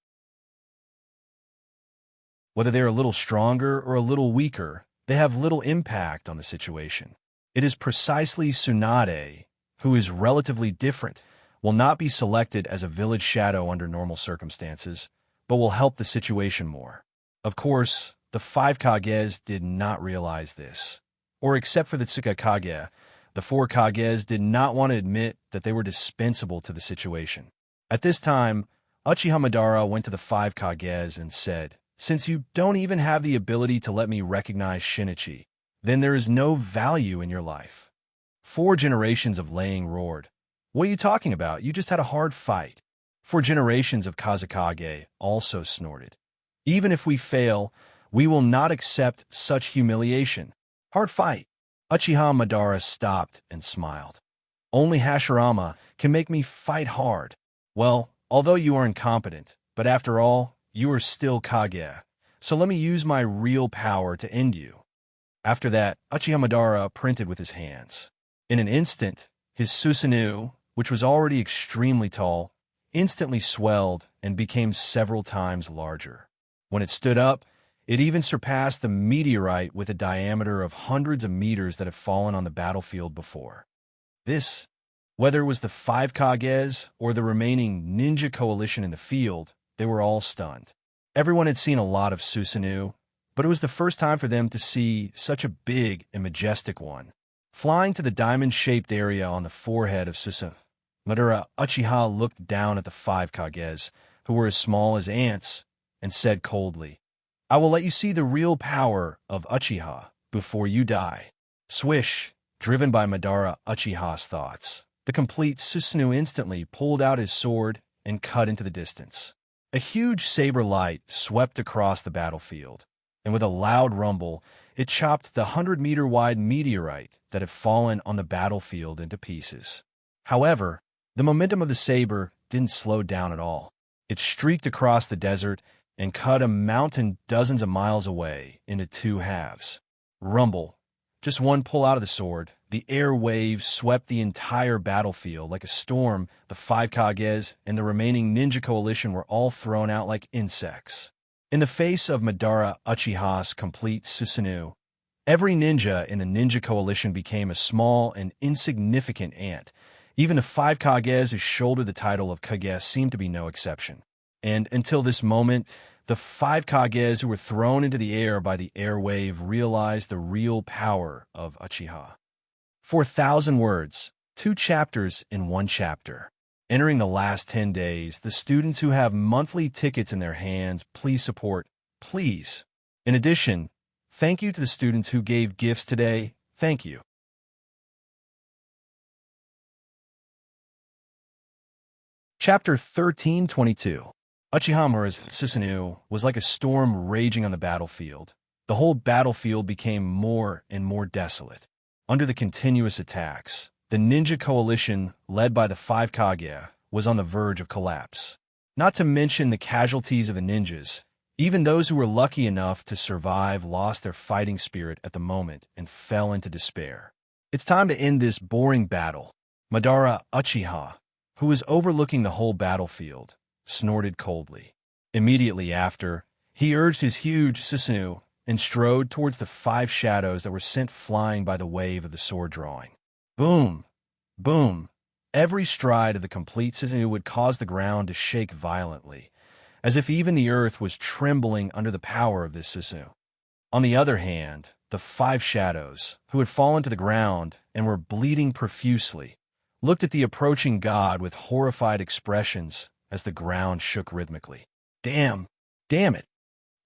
Whether they're a little stronger or a little weaker, they have little impact on the situation. It is precisely Tsunade, who is relatively different, will not be selected as a village shadow under normal circumstances, but will help the situation more. Of course, the 5 Kages did not realize this, or except for the Tsuka Kage, The four Kages did not want to admit that they were dispensable to the situation. At this time, Uchiha Madara went to the five Kages and said, "Since you don't even have the ability to let me recognize Shinichi, then there is no value in your life." 4 generations of Laying roared. "What are you talking about? You just had a hard fight." 4 generations of Kazekage also snorted. "Even if we fail, we will not accept such humiliation. Hard fight." Uchiha Madara stopped and smiled. "Only Hashirama can make me fight hard. Well, although you are incompetent, but after all, you are still Kage, so let me use my real power to end you." After that, Uchiha Madara printed with his hands. In an instant, his Susanoo, which was already extremely tall, instantly swelled and became several times larger. When it stood up, it even surpassed the meteorite with a diameter of hundreds of meters that had fallen on the battlefield before. This, whether it was the 5 Kages or the remaining ninja coalition in the field, they were all stunned. Everyone had seen a lot of Susanoo, but it was the first time for them to see such a big and majestic one. Flying to the diamond-shaped area on the forehead of Susanoo, Madara Uchiha looked down at the 5 Kages, who were as small as ants, and said coldly, "I will let you see the real power of Uchiha before you die." Swish, driven by Madara Uchiha's thoughts, the complete Susanoo instantly pulled out his sword and cut into the distance. A huge saber light swept across the battlefield, and with a loud rumble, it chopped the 100-meter-wide meteorite that had fallen on the battlefield into pieces. However, the momentum of the saber didn't slow down at all. It streaked across the desert and cut a mountain dozens of miles away into 2 halves. Rumble. Just one pull out of the sword, the air wave swept the entire battlefield like a storm. The 5 Kages and the remaining ninja coalition were all thrown out like insects. In the face of Madara Uchiha's complete Susanoo, every ninja in the ninja coalition became a small and insignificant ant. Even the 5 Kages who shouldered the title of Kage seemed to be no exception. And until this moment, the 5 Kages who were thrown into the air by the air wave realized the real power of Uchiha. 4,000 words, 2 chapters in 1 chapter. Entering the last 10 days, the students who have monthly tickets in their hands, please support, please. In addition, thank you to the students who gave gifts today. Thank you. Chapter 1322. Uchiha Madara's Susanoo was like a storm raging on the battlefield. The whole battlefield became more and more desolate. Under the continuous attacks, the ninja coalition, led by the 5 Kage, was on the verge of collapse. Not to mention the casualties of the ninjas. Even those who were lucky enough to survive lost their fighting spirit at the moment and fell into despair. "It's time to end this boring battle." Madara Uchiha, who was overlooking the whole battlefield, snorted coldly. Immediately after, he urged his huge Susanoo and strode towards the 5 shadows that were sent flying by the wave of the sword drawing. Boom! Boom! Every stride of the complete Susanoo would cause the ground to shake violently, as if even the earth was trembling under the power of this Susanoo. On the other hand, the 5 shadows, who had fallen to the ground and were bleeding profusely, looked at the approaching god with horrified expressions as the ground shook rhythmically. Damn it.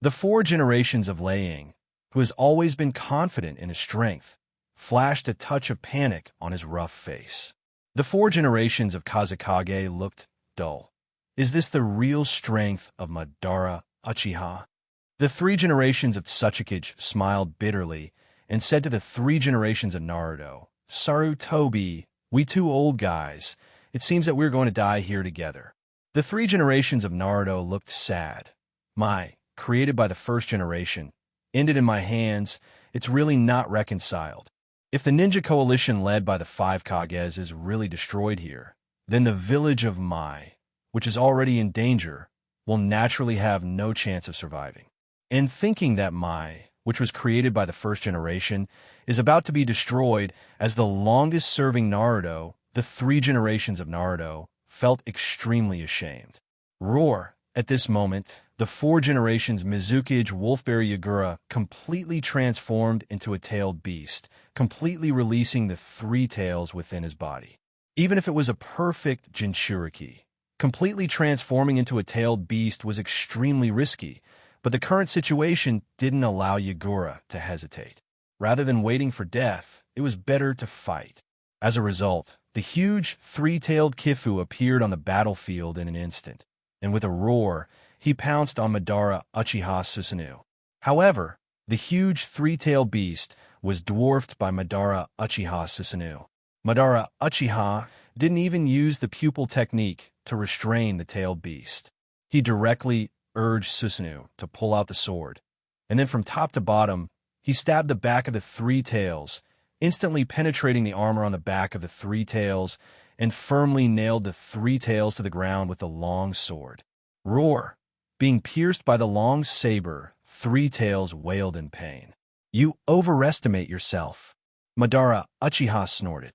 The 4 generations of Laying, who has always been confident in his strength, flashed a touch of panic on his rough face. The 4 generations of Kazekage looked dull. Is this the real strength of Madara Uchiha? The 3 generations of Tsuchikage smiled bitterly and said to the 3 generations of Naruto, "Sarutobi, we 2 old guys, it seems that we're going to die here together." The 3 generations of Naruto looked sad. Created by the 1st generation, ended in my hands, it's really not reconciled. If the ninja coalition led by the 5 Kages is really destroyed here, then the village of Mai, which is already in danger, will naturally have no chance of surviving. And thinking that Mai, which was created by the 1st generation, is about to be destroyed as the longest-serving Naruto, the 3 generations of Naruto felt extremely ashamed. Roar! At this moment, the 4 generations Mizukage Wolfberry Yagura completely transformed into a tailed beast, completely releasing the 3 tails within his body. Even if it was a perfect Jinchuriki, completely transforming into a tailed beast was extremely risky, but the current situation didn't allow Yagura to hesitate. Rather than waiting for death, it was better to fight. As a result, the huge 3-tailed Kifu appeared on the battlefield in an instant, and with a roar, he pounced on Madara Uchiha Susanoo. However, the huge 3-tailed beast was dwarfed by Madara Uchiha Susanoo. Madara Uchiha didn't even use the pupil technique to restrain the tailed beast. He directly urged Susanoo to pull out the sword, and then from top to bottom, he stabbed the back of the 3 tails, instantly penetrating the armor on the back of the 3 tails, and firmly nailed the 3 tails to the ground with the long sword. Roar! Being pierced by the long saber, 3 tails wailed in pain. "You overestimate yourself," Madara Uchiha snorted.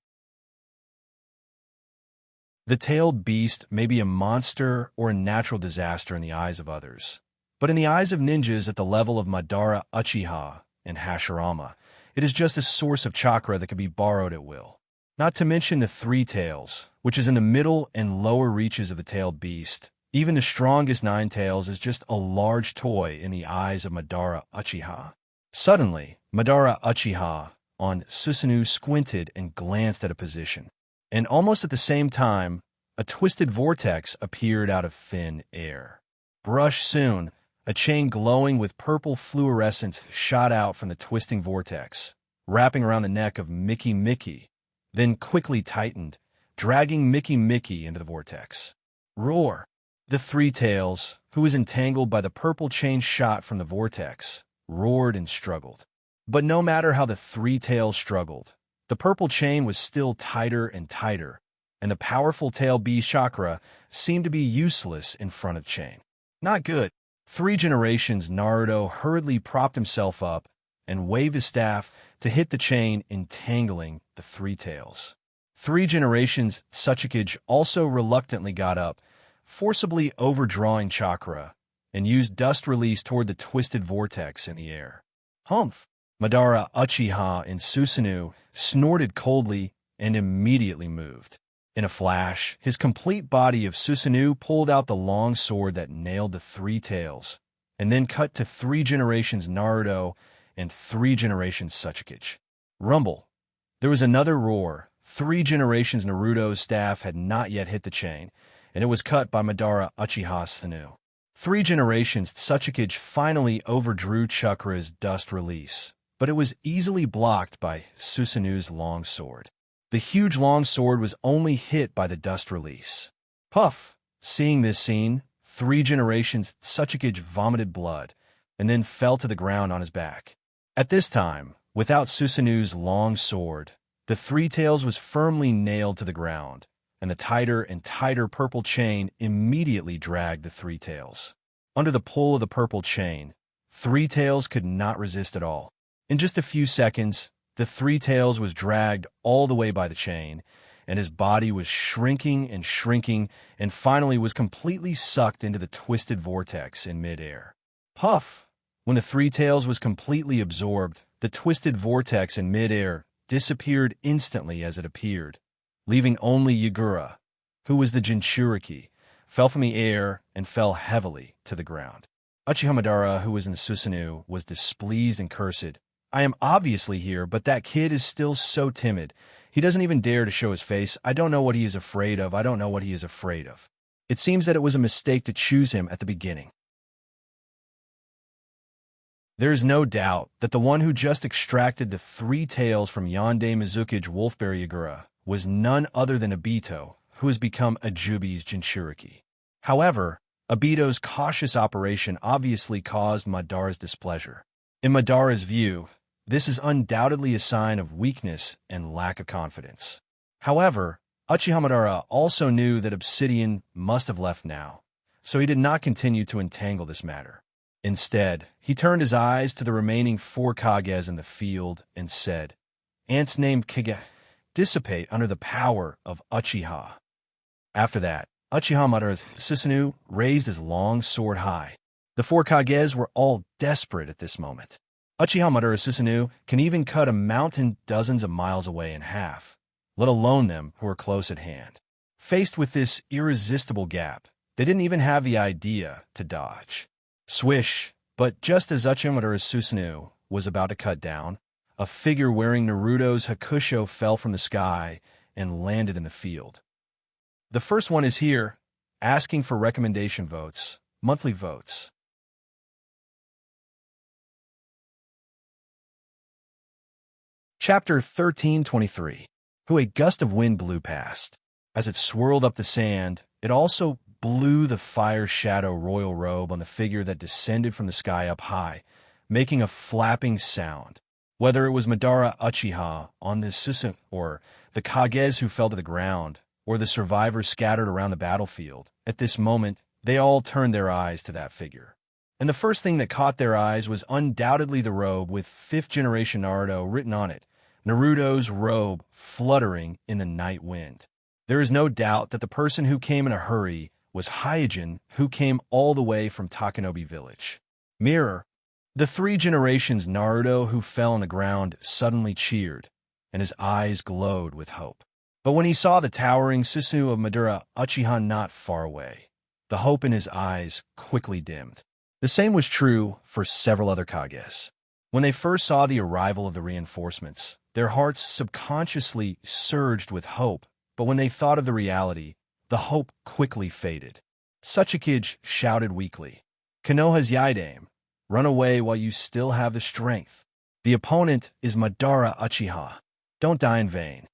The tailed beast may be a monster or a natural disaster in the eyes of others, but in the eyes of ninjas at the level of Madara Uchiha and Hashirama, it is just a source of chakra that can be borrowed at will. Not to mention the 3 tails, which is in the middle and lower reaches of the tailed beast. Even the strongest 9 tails is just a large toy in the eyes of Madara Uchiha. Suddenly, Madara Uchiha on Susanoo squinted and glanced at a position. And almost at the same time, a twisted vortex appeared out of thin air. Brush soon, a chain glowing with purple fluorescence shot out from the twisting vortex, wrapping around the neck of Mickey Mickey, then quickly tightened, dragging Mickey Mickey into the vortex. Roar! The 3 tails, who was entangled by the purple chain shot from the vortex, roared and struggled. But no matter how the 3 tails struggled, the purple chain was still tighter and tighter, and the powerful tail beast chakra seemed to be useless in front of chain. Not good. 3 generations Naruto hurriedly propped himself up and waved his staff to hit the chain, entangling the 3 tails. 3 generations Tsuchikage also reluctantly got up, forcibly overdrawing chakra, and used dust release toward the twisted vortex in the air. Humph! Madara Uchiha and Susanoo snorted coldly and immediately moved. In a flash, his complete body of Susanoo pulled out the long sword that nailed the 3 tails, and then cut to 3 generations Naruto and 3 generations Tsuchikage. Rumble! There was another roar. 3 generations Naruto's staff had not yet hit the chain, and it was cut by Madara Uchiha Susanoo. 3 generations Tsuchikage finally overdrew Chakra's dust release, but it was easily blocked by Susanoo's long sword. The huge long sword was only hit by the dust release. Puff! Seeing this scene, 3 generations Tsuchikage vomited blood, and then fell to the ground on his back. At this time, without Susanoo's long sword, the 3 tails was firmly nailed to the ground, and the tighter and tighter purple chain immediately dragged the 3 tails. Under the pull of the purple chain, 3 tails could not resist at all. In just a few seconds, the 3 tails was dragged all the way by the chain, and his body was shrinking and finally was completely sucked into the twisted vortex in midair. Puff! When the 3 tails was completely absorbed, the twisted vortex in midair disappeared instantly as it appeared, leaving only Yagura, who was the Jinchuriki, fell from the air and fell heavily to the ground. Uchiha Madara, who was in the Susanoo, was displeased and cursed. "I am obviously here, but that kid is still so timid. He doesn't even dare to show his face. I don't know what he is afraid of. I don't know what he is afraid of." It seems that it was a mistake to choose him at the beginning. There is no doubt that the one who just extracted the 3 tails from Yonde Mizukage Wolfberry Yagura was none other than Obito, who has become Ajubi's Jinchuriki. However, Obito's cautious operation obviously caused Madara's displeasure. In Madara's view, this is undoubtedly a sign of weakness and lack of confidence. However, Uchiha Madara also knew that Obsidian must have left now, so he did not continue to entangle this matter. Instead, he turned his eyes to the remaining 4 Kages in the field and said, "Ants named Kage dissipate under the power of Uchiha." After that, Uchiha Madara's Susanoo raised his long sword high. The four Kages were all desperate at this moment. Uchiha Madara Susanoo can even cut a mountain dozens of miles away in half, let alone them who are close at hand. Faced with this irresistible gap, they didn't even have the idea to dodge. Swish, but just as Uchiha Madara Susanoo was about to cut down, a figure wearing Naruto's Hakusho fell from the sky and landed in the field. The first one is here, asking for recommendation votes, monthly votes. Chapter 1323. Who a gust of wind blew past. As it swirled up the sand, it also blew the fire shadow royal robe on the figure that descended from the sky up high, making a flapping sound. Whether it was Madara Uchiha on the Susanoo, or the Kages who fell to the ground, or the survivors scattered around the battlefield, at this moment, they all turned their eyes to that figure. And the first thing that caught their eyes was undoubtedly the robe with 5th generation Naruto written on it, Naruto's robe fluttering in the night wind. There is no doubt that the person who came in a hurry was Hyojin, who came all the way from Takenobi Village. Mirror, the 3 generations Naruto who fell on the ground suddenly cheered, and his eyes glowed with hope. But when he saw the towering Susanoo of Madara Uchiha not far away, the hope in his eyes quickly dimmed. The same was true for several other Kages. When they first saw the arrival of the reinforcements, their hearts subconsciously surged with hope, but when they thought of the reality, the hope quickly faded. Sachikage shouted weakly, "Konoha's Yaidame, run away while you still have the strength. The opponent is Madara Uchiha. Don't die in vain."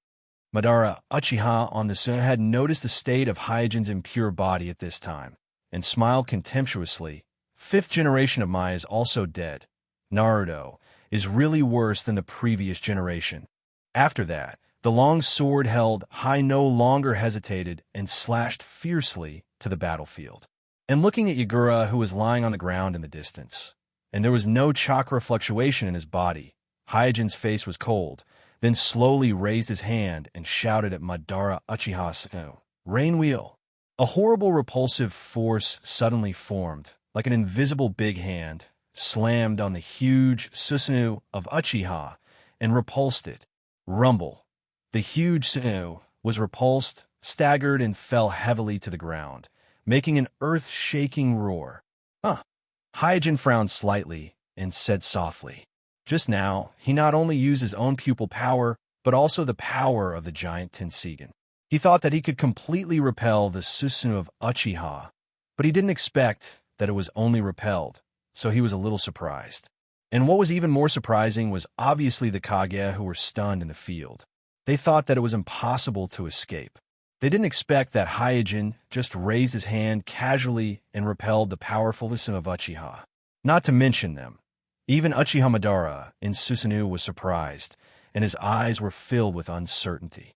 Madara Uchiha on the sun had noticed the state of Hyojin's impure body at this time, and smiled contemptuously. 5th generation of Mai is also dead. Naruto is really worse than the previous generation. After that, the long sword held high no longer hesitated and slashed fiercely to the battlefield. And looking at Yagura, who was lying on the ground in the distance, and there was no chakra fluctuation in his body, Hyojin's face was cold, then slowly raised his hand and shouted at Madara Uchiha, "Rain wheel." A horrible repulsive force suddenly formed, like an invisible big hand, slammed on the huge Susanoo of Uchiha and repulsed it. Rumble. The huge Susanoo was repulsed, staggered, and fell heavily to the ground, making an earth-shaking roar. Hyojin frowned slightly and said softly, "Just now, he not only used his own pupil power, but also the power of the giant Tenseigan. He thought that he could completely repel the Susanoo of Uchiha, but he didn't expect that it was only repelled, so he was a little surprised. And what was even more surprising was obviously the Kage who were stunned in the field. They thought that it was impossible to escape. They didn't expect that Hyojin just raised his hand casually and repelled the powerful Susanoo of Uchiha. Not to mention them. Even Uchiha Madara in Susanoo was surprised, and his eyes were filled with uncertainty.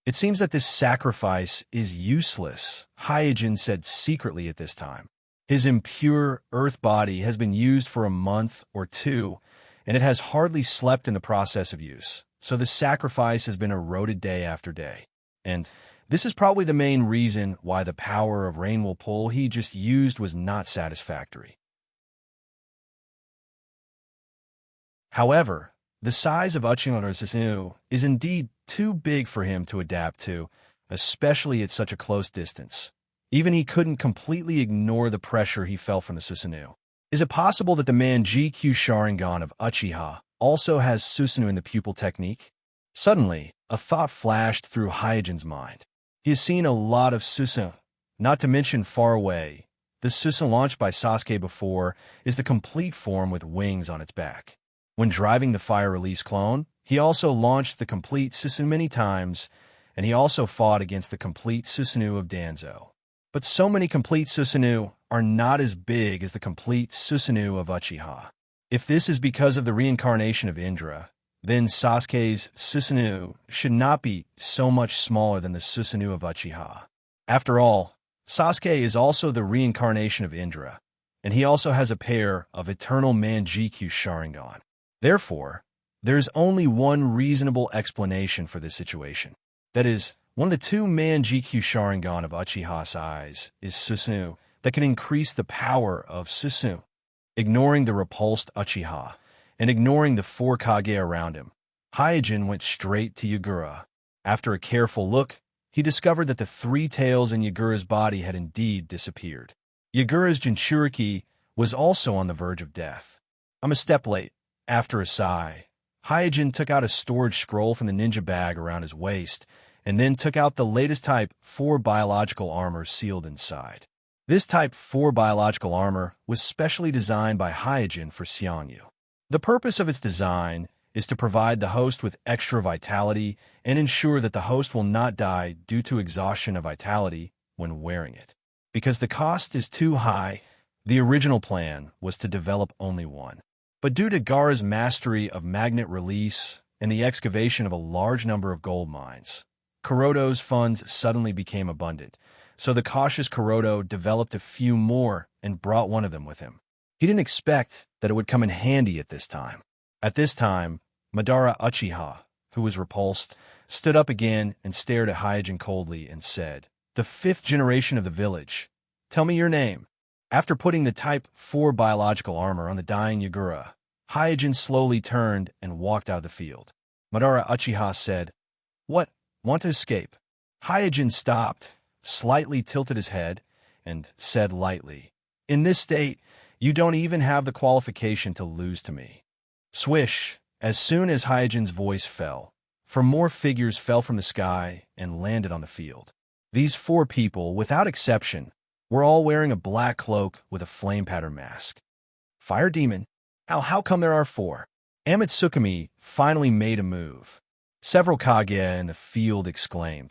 "It seems that this sacrifice is useless," Hyojin said secretly at this time. "His impure earth body has been used for a month or 2, and it has hardly slept in the process of use, so the sacrifice has been eroded day after day. And this is probably the main reason why the power of rain will pull he just used was not satisfactory." However, the size of Uchiha Susanoo is indeed too big for him to adapt to, especially at such a close distance. Even he couldn't completely ignore the pressure he felt from the Susanoo. Is it possible that the man GQ Sharingan of Uchiha also has Susanoo in the pupil technique? Suddenly, a thought flashed through Hyojin's mind. He has seen a lot of Susanoo, not to mention far away. The Susanoo launched by Sasuke before is the complete form with wings on its back. When driving the fire release clone, he also launched the complete Susanoo many times, and he also fought against the complete Susanoo of Danzo. But so many complete Susanoo are not as big as the complete Susanoo of Uchiha. If this is because of the reincarnation of Indra, then Sasuke's Susanoo should not be so much smaller than the Susanoo of Uchiha. After all, Sasuke is also the reincarnation of Indra, and he also has a pair of eternal Manjikyu Sharingan. Therefore, there is only one reasonable explanation for this situation. That is, one of the 2 Manjikyu Sharingan of Uchiha's eyes is Susanoo that can increase the power of Susanoo ignoring the repulsed Uchiha, and ignoring the 4 Kage around him. Hyojin went straight to Yagura. After a careful look, he discovered that the 3 tails in Yagura's body had indeed disappeared. Yagura's Jinchuriki was also on the verge of death. I'm a step late. After a sigh, Hyojin took out a storage scroll from the ninja bag around his waist, and then took out the latest Type 4 biological armor sealed inside. This Type 4 biological armor was specially designed by Hyojin for Xiangyu. The purpose of its design is to provide the host with extra vitality and ensure that the host will not die due to exhaustion of vitality when wearing it. Because the cost is too high, the original plan was to develop only one. But due to Gaara's mastery of magnet release and the excavation of a large number of gold mines, Kuroto's funds suddenly became abundant, so the cautious Kuroto developed a few more and brought one of them with him. He didn't expect that it would come in handy at this time. At this time, Madara Uchiha, who was repulsed, stood up again and stared at Hyojin coldly and said, "The 5th generation of the village. Tell me your name." After putting the Type 4 biological armor on the dying Yagura, Hyojin slowly turned and walked out of the field. Madara Uchiha said, "What? Want to escape?" Hyojin stopped, slightly tilted his head, and said lightly, "In this state, you don't even have the qualification to lose to me." Swish! As soon as Hyojin's voice fell, 4 more figures fell from the sky and landed on the field. These 4 people, without exception, were all wearing a black cloak with a flame pattern mask. Fire Demon? How come there are 4? Amitsukami finally made a move. Several Kage in the field exclaimed.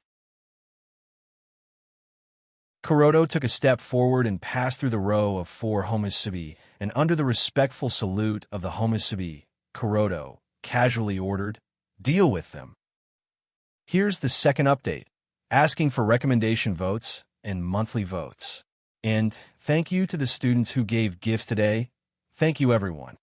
Kuroto took a step forward and passed through the row of 4 Homusubi, and under the respectful salute of the Homusubi, Kuroto casually ordered, "Deal with them." Here's the second update, asking for recommendation votes and monthly votes. And thank you to the students who gave gifts today. Thank you, everyone.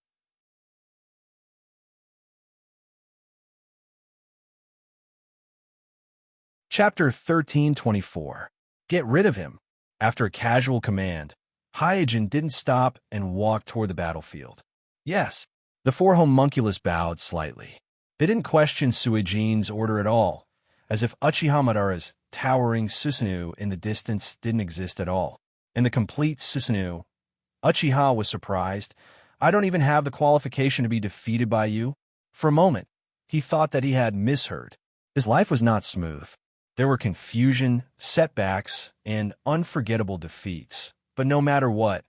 Chapter 1324. Get rid of him. After a casual command, Hyojin didn't stop and walked toward the battlefield. Yes, the 4 homunculus bowed slightly. They didn't question Suijin's order at all, as if Uchiha Madara's towering Susanoo in the distance didn't exist at all. In the complete Susanoo, Uchiha was surprised. "I don't even have the qualification to be defeated by you?" For a moment, he thought that he had misheard. His life was not smooth. There were confusion, setbacks, and unforgettable defeats. But no matter what,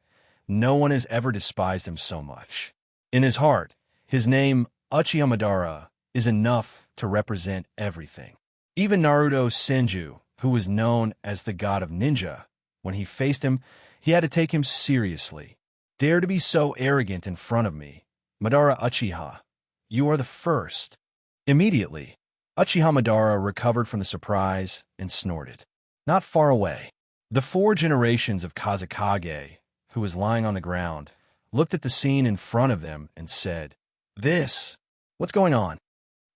no one has ever despised him so much. In his heart, his name, Uchiha Madara, is enough to represent everything. Even Naruto Senju, who was known as the god of ninja, when he faced him, he had to take him seriously. "Dare to be so arrogant in front of me. Madara Uchiha, you are the first." Immediately, Uchiha Madara recovered from the surprise and snorted. Not far away, the 4 generations of Kazekage, who was lying on the ground, looked at the scene in front of them and said, What's going on?"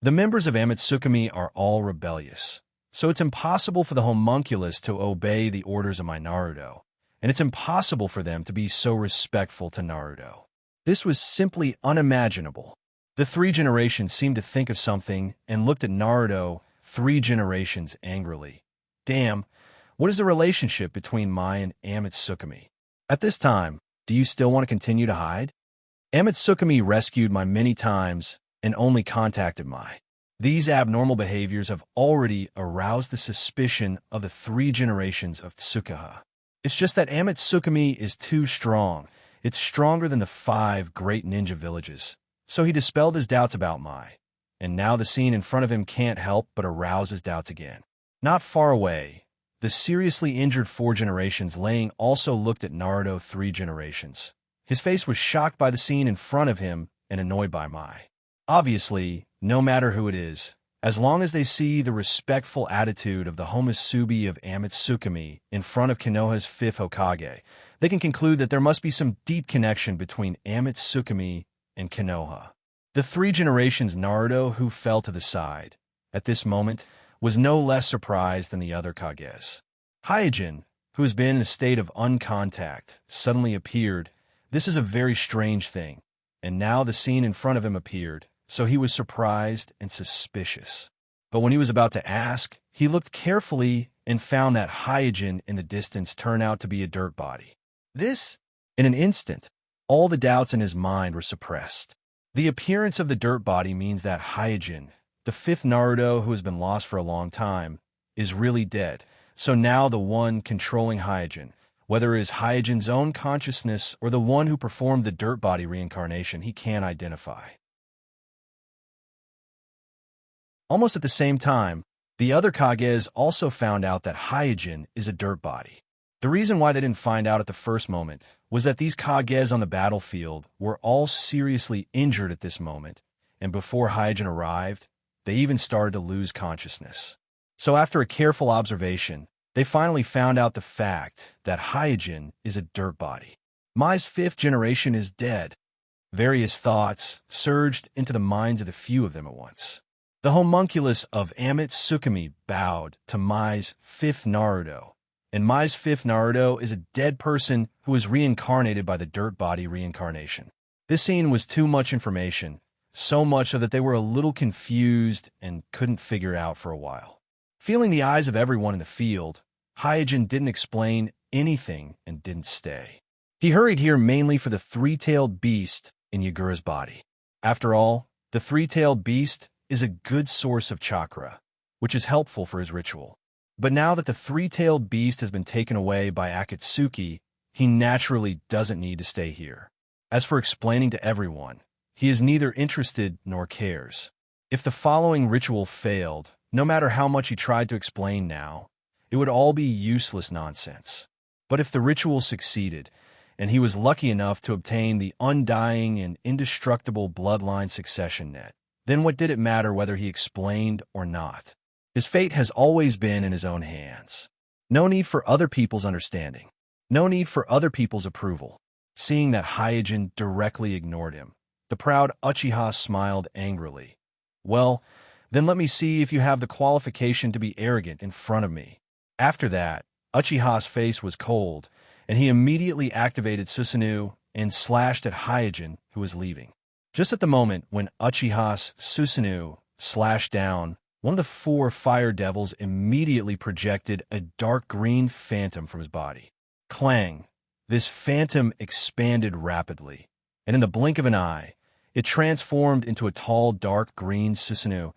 The members of Amitsukami are all rebellious, so it's impossible for the homunculus to obey the orders of my Naruto, and it's impossible for them to be so respectful to Naruto. This was simply unimaginable. The 3 generations seemed to think of something and looked at Naruto 3 generations angrily. "Damn, what is the relationship between Mai and Amitsukami? At this time, do you still want to continue to hide? Amitsukami rescued Mai many times and only contacted Mai. These abnormal behaviors have already aroused the suspicion of the 3 generations of Tsukuha. It's just that Amitsukami is too strong. It's stronger than the 5 great ninja villages. So he dispelled his doubts about Mai, and now the scene in front of him can't help but arouse his doubts again. Not far away, the seriously injured 4 generations laying also looked at Naruto 3 generations. His face was shocked by the scene in front of him and annoyed by Mai. Obviously, no matter who it is, as long as they see the respectful attitude of the Homusubi of Amitsukami in front of Konoha's 5th Hokage, they can conclude that there must be some deep connection between Amitsukami and Konoha. The 3 generations Naruto who fell to the side, at this moment, was no less surprised than the other Kages. Hyojin, who has been in a state of uncontact, suddenly appeared, This is a very strange thing. And now the scene in front of him appeared, so he was surprised and suspicious. But when he was about to ask, he looked carefully and found that Hyojin in the distance turned out to be a dirt body. In an instant, all the doubts in his mind were suppressed. The appearance of the dirt body means that Hyojin, the fifth Naruto who has been lost for a long time, is really dead. So now the one controlling Hyojin, whether it is Hyojin's own consciousness or the one who performed the dirt body reincarnation, he can't identify. Almost at the same time, the other Kages also found out that Hyojin is a dirt body. The reason why they didn't find out at the first moment was that these Kages on the battlefield were all seriously injured at this moment, and before Hyojin arrived, they even started to lose consciousness. So after a careful observation, they finally found out the fact that Hyojin is a dirt body. Mai's fifth generation is dead. Various thoughts surged into the minds of the few of them at once. The homunculus of Tsukimi bowed to Mai's fifth Naruto, and Mai's fifth Naruto is a dead person who was reincarnated by the dirt body reincarnation. This scene was too much information, so much so that they were a little confused and couldn't figure it out for a while. Feeling the eyes of everyone in the field, Hyojin didn't explain anything and didn't stay. He hurried here mainly for the three-tailed beast in Yagura's body. After all, the three-tailed beast is a good source of chakra, which is helpful for his ritual. But now that the three-tailed beast has been taken away by Akatsuki, he naturally doesn't need to stay here. As for explaining to everyone, he is neither interested nor cares. If the following ritual failed, no matter how much he tried to explain now, it would all be useless nonsense. But if the ritual succeeded, and he was lucky enough to obtain the undying and indestructible bloodline succession net, then what did it matter whether he explained or not? His fate has always been in his own hands. No need for other people's understanding. No need for other people's approval. Seeing that Hyojin directly ignored him, the proud Uchiha smiled angrily. Well, then let me see if you have the qualification to be arrogant in front of me. After that, Uchiha's face was cold, and he immediately activated Susanoo and slashed at Hyojin, who was leaving. Just at the moment when Uchiha's Susanoo slashed down, one of the four fire devils immediately projected a dark green phantom from his body. Clang! This phantom expanded rapidly, and in the blink of an eye, it transformed into a tall dark green Susanoo,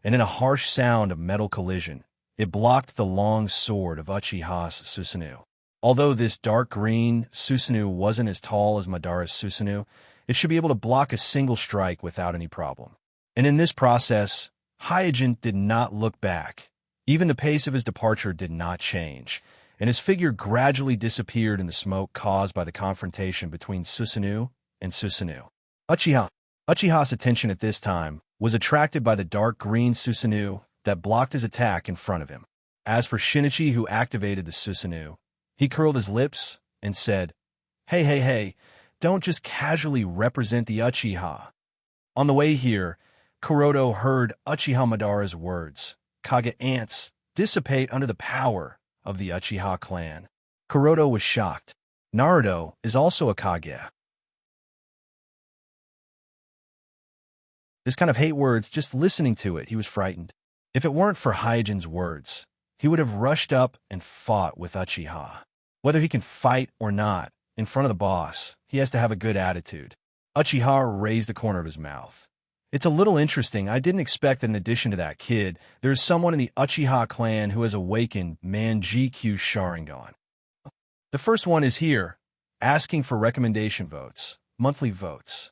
and in a harsh sound of metal collision, it blocked the long sword of Uchiha's Susanoo. Although this dark green Susanoo wasn't as tall as Madara's Susanoo, it should be able to block a single strike without any problem. And in this process, Hyojin did not look back. Even the pace of his departure did not change, and his figure gradually disappeared in the smoke caused by the confrontation between Susanoo and Susanoo. Uchiha's attention at this time was attracted by the dark green Susanoo that blocked his attack in front of him. As for Shinichi, who activated the Susanoo, he curled his lips and said, Hey, don't just casually represent the Uchiha. On the way here, Kuroto heard Uchiha Madara's words, Kage ants dissipate under the power of the Uchiha clan. Kuroto was shocked. Naruto is also a Kage. This kind of hate words, just listening to it, he was frightened. If it weren't for Hyojin's words, he would have rushed up and fought with Uchiha. Whether he can fight or not, in front of the boss, he has to have a good attitude. Uchiha raised the corner of his mouth. It's a little interesting. I didn't expect that in addition to that kid, there's someone in the Uchiha clan who has awakened Manjikyu Sharingan. The first one is here, asking for recommendation votes, monthly votes.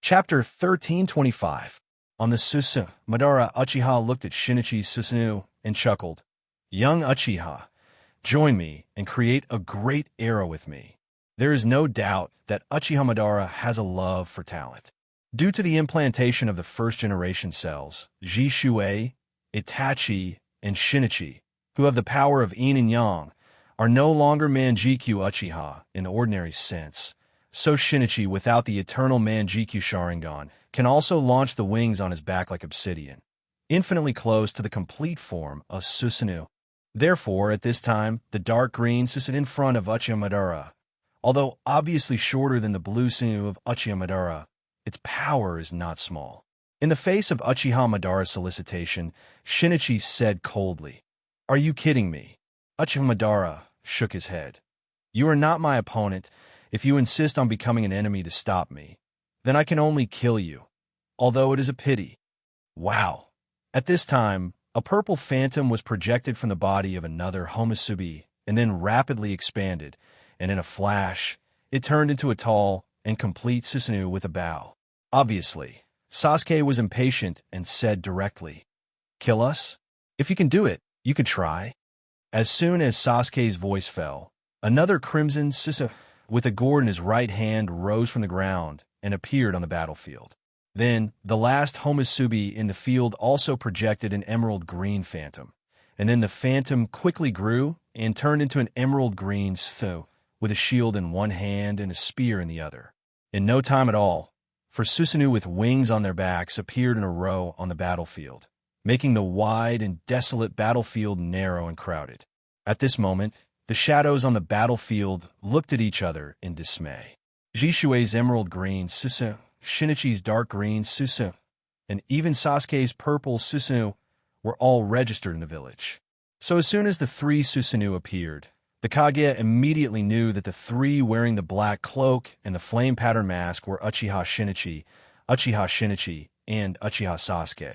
Chapter 1325. On the Susanoo, Madara Uchiha looked at Shinichi's Susanoo and chuckled. Young Uchiha, join me and create a great era with me. There is no doubt that Uchiha Madara has a love for talent. Due to the implantation of the first-generation cells, Jishuei, Itachi, and Shinichi, who have the power of yin and yang, are no longer Manjikyu Uchiha in the ordinary sense. So Shinichi, without the eternal Manjikyu Sharingan, can also launch the wings on his back like obsidian, infinitely close to the complete form of Susanoo. Therefore, at this time, the dark green sits in front of Uchiha Madara. Although obviously shorter than the blue sinew of Uchiha Madara, its power is not small. In the face of Uchiha Madara's solicitation, Shinichi said coldly, "Are you kidding me?" Uchiha Madara shook his head. "You are not my opponent. If you insist on becoming an enemy to stop me, then I can only kill you, although it is a pity." Wow. At this time, a purple phantom was projected from the body of another Homusubi and then rapidly expanded, and in a flash, it turned into a tall and complete Susanoo with a bow. Obviously, Sasuke was impatient and said directly, "Kill us? If you can do it, you could try." As soon as Sasuke's voice fell, another crimson Susanoo with a gourd in his right hand rose from the ground and appeared on the battlefield. Then, the last Homusubi in the field also projected an emerald green phantom, and then the phantom quickly grew and turned into an emerald green Susanoo with a shield in one hand and a spear in the other. In no time at all, for Susanoo with wings on their backs appeared in a row on the battlefield, making the wide and desolate battlefield narrow and crowded. At this moment, the shadows on the battlefield looked at each other in dismay. Jishue's emerald green Susanoo, Shinichi's dark green Susanoo, and even Sasuke's purple Susanoo were all registered in the village. So as soon as the three Susanoo appeared, the Kaguya immediately knew that the three wearing the black cloak and the flame pattern mask were Uchiha Shinichi, and Uchiha Sasuke,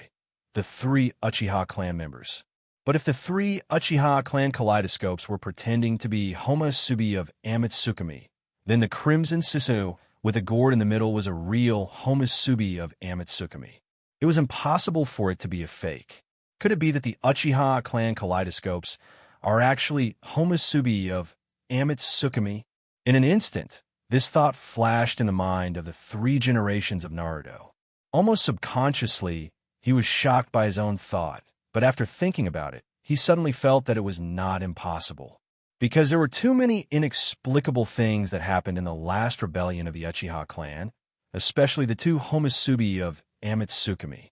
the three Uchiha clan members. But if the three Uchiha clan kaleidoscopes were pretending to be Homusubi of Amatsukami, then the crimson Susanoo with a gourd in the middle was a real Homusubi of Amatsukami. It was impossible for it to be a fake. Could it be that the Uchiha clan kaleidoscopes are actually Homusubi of Amatsukami? In an instant, this thought flashed in the mind of the three generations of Naruto. Almost subconsciously, he was shocked by his own thought, but after thinking about it, he suddenly felt that it was not impossible. Because there were too many inexplicable things that happened in the last rebellion of the Uchiha clan, especially the two Homusubi of Amatsukami.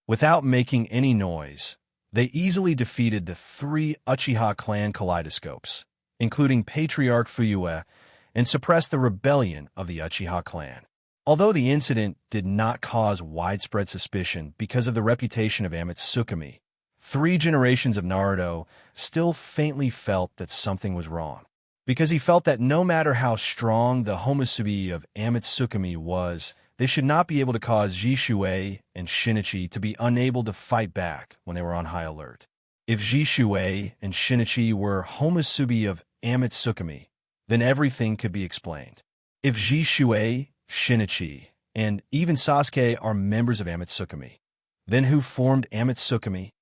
Without making any noise, they easily defeated the three Uchiha clan kaleidoscopes, including Patriarch Fuyue, and suppressed the rebellion of the Uchiha clan. Although the incident did not cause widespread suspicion because of the reputation of Amatsukami, three generations of Naruto still faintly felt that something was wrong, because he felt that no matter how strong the Homusubi of Amatsukami was, they should not be able to cause Jishue and Shinichi to be unable to fight back when they were on high alert. If Jishue and Shinichi were Homusubi of Amatsukami, then everything could be explained. If Jishue, Shinichi, and even Sasuke are members of Amatsukami, then who formed Amatsukami?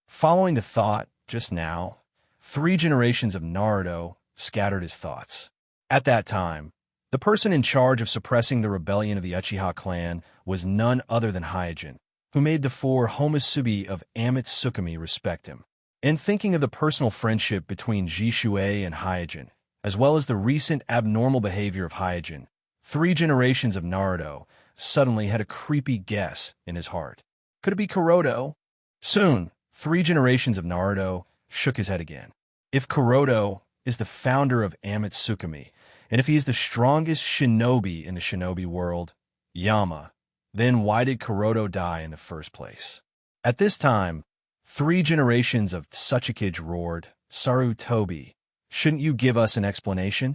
Following the thought just now, three generations of Naruto scattered his thoughts. At that time, the person in charge of suppressing the rebellion of the Uchiha clan was none other than Hyojin, who made the four Homusubi of Amatsukami respect him. And thinking of the personal friendship between Jishue and Hyojin, as well as the recent abnormal behavior of Hyojin, three generations of Naruto suddenly had a creepy guess in his heart. Could it be Kuroto? Soon, three generations of Naruto shook his head again. If Kuroto is the founder of Amatsukami, and if he is the strongest shinobi in the shinobi world, Yama, then why did Kuroto die in the first place? At this time, three generations of Tsuchikage roared, "Sarutobi, shouldn't you give us an explanation?"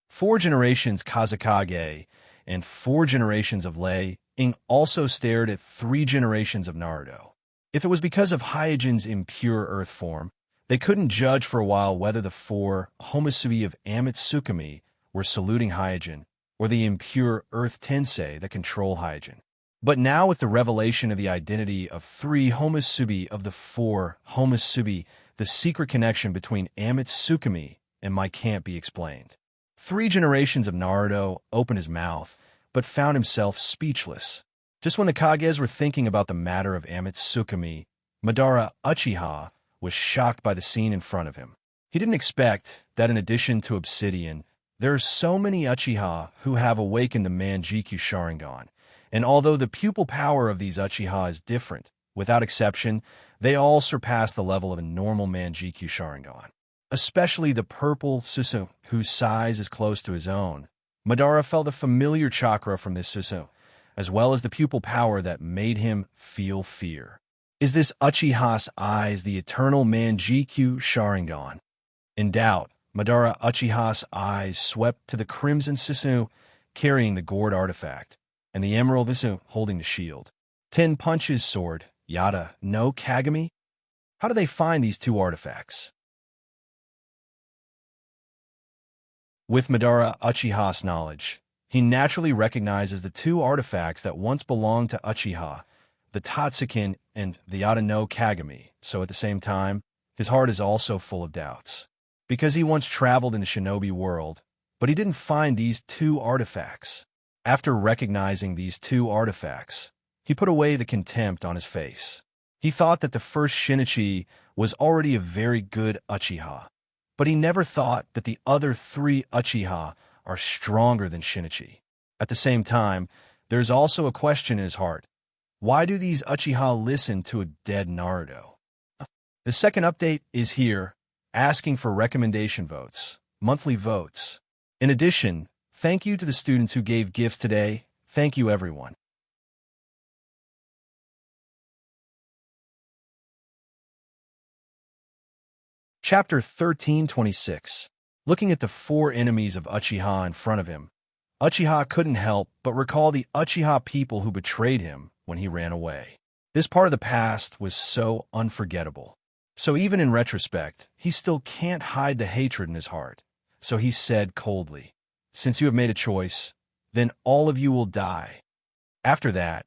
Four generations Kazekage and four generations of Lei Ing also stared at three generations of Naruto. If it was because of Hyojin's impure earth form, they couldn't judge for a while whether the four Homusubi of Amatsukami were saluting Hyojin or the impure earth tensei that control Hyojin. But now with the revelation of the identity of three Homusubi of the four Homusubi, the secret connection between Amatsukami and my can't be explained. Three generations of Naruto opened his mouth, but found himself speechless. Just when the Kages were thinking about the matter of Amatsukami, Madara Uchiha was shocked by the scene in front of him. He didn't expect that in addition to Obsidian, there are so many Uchiha who have awakened the Manjikyu Sharingan, and although the pupil power of these Uchiha is different, without exception, They all surpassed the level of a normal Manjikyu Sharingan, especially the purple Susu, whose size is close to his own. Madara felt a familiar chakra from this Susu, as well as the pupil power that made him feel fear. Is this Uchiha's eyes the eternal Manjikyu Sharingan? In doubt, Madara Uchiha's eyes swept to the crimson Susu carrying the gourd artifact, and the emerald Susu holding the shield. 10 Punches sword, Yada no Kagami? How do they find these two artifacts? With Madara Uchiha's knowledge, he naturally recognizes the two artifacts that once belonged to Uchiha, the Tenseigan and the Yada no Kagami, so at the same time, his heart is also full of doubts. Because he once traveled in the shinobi world, but he didn't find these two artifacts. After recognizing these two artifacts, he put away the contempt on his face. He thought that the first Shinichi was already a very good Uchiha, but he never thought that the other 3 Uchiha are stronger than Shinichi. At the same time, there's also a question in his heart. Why do these Uchiha listen to a dead Naruto? The second update is here, asking for recommendation votes, monthly votes. In addition, thank you to the students who gave gifts today. Thank you, everyone. Chapter 1326. Looking at the 4 enemies of Uchiha in front of him, Uchiha couldn't help but recall the Uchiha people who betrayed him when he ran away. This part of the past was so unforgettable. So even in retrospect, he still can't hide the hatred in his heart. So he said coldly, "Since you have made a choice, then all of you will die." After that,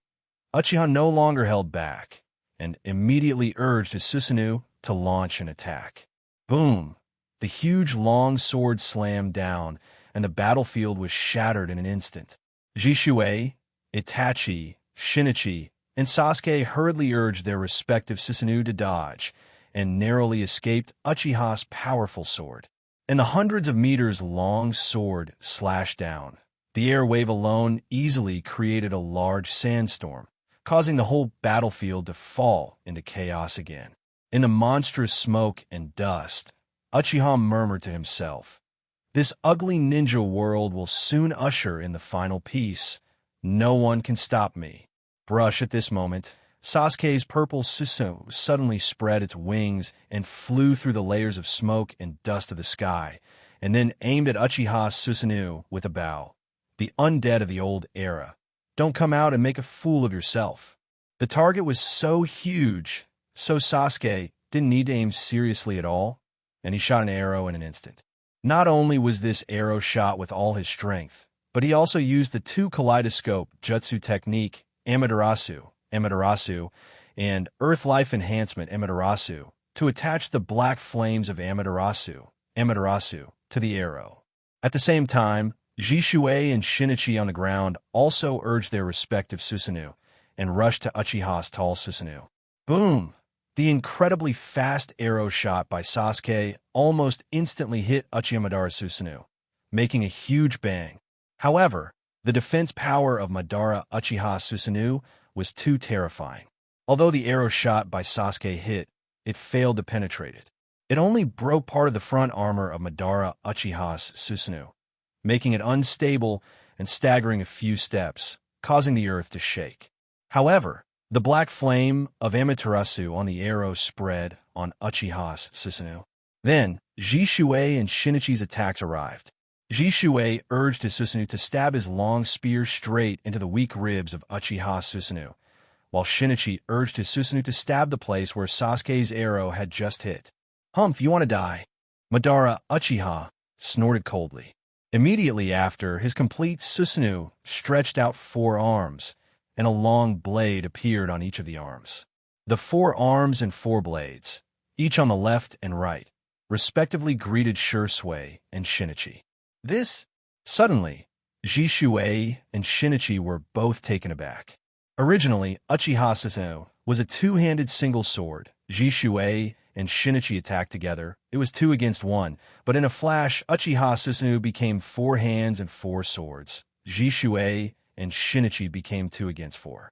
Uchiha no longer held back, and immediately urged his Susanoo to launch an attack. Boom! The huge long sword slammed down, and the battlefield was shattered in an instant. Jishuei, Itachi, Shinichi, and Sasuke hurriedly urged their respective Susanoo to dodge, and narrowly escaped Uchiha's powerful sword. And the hundreds of meters long sword slashed down. The air wave alone easily created a large sandstorm, causing the whole battlefield to fall into chaos again. In the monstrous smoke and dust, Uchiha murmured to himself, "This ugly ninja world will soon usher in the final peace. No one can stop me." Brush at this moment, Sasuke's purple Susanoo suddenly spread its wings and flew through the layers of smoke and dust of the sky, and then aimed at Uchiha's Susanoo with a bow. The undead of the old era. Don't come out and make a fool of yourself. The target was so huge, so Sasuke didn't need to aim seriously at all, and he shot an arrow in an instant. Not only was this arrow shot with all his strength, but he also used the 2 kaleidoscope jutsu technique, Amaterasu, and Earth Life Enhancement, Amaterasu, to attach the black flames of Amaterasu, to the arrow. At the same time, Jishuei and Shinichi on the ground also urged their respective Susanoo, and rushed to Uchiha's tall Susanoo. Boom! The incredibly fast arrow shot by Sasuke almost instantly hit Uchiha Madara's Susanoo, making a huge bang. However, the defense power of Madara Uchiha's Susanoo was too terrifying. Although the arrow shot by Sasuke hit, it failed to penetrate it. It only broke part of the front armor of Madara Uchiha's Susanoo, making it unstable and staggering a few steps, causing the earth to shake. However, the black flame of Amaterasu on the arrow spread on Uchiha's Susanoo. Then, Jishuei and Shinichi's attacks arrived. Jishuei urged his Susanoo to stab his long spear straight into the weak ribs of Uchiha's Susanoo, while Shinichi urged his Susanoo to stab the place where Sasuke's arrow had just hit. "Humph, you want to die?" Madara Uchiha snorted coldly. Immediately after, his complete Susanoo stretched out 4 arms, and a long blade appeared on each of the arms. The 4 arms and 4 blades, each on the left and right, respectively greeted Shursui and Shinichi. Suddenly, Jishuei and Shinichi were both taken aback. Originally, Uchiha Susanoo was a 2-handed single sword. Jishuei and Shinichi attacked together. It was 2 against 1, but in a flash, Uchiha Susanoo became 4 hands and 4 swords. Jishuei and Shinichi became 2 against 4.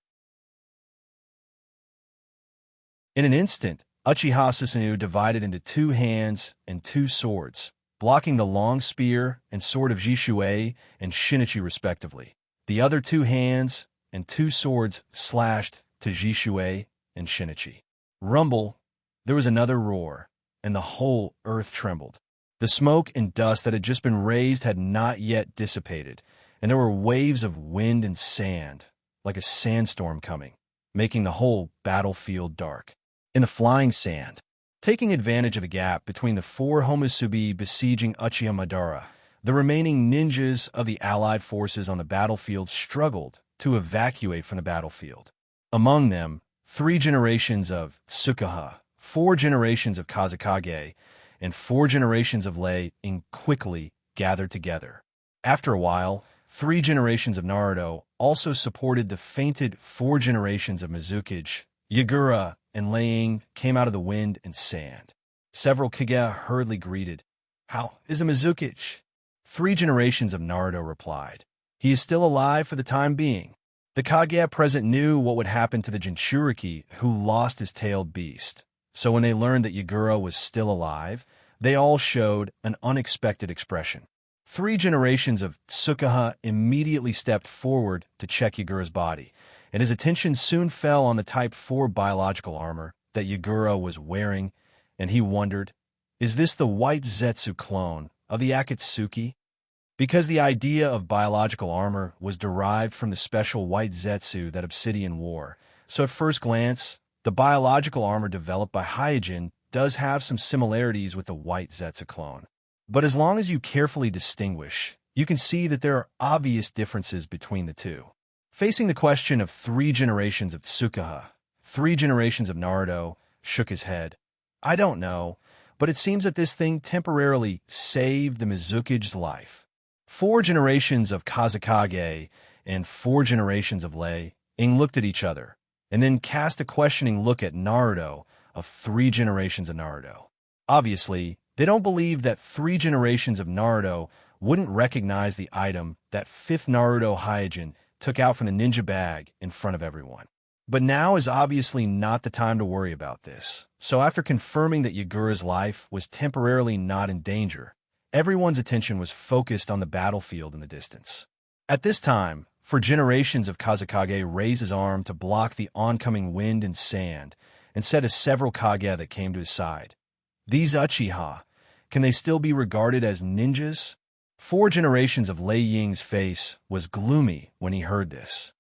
In an instant, Uchiha Susanoo divided into 2 hands and 2 swords, blocking the long spear and sword of Jishuei and Shinichi respectively. The other 2 hands and 2 swords slashed to Jishuei and Shinichi. Rumble! There was another roar, and the whole earth trembled. The smoke and dust that had just been raised had not yet dissipated, and there were waves of wind and sand, like a sandstorm coming, making the whole battlefield dark. In the flying sand, taking advantage of the gap between the 4 Homusubi besieging Uchiha Madara, the remaining ninjas of the allied forces on the battlefield struggled to evacuate from the battlefield. Among them, 3 generations of Tsukuha, 4 generations of Kazekage, and 4 generations of Lei quickly gathered together. After a while, 3 generations of Naruto also supported the fainted 4 generations of Mizukage. Yagura and Lei came out of the wind and sand. Several Kage hurriedly greeted. "How is the Mizukage?" 3 generations of Naruto replied. "He is still alive for the time being." The Kage present knew what would happen to the Jinchuriki who lost his tailed beast. So when they learned that Yagura was still alive, they all showed an unexpected expression. 3 generations of Tsukuha immediately stepped forward to check Yagura's body, and his attention soon fell on the Type 4 biological armor that Yagura was wearing, and he wondered, is this the white Zetsu clone of the Akatsuki? Because the idea of biological armor was derived from the special white Zetsu that Obsidian wore, so at first glance, the biological armor developed by Hyojin does have some similarities with the white Zetsu clone. But as long as you carefully distinguish, you can see that there are obvious differences between the two. Facing the question of 3 generations of Tsukuha, 3 generations of Naruto shook his head. "I don't know, but it seems that this thing temporarily saved the Mizukage's life." 4 generations of Kazekage and 4 generations of Lei looked at each other, and then cast a questioning look at Naruto of 3 generations of Naruto. Obviously, they don't believe that 3 generations of Naruto wouldn't recognize the item that 5th Naruto Hyojin took out from the ninja bag in front of everyone. But now is obviously not the time to worry about this. So after confirming that Yagura's life was temporarily not in danger, everyone's attention was focused on the battlefield in the distance. At this time, for generations of Kazekage raised his arm to block the oncoming wind and sand, and said to several Kage that came to his side, "These Uchiha, can they still be regarded as ninjas?" 4 generations of Lei Ying's face was gloomy when he heard this.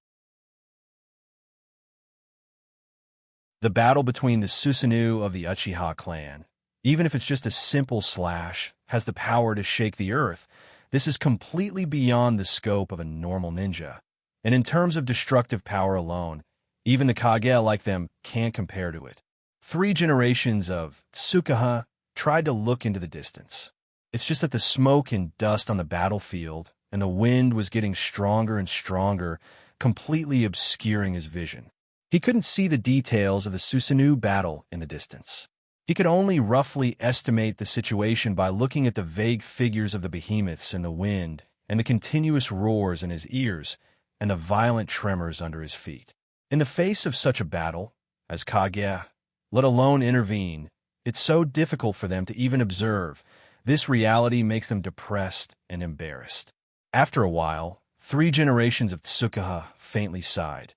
The battle between the Susanoo of the Uchiha clan, even if it's just a simple slash, has the power to shake the earth. This is completely beyond the scope of a normal ninja. And in terms of destructive power alone, even the Kage like them can't compare to it. 3 generations of Tsukuha tried to look into the distance. It's just that the smoke and dust on the battlefield and the wind was getting stronger and stronger, completely obscuring his vision. He couldn't see the details of the Susanoo battle in the distance. He could only roughly estimate the situation by looking at the vague figures of the behemoths in the wind and the continuous roars in his ears and the violent tremors under his feet. In the face of such a battle, as Kage, let alone intervene, it's so difficult for them to even observe. This reality makes them depressed and embarrassed. After a while, 3 generations of Tsukuha faintly sighed.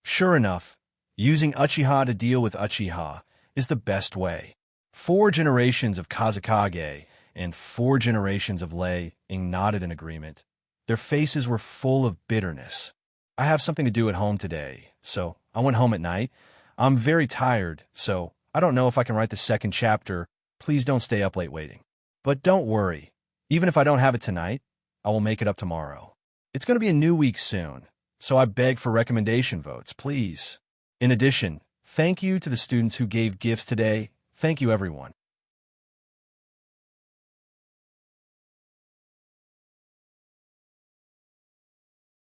Sure enough, using Uchiha to deal with Uchiha is the best way. 4 generations of Kazekage and 4 generations of Lei nodded in agreement. Their faces were full of bitterness. "I have something to do at home today, so I went home at night. I'm very tired, so I don't know if I can write the 2nd chapter. Please don't stay up late waiting. But don't worry. Even if I don't have it tonight, I will make it up tomorrow. It's going to be a new week soon, so I beg for recommendation votes, please. In addition, thank you to the students who gave gifts today. Thank you, everyone."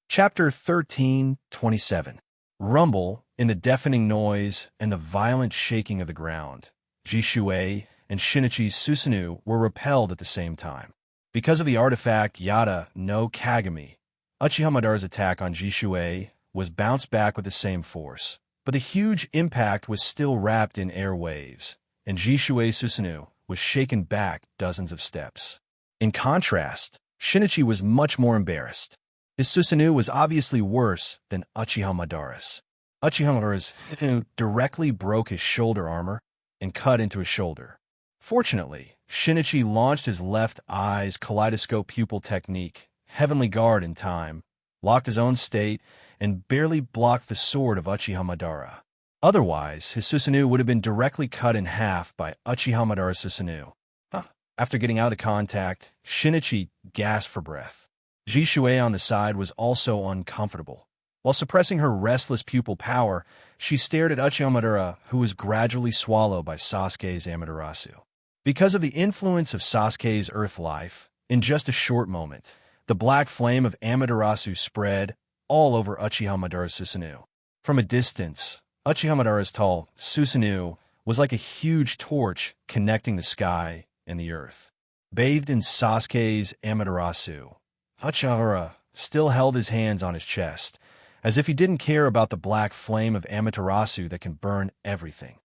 Chapter 13:27. Rumble, in the deafening noise and the violent shaking of the ground, Jishuei and Shinichi's Susanoo were repelled at the same time. Because of the artifact Yada no Kagami, Uchiha Madara's attack on Jishuei was bounced back with the same force, but the huge impact was still wrapped in air waves, and Jishuei Susanoo was shaken back dozens of steps. In contrast, Shinichi was much more embarrassed. His Susanoo was obviously worse than Uchiha Madara's. Uchiha Madara's directly broke his shoulder armor and cut into his shoulder. Fortunately, Shinichi launched his left eye's kaleidoscope pupil technique, Heavenly Guard, in time, locked his own state, and barely blocked the sword of Uchiha Madara. Otherwise, his Susanoo would have been directly cut in half by Uchiha Madara's Susanoo. After getting out of the contact, Shinichi gasped for breath. Jishuei on the side was also uncomfortable. While suppressing her restless pupil power, she stared at Uchiha Madara, who was gradually swallowed by Sasuke's Amaterasu. Because of the influence of Sasuke's earth life, in just a short moment, the black flame of Amaterasu spread all over Uchiha Madara's Susanoo. From a distance, Uchiha Madara's tall Susanoo was like a huge torch connecting the sky and the earth. Bathed in Sasuke's Amaterasu, Uchiha Madara still held his hands on his chest, as if he didn't care about the black flame of Amaterasu that can burn everything.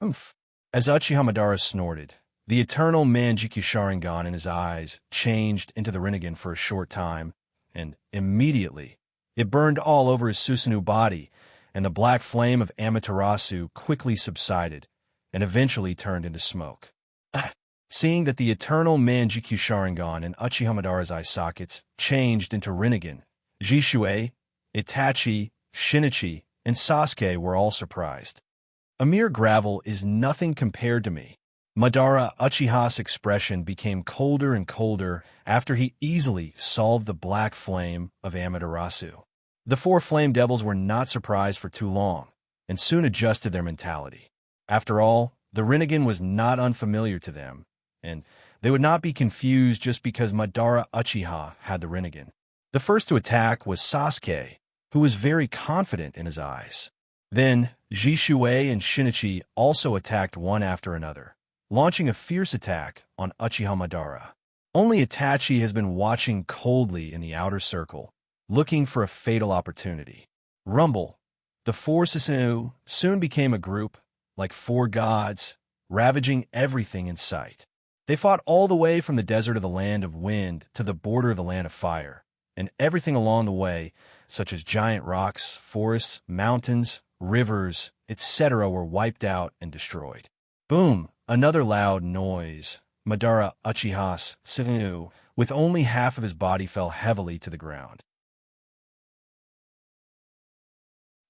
Oomph! As Uchiha Madara snorted, the eternal Manjikyu Sharingan in his eyes changed into the Rinnegan for a short time, and immediately it burned all over his Susanoo body, and the black flame of Amaterasu quickly subsided and eventually turned into smoke. Seeing that the eternal Manjikyu Sharingan in Uchiha Madara's eye sockets changed into Rinnegan, Jishuei, Itachi, Shinichi, and Sasuke were all surprised. A mere gravel is nothing compared to me. Madara Uchiha's expression became colder and colder after he easily solved the black flame of Amaterasu. The four Flame Devils were not surprised for too long, and soon adjusted their mentality. After all, the Rinnegan was not unfamiliar to them, and they would not be confused just because Madara Uchiha had the Rinnegan. The first to attack was Sasuke, who was very confident in his eyes. Then, Jishuei and Shinichi also attacked one after another, launching a fierce attack on Uchiha Madara. Only Itachi has been watching coldly in the outer circle, looking for a fatal opportunity. Rumble, the four Susanoo, soon became a group, like four gods, ravaging everything in sight. They fought all the way from the desert of the land of wind to the border of the land of fire, and everything along the way, such as giant rocks, forests, mountains, rivers, etc., were wiped out and destroyed. Boom! Another loud noise. Madara Uchiha's Susanoo, with only half of his body, fell heavily to the ground.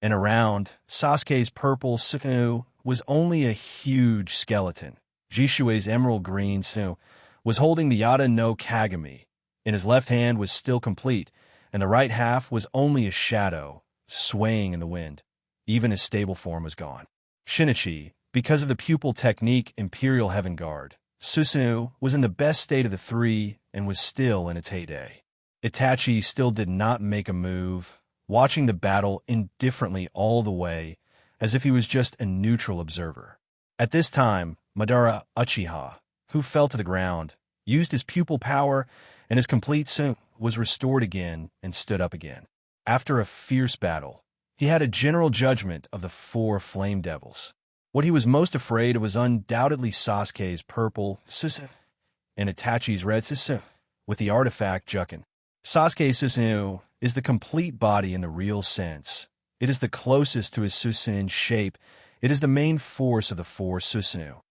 And around, Sasuke's purple Susanoo was only a huge skeleton. Jishuei's emerald green Susanoo was holding the Yada no Kagami, and his left hand was still complete, and the right half was only a shadow, swaying in the wind. Even his stable form was gone. Shinichi, because of the pupil technique Imperial Heaven Guard, Susanoo was in the best state of the three and was still in its heyday. Itachi still did not make a move, watching the battle indifferently all the way, as if he was just a neutral observer. At this time, Madara Uchiha, who fell to the ground, used his pupil power, and his complete Susanoo was restored again and stood up again. After a fierce battle, he had a general judgment of the four Flame Devils. What he was most afraid of was undoubtedly Sasuke's purple Susanoo and Itachi's red Susanoo with the artifact Jukin. Sasuke's Susanoo is the complete body in the real sense. It is the closest to his Susanoo in shape. It is the main force of the four Susanoo.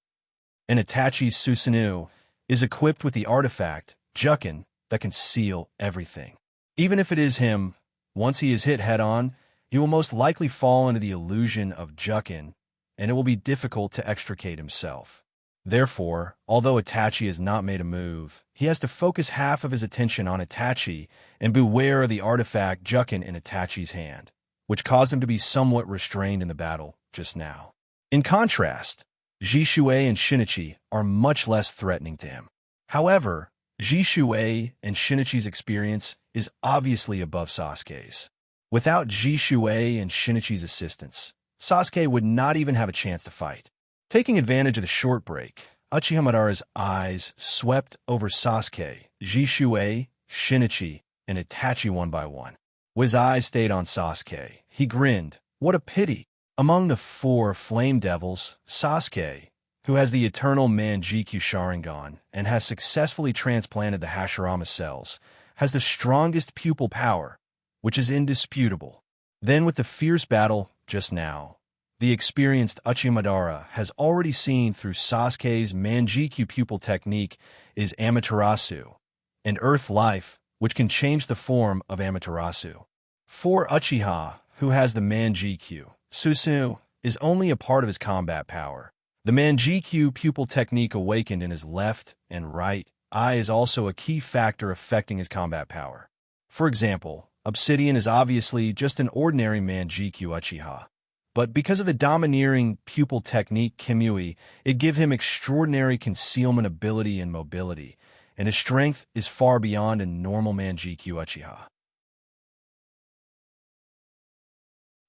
And Itachi's Susanoo is equipped with the artifact Jukin that can seal everything. Even if it is him, once he is hit head-on, he will most likely fall into the illusion of Jukin, and it will be difficult to extricate himself. Therefore, although Itachi has not made a move, he has to focus half of his attention on Itachi and beware of the artifact Jukin in Itachi's hand, which caused him to be somewhat restrained in the battle just now. In contrast, Jishuei and Shinichi are much less threatening to him. However, Jishuei and Shinichi's experience is obviously above Sasuke's. Without Jishuei and Shinichi's assistance, Sasuke would not even have a chance to fight. Taking advantage of the short break, Uchiha Madara's eyes swept over Sasuke, Jishuei, Shinichi, and Itachi one by one. His eyes stayed on Sasuke. He grinned. What a pity! Among the 4 flame devils, Sasuke, who has the eternal Manjikyu Sharingan and has successfully transplanted the Hashirama cells, has the strongest pupil power, which is indisputable. Then with the fierce battle just now, the experienced Uchiha Madara has already seen through Sasuke's Manjikyu pupil technique is Amaterasu, and Earth Life, which can change the form of Amaterasu. For Uchiha, who has the Manjikyu, Susanoo is only a part of his combat power. The Manjikyu pupil technique awakened in his left and right eye is also a key factor affecting his combat power. For example, Obsidian is obviously just an ordinary Manjikyu Uchiha. But because of the domineering pupil technique Kimui, it gives him extraordinary concealment ability and mobility, and his strength is far beyond a normal Manjikyu Uchiha.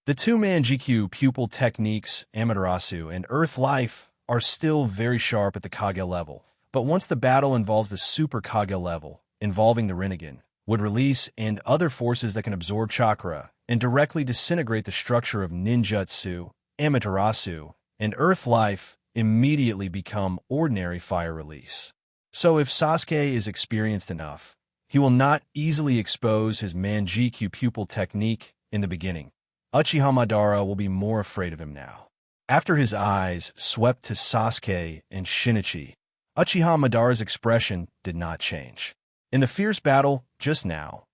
The 2 Manjikyu pupil techniques, Amaterasu and Earth Life, are still very sharp at the Kage level, but once the battle involves the Super Kage level, involving the Rinnegan, would release and other forces that can absorb chakra and directly disintegrate the structure of ninjutsu, Amaterasu, and Earth Life immediately become ordinary fire release. So if Sasuke is experienced enough, he will not easily expose his Manjikyu pupil technique in the beginning. Uchiha Madara will be more afraid of him now. After his eyes swept to Sasuke and Shinichi, Uchiha Madara's expression did not change. In the fierce battle just now,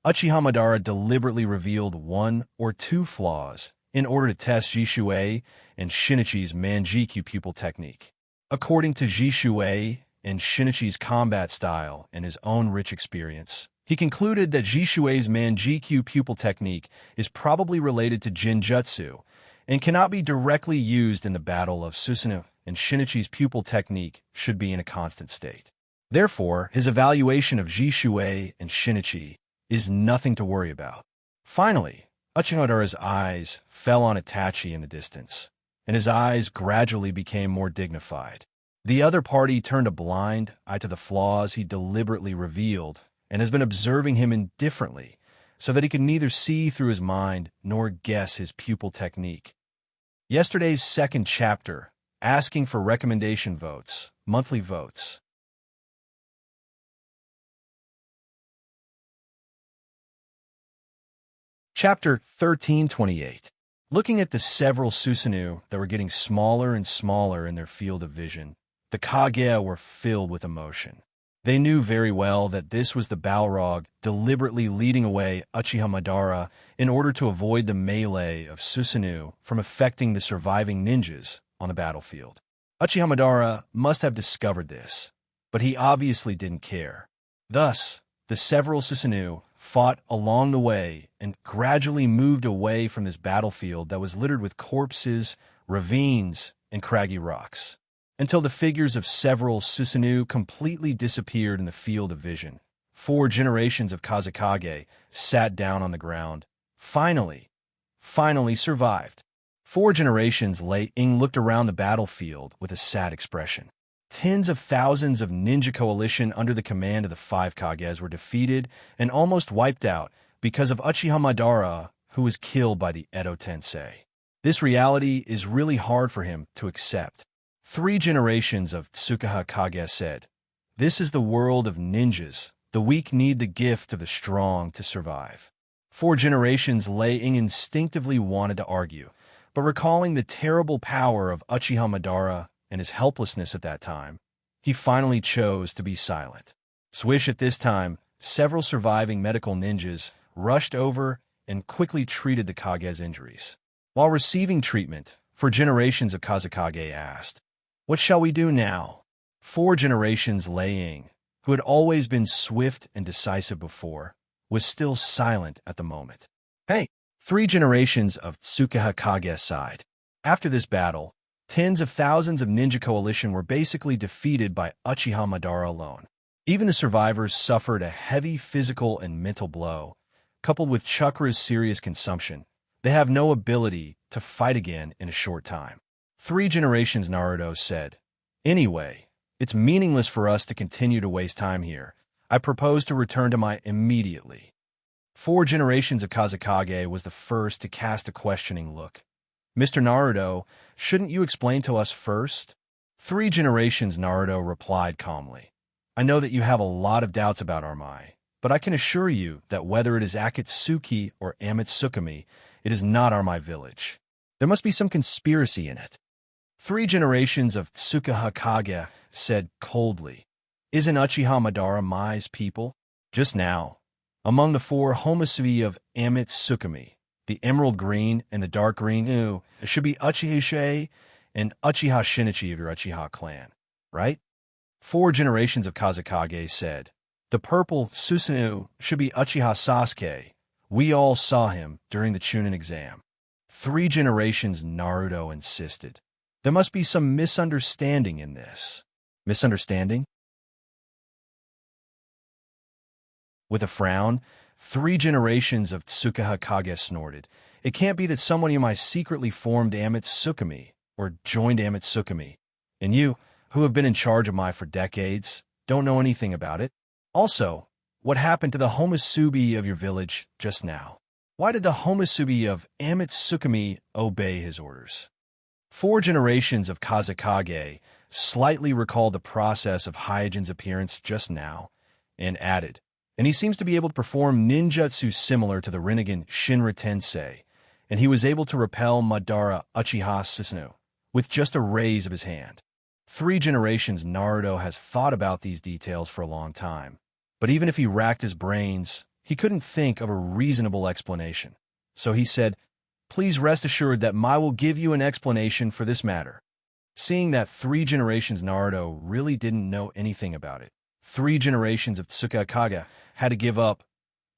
Uchiha Madara deliberately revealed 1 or 2 flaws in order to test Jishuei and Shinichi's Manjikyu pupil technique. According to Jishuei and Shinichi's combat style and his own rich experience, he concluded that Jishuei's Manjikyu pupil technique is probably related to Jinjutsu and cannot be directly used in the battle of Susanoo, and Shinichi's pupil technique should be in a constant state. Therefore, his evaluation of Jishuei and Shinichi is nothing to worry about. Finally, Uchiha Madara's eyes fell on Itachi in the distance, and his eyes gradually became more dignified. The other party turned a blind eye to the flaws he deliberately revealed and has been observing him indifferently, so that he could neither see through his mind nor guess his pupil technique. Yesterday's second chapter, asking for recommendation votes, monthly votes. Chapter 1328. Looking at the several Susanoo that were getting smaller and smaller in their field of vision, the Kage were filled with emotion. They knew very well that this was the Balrog deliberately leading away Uchiha Madara in order to avoid the melee of Susanoo from affecting the surviving ninjas on the battlefield. Uchiha Madara must have discovered this, but he obviously didn't care. Thus, the several Susanoo fought along the way and gradually moved away from this battlefield that was littered with corpses, ravines, and craggy rocks, until the figures of several Susanoo completely disappeared in the field of vision. 4 generations of Kazekage sat down on the ground, finally survived. 4 generations Lei Ying looked around the battlefield with a sad expression. Tens of thousands of ninja coalition under the command of the 5 Kages were defeated and almost wiped out because of Uchiha Madara, who was killed by the Edo Tensei. This reality is really hard for him to accept. 3 generations of Tsukuha Kage said, "This is the world of ninjas. The weak need the gift of the strong to survive." 4 generations Lei Ying instinctively wanted to argue, but recalling the terrible power of Uchiha Madara and his helplessness at that time, he finally chose to be silent. Swish at this time, several surviving medical ninjas rushed over and quickly treated the Kage's injuries. While receiving treatment, 4 generations of Kazekage asked, "What shall we do now?" 4 generations Lei Ying, who had always been swift and decisive before, was still silent at the moment. Hey! 3 generations of Tsukuha Kage sighed. After this battle, tens of thousands of ninja coalition were basically defeated by Uchiha Madara alone. Even the survivors suffered a heavy physical and mental blow, coupled with chakra's serious consumption. They have no ability to fight again in a short time. 3 generations Naruto said, "Anyway, it's meaningless for us to continue to waste time here. I propose to return to my immediately." 4 generations of Kazekage was the first to cast a questioning look. Mr. Naruto, shouldn't you explain to us first? 3 generations, Naruto replied calmly. I know that you have a lot of doubts about Armai, but I can assure you that whether it is Akatsuki or Amitsukami, it is not Armai village. There must be some conspiracy in it. 3 generations of Tsukuha Kage said coldly. Isn't Uchiha Madara Mai's people? Just now, among the 4 Homosubi of Amitsukami, the emerald green and the dark green, it should be Uchiha and Uchiha Shinichi of your Uchiha clan, right? 4 generations of Kazekage said. The purple Susanoo should be Uchiha Sasuke. We all saw him during the Chunin exam. 3 generations, Naruto insisted. There must be some misunderstanding in this. Misunderstanding? With a frown, 3 generations of Tsukuha Kage snorted. It can't be that someone you might secretly formed Amitsukami, or joined Amitsukami, and you, who have been in charge of Mai for decades, don't know anything about it? Also, what happened to the Homosubi of your village just now? Why did the Homosubi of Amitsukami obey his orders? 4 generations of Kazekage slightly recalled the process of Hyojin's appearance just now, and added, and he seems to be able to perform ninjutsu similar to the Rinnegan Shinra Tensei, and he was able to repel Madara Uchiha Susanoo with just a raise of his hand. 3 generations, Naruto has thought about these details for a long time, but even if he racked his brains, he couldn't think of a reasonable explanation. So he said, please rest assured that Mai will give you an explanation for this matter. Seeing that 3 generations, Naruto really didn't know anything about it, 3 generations of Tsukuha Kage had to give up.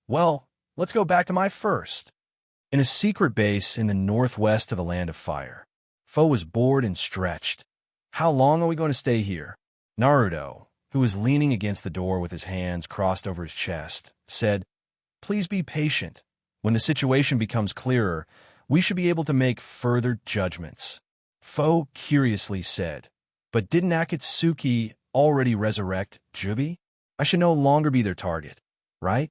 Well, let's go back to Mai first. In a secret base in the northwest of the Land of Fire, Fo was bored and stretched. How long are we going to stay here? Naruto, who was leaning against the door with his hands crossed over his chest, said, please be patient. When the situation becomes clearer, we should be able to make further judgments. Fo curiously said, but didn't Akatsuki already resurrect Jubi? I should no longer be their target, right?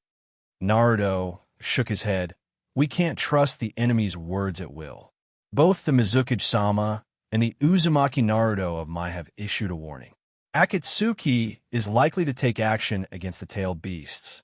Naruto shook his head. We can't trust the enemy's words at will. Both the Mizukage-sama and the Uzumaki Naruto of Mai have issued a warning. Akatsuki is likely to take action against the tailed beasts.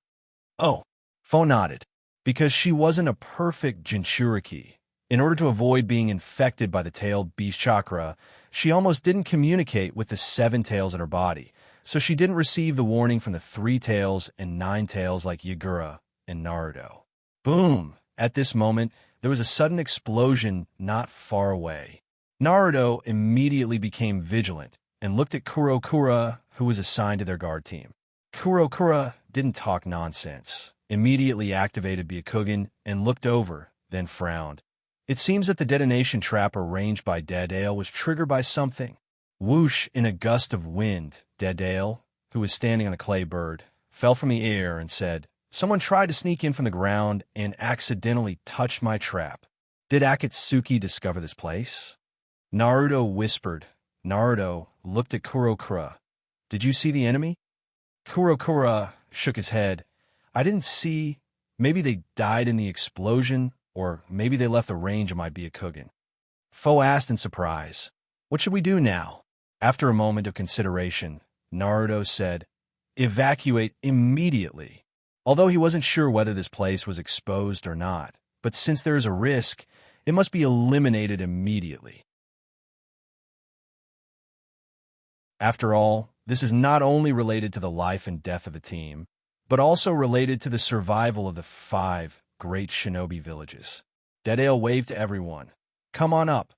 Oh, Fo nodded. Because she wasn't a perfect Jinchuriki. In order to avoid being infected by the tailed beast chakra, she almost didn't communicate with the 7 tails in her body, so she didn't receive the warning from the 3 tails and 9 tails like Yagura and Naruto. Boom! At this moment, there was a sudden explosion not far away. Naruto immediately became vigilant and looked at Kurokura, who was assigned to their guard team. Kurokura didn't talk nonsense, immediately activated Byakugan and looked over, then frowned. It seems that the detonation trap arranged by Deadale was triggered by something. Whoosh, in a gust of wind, Deadale, who was standing on a clay bird, fell from the air and said, someone tried to sneak in from the ground and accidentally touched my trap. Did Akatsuki discover this place? Naruto whispered. Naruto looked at Kurokura. Did you see the enemy? Kurokura shook his head. I didn't see. Maybe they died in the explosion, or maybe they left the range of my Byakugan. Fo asked in surprise. What should we do now? After a moment of consideration, Naruto said, evacuate immediately. Although he wasn't sure whether this place was exposed or not, but since there is a risk, it must be eliminated immediately. After all, this is not only related to the life and death of the team, but also related to the survival of the 5 great shinobi villages. Deadale waved to everyone. Come on up.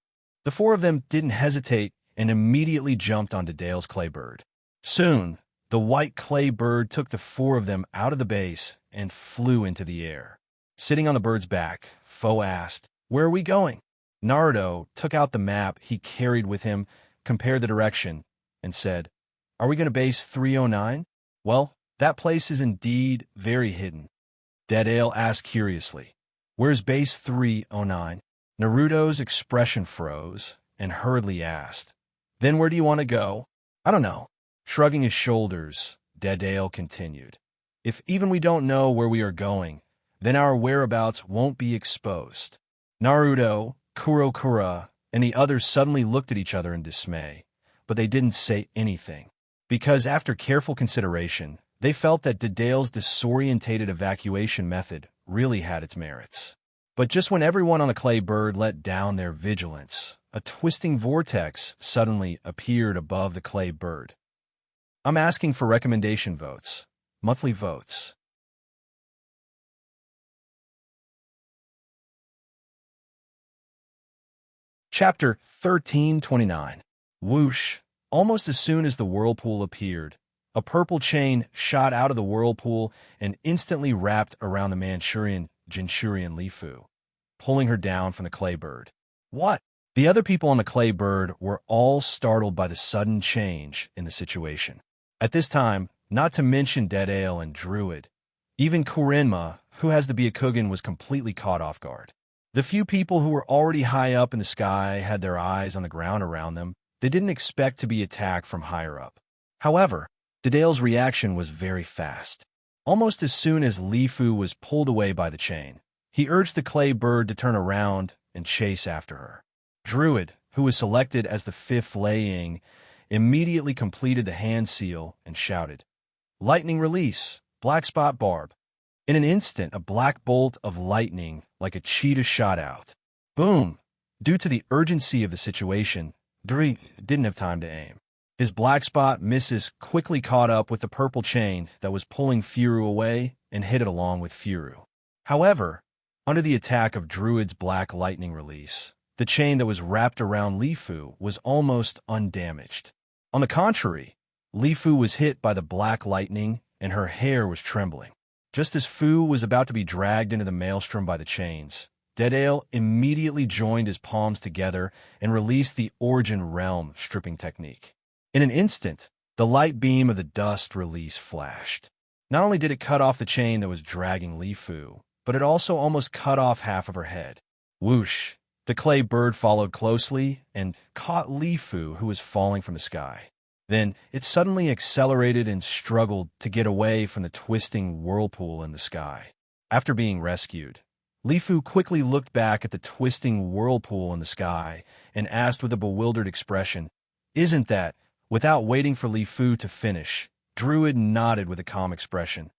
The 4 of them didn't hesitate and immediately jumped onto Dale's clay bird. Soon, the white clay bird took the 4 of them out of the base and flew into the air. Sitting on the bird's back, Fo asked, where are we going? Naruto took out the map he carried with him, compared the direction, and said, are we going to base 309? Well, that place is indeed very hidden. Deadale asked curiously, where's base 309? Naruto's expression froze and hurriedly asked, then where do you want to go? I don't know. Shrugging his shoulders, Deadale continued, if even we don't know where we are going, then our whereabouts won't be exposed. Naruto, Kurokura, and the others suddenly looked at each other in dismay, but they didn't say anything, because after careful consideration, they felt that Dedale's disorientated evacuation method really had its merits. But just when everyone on the clay bird let down their vigilance, a twisting vortex suddenly appeared above the clay bird. I'm asking for recommendation votes, monthly votes. Chapter 1329. Whoosh! Almost as soon as the whirlpool appeared, a purple chain shot out of the whirlpool and instantly wrapped around the Jinchurian Lifu, pulling her down from the clay bird. What? The other people on the clay bird were all startled by the sudden change in the situation. At this time, not to mention Dedale and Druid, even Kurenma, who has the Byakugan, was completely caught off guard. The few people who were already high up in the sky had their eyes on the ground around them. They didn't expect to be attacked from higher up. However, Dedale's reaction was very fast. Almost as soon as Lifu was pulled away by the chain, he urged the clay bird to turn around and chase after her. Druid, who was selected as the fifth Laying, immediately completed the hand seal and shouted, "Lightning release, black spot barb." In an instant, a black bolt of lightning like a cheetah shot out. Boom! Due to the urgency of the situation, Druid didn't have time to aim. His black spot missus quickly caught up with the purple chain that was pulling Furu away and hit it along with Furu. However, under the attack of Druid's black lightning release, the chain that was wrapped around Lifu was almost undamaged. On the contrary, Lifu was hit by the black lightning and her hair was trembling. Just as Fu was about to be dragged into the maelstrom by the chains, Dedale immediately joined his palms together and released the Origin Realm stripping technique. In an instant, the light beam of the dust release flashed. Not only did it cut off the chain that was dragging Lifu, but it also almost cut off half of her head. Whoosh! The clay bird followed closely and caught Lifu, who was falling from the sky. Then it suddenly accelerated and struggled to get away from the twisting whirlpool in the sky. After being rescued, Lifu quickly looked back at the twisting whirlpool in the sky and asked with a bewildered expression, "Isn't that?" Without waiting for Lifu to finish, Druid nodded with a calm expression.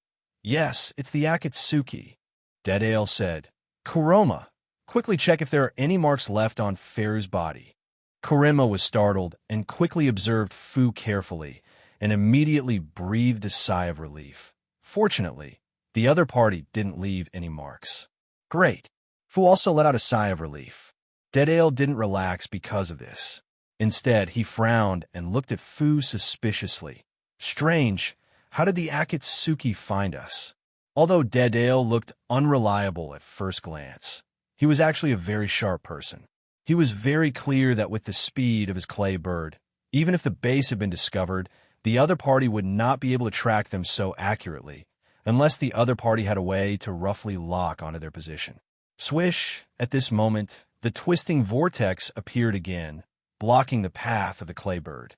"Yes, it's the Akatsuki." Dedale said, "Kuroma, quickly check if there are any marks left on Feru's body." Kurenma was startled and quickly observed Fu carefully and immediately breathed a sigh of relief. Fortunately, the other party didn't leave any marks. Great. Fu also let out a sigh of relief. Dedale didn't relax because of this. Instead, he frowned and looked at Fu suspiciously. Strange, how did the Akatsuki find us? Although Dedale looked unreliable at first glance, he was actually a very sharp person. He was very clear that with the speed of his clay bird, even if the base had been discovered, the other party would not be able to track them so accurately, unless the other party had a way to roughly lock onto their position. Swish! At this moment, the twisting vortex appeared again, blocking the path of the clay bird.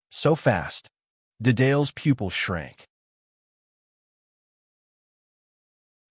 So fast, Dedale's pupil shrank.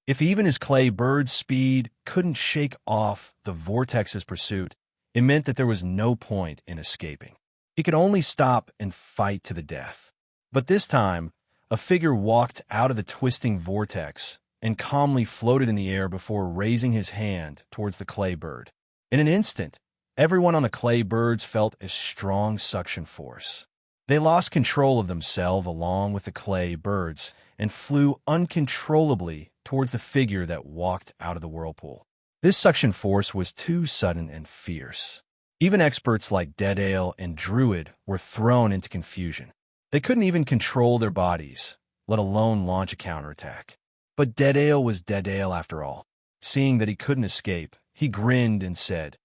If even his clay bird's speed couldn't shake off the vortex's pursuit, it meant that there was no point in escaping. He could only stop and fight to the death. But this time, a figure walked out of the twisting vortex and calmly floated in the air before raising his hand towards the clay bird. In an instant, everyone on the clay birds felt a strong suction force. They lost control of themselves along with the clay birds and flew uncontrollably towards the figure that walked out of the whirlpool. This suction force was too sudden and fierce. Even experts like Dedale and Druid were thrown into confusion. They couldn't even control their bodies, let alone launch a counterattack. But Dedale was Dedale after all. Seeing that he couldn't escape, he grinned and said,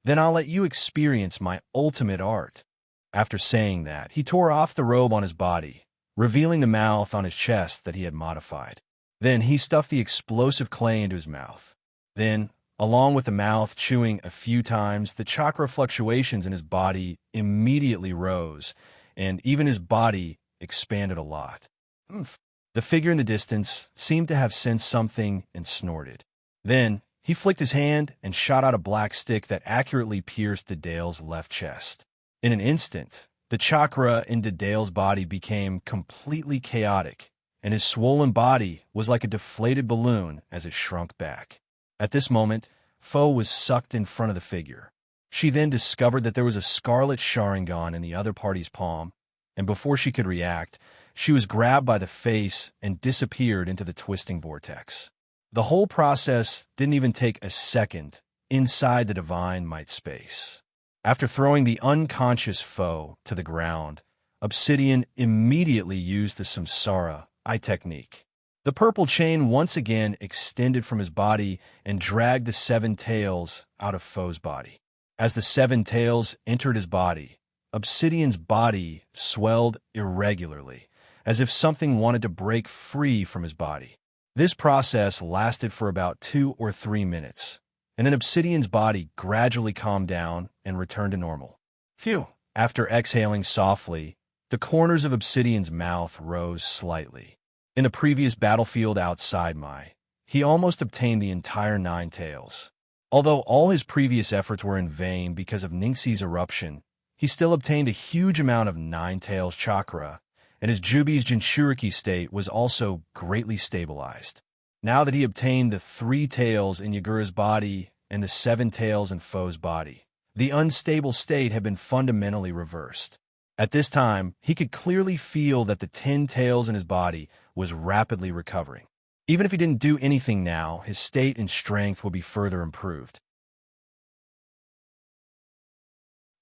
"Then I'll let you experience my ultimate art." After saying that, he tore off the robe on his body, revealing the mouth on his chest that he had modified. Then he stuffed the explosive clay into his mouth. Then, along with the mouth chewing a few times, the chakra fluctuations in his body immediately rose, and even his body expanded a lot. The figure in the distance seemed to have sensed something and snorted. Then, He flicked his hand and shot out a black stick that accurately pierced Dedale's left chest. In an instant, the chakra in Dedale's body became completely chaotic, and his swollen body was like a deflated balloon as it shrunk back. At this moment, Foe was sucked in front of the figure. She then discovered that there was a scarlet Sharingan in the other party's palm, and before she could react, she was grabbed by the face and disappeared into the twisting vortex. The whole process didn't even take a second inside the divine might space. After throwing the unconscious Foe to the ground, Obsidian immediately used the Samsara eye technique. The purple chain once again extended from his body and dragged the 7 tails out of Foe's body. As the 7 tails entered his body, Obsidian's body swelled irregularly, as if something wanted to break free from his body. This process lasted for about 2 or 3 minutes, and then Obsidian's body gradually calmed down and returned to normal. Phew! After exhaling softly, the corners of Obsidian's mouth rose slightly. In the previous battlefield outside Mai, he almost obtained the entire 9 tails. Although all his previous efforts were in vain because of Ningxi's eruption, he still obtained a huge amount of 9 tails chakra, and his Jubi's Jinchuriki state was also greatly stabilized. Now that he obtained the 3 tails in Yagura's body and the 7 tails in Foe's body, the unstable state had been fundamentally reversed. At this time, he could clearly feel that the 10 tails in his body was rapidly recovering. Even if he didn't do anything now, his state and strength would be further improved.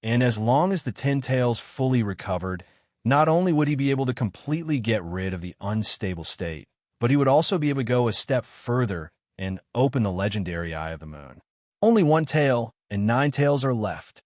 And as long as the 10 tails fully recovered, not only would he be able to completely get rid of the unstable state, but he would also be able to go a step further and open the legendary Eye of the Moon. Only 1 tail and 9 tails are left.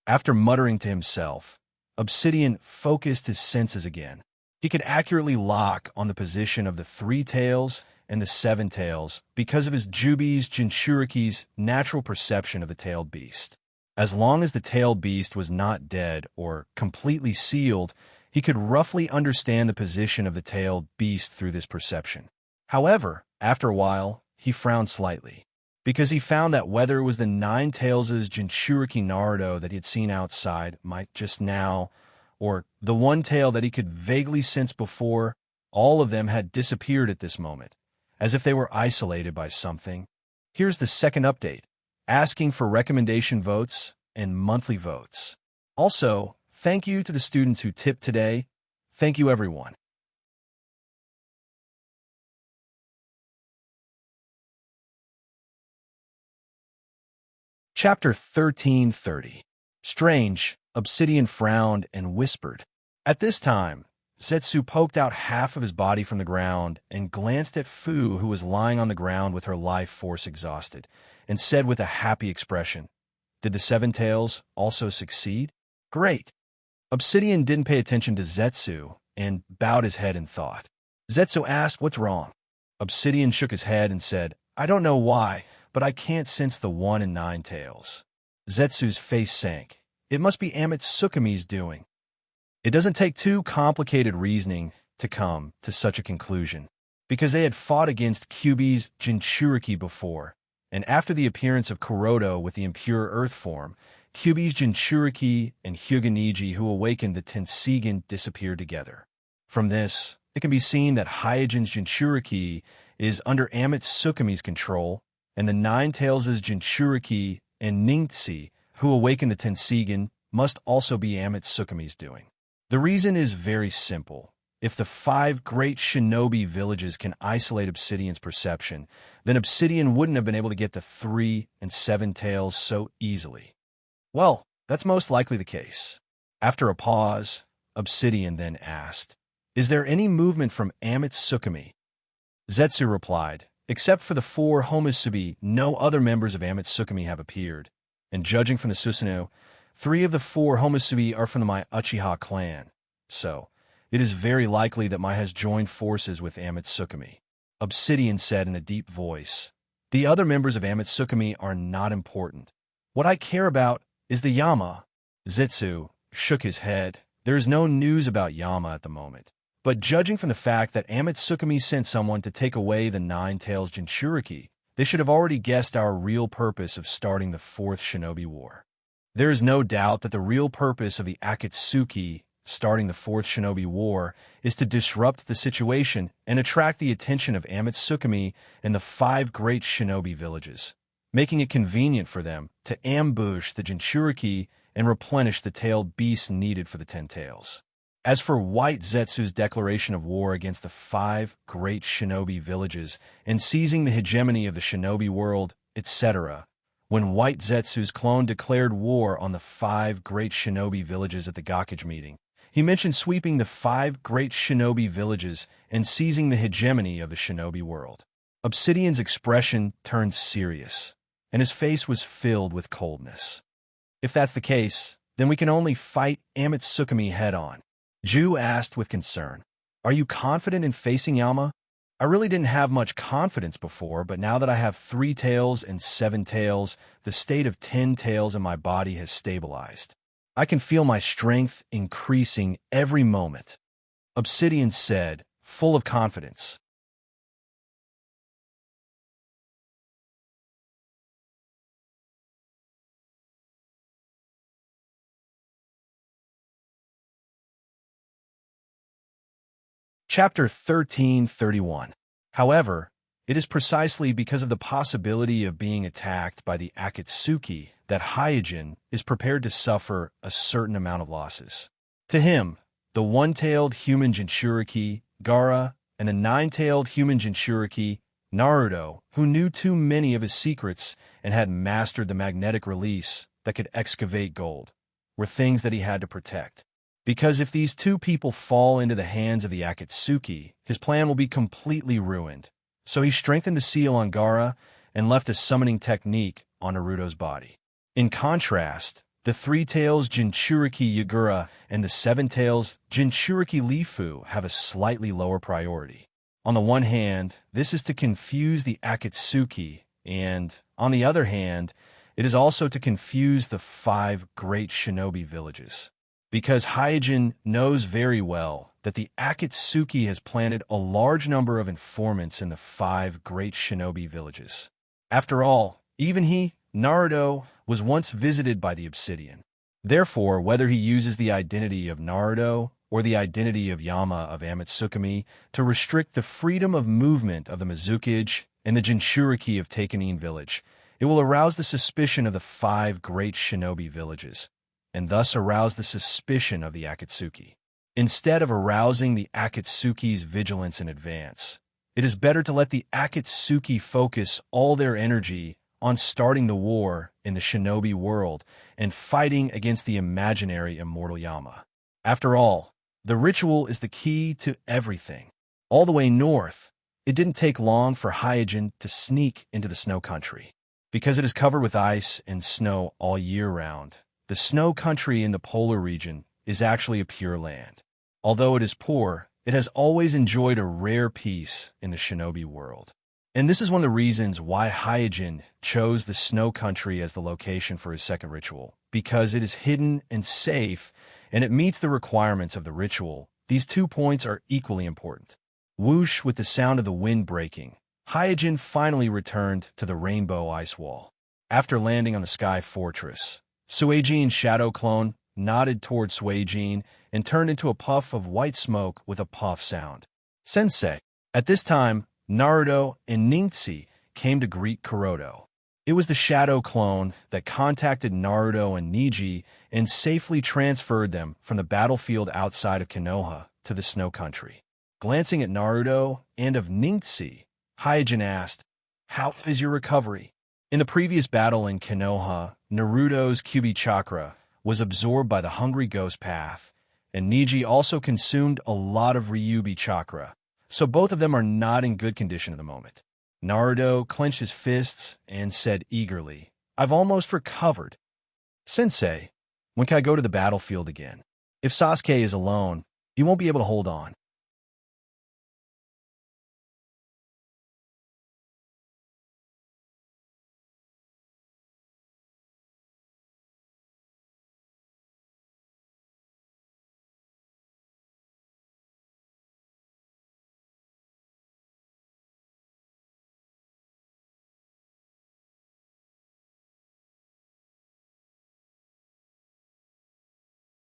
After muttering to himself, Obsidian focused his senses again. He could accurately lock on the position of the 3 tails and the 7 tails because of his Jubi's Jinchuriki's natural perception of the tailed beast. As long as the tailed beast was not dead or completely sealed, he could roughly understand the position of the tailed beast through this perception. However, after a while, he frowned slightly, because he found that whether it was the 9 tails' Jinchuriki Naruto that he had seen outside might just now, or the 1 tail that he could vaguely sense before, all of them had disappeared at this moment, as if they were isolated by something. Here's the second update, asking for recommendation votes and monthly votes. Also, thank you to the students who tipped today. Thank you, everyone. Chapter 1330. Strange, Obsidian frowned and whispered. At this time, Zetsu poked out half of his body from the ground and glanced at Fu, who was lying on the ground with her life force exhausted, and said with a happy expression, "Did the 7 tails also succeed? Great." Obsidian didn't pay attention to Zetsu and bowed his head in thought. Zetsu asked, "What's wrong?" Obsidian shook his head and said, "I don't know why, but I can't sense the 1 and 9 tails." Zetsu's face sank. It must be Amatsukumi's doing. It doesn't take too complicated reasoning to come to such a conclusion, because they had fought against Kyubi's Jinchuriki before, and after the appearance of Kuroto with the impure earth form, Kyubi's Jinchuriki and Hyuganiji, who awakened the Tenseigan, disappeared together. From this, it can be seen that Hyojin's Jinchuriki is under Amatsukumi's control, and the 9 tails' Jinchuriki and Ningxi, who awakened the Tenseigan, must also be Amatsukumi's doing. The reason is very simple. If the 5 great shinobi villages can isolate Obsidian's perception, then Obsidian wouldn't have been able to get the 3 and 7 tails so easily. Well, that's most likely the case. After a pause, Obsidian then asked, "Is there any movement from Amatsukumi?" Zetsu replied, "Except for the 4 Homusubi, no other members of Amatsukumi have appeared, and judging from the Susanoo, 3 of the 4 Homusubi are from my Uchiha clan, so it is very likely that Mai has joined forces with Amatsukumi." Obsidian said in a deep voice, "The other members of Amatsukumi are not important. What I care about is the Yama." Zetsu shook his head. There is no news about Yama at the moment, but judging from the fact that Amatsukumi sent someone to take away the 9 tails Jinchuriki, they should have already guessed our real purpose of starting the Fourth Shinobi War. There is no doubt that the real purpose of the Akatsuki starting the Fourth Shinobi War is to disrupt the situation and attract the attention of Amatsukami and the 5 great shinobi villages, making it convenient for them to ambush the Jinchuriki and replenish the tailed beasts needed for the 10 tails. As for White Zetsu's declaration of war against the 5 great shinobi villages and seizing the hegemony of the shinobi world, etc., when White Zetsu's clone declared war on the 5 great shinobi villages at the Gakage meeting, he mentioned sweeping the 5 great shinobi villages and seizing the hegemony of the shinobi world. Obsidian's expression turned serious, and his face was filled with coldness. If that's the case, then we can only fight Amatsukami head-on. Ju asked with concern, "Are you confident in facing Yama?" I really didn't have much confidence before, but now that I have 3 tails and 7 tails, the state of 10 tails in my body has stabilized. I can feel my strength increasing every moment. Obsidian said, full of confidence. Chapter 1331. However, it is precisely because of the possibility of being attacked by the Akatsuki that Hyojin is prepared to suffer a certain amount of losses. To him, the 1-tailed human Jinchuriki, Gaara, and the 9-tailed human Jinchuriki, Naruto, who knew too many of his secrets and had mastered the magnetic release that could excavate gold, were things that he had to protect. Because if these 2 people fall into the hands of the Akatsuki, his plan will be completely ruined. So he strengthened the seal on Gaara and left a summoning technique on Naruto's body. In contrast, the 3 tails Jinchuriki Yagura and the 7 tails Jinchuriki Lifu have a slightly lower priority. On the one hand, this is to confuse the Akatsuki, and, on the other hand, it is also to confuse the 5 great shinobi villages. Because Hyojin knows very well that the Akatsuki has planted a large number of informants in the 5 great shinobi villages. After all, even he, Naruto, was once visited by the Obsidian. Therefore, whether he uses the identity of Naruto or the identity of Yama of Amatsukami to restrict the freedom of movement of the Mizukage and the Jinchuriki of Takenin village, it will arouse the suspicion of the 5 great shinobi villages, and thus arouse the suspicion of the Akatsuki. Instead of arousing the Akatsuki's vigilance in advance, it is better to let the Akatsuki focus all their energy on starting the war in the shinobi world and fighting against the imaginary immortal Yama. After all, the ritual is the key to everything. All the way north, it didn't take long for Hyojin to sneak into the snow country. Because it is covered with ice and snow all year round, the snow country in the polar region is actually a pure land. Although it is poor, it has always enjoyed a rare peace in the shinobi world. And this is one of the reasons why Hyojin chose the snow country as the location for his second ritual, because it is hidden and safe, and it meets the requirements of the ritual. These 2 points are equally important. Whoosh, with the sound of the wind breaking, Hyojin finally returned to the rainbow ice wall. After landing on the sky fortress, Suijin's shadow clone nodded toward Suijin and turned into a puff of white smoke with a puff sound. Sensei. At this time, Naruto and Ningxi came to greet Kuroto. It was the shadow clone that contacted Naruto and Niji and safely transferred them from the battlefield outside of Konoha to the snow country. Glancing at Naruto and of Ningxi, Hyojin asked, "How is your recovery?" In the previous battle in Konoha, Naruto's Kyuubi chakra was absorbed by the hungry ghost path, and Niji also consumed a lot of Ryubi chakra, so both of them are not in good condition at the moment. Naruto clenched his fists and said eagerly, "I've almost recovered." "Sensei, when can I go to the battlefield again? If Sasuke is alone, he won't be able to hold on."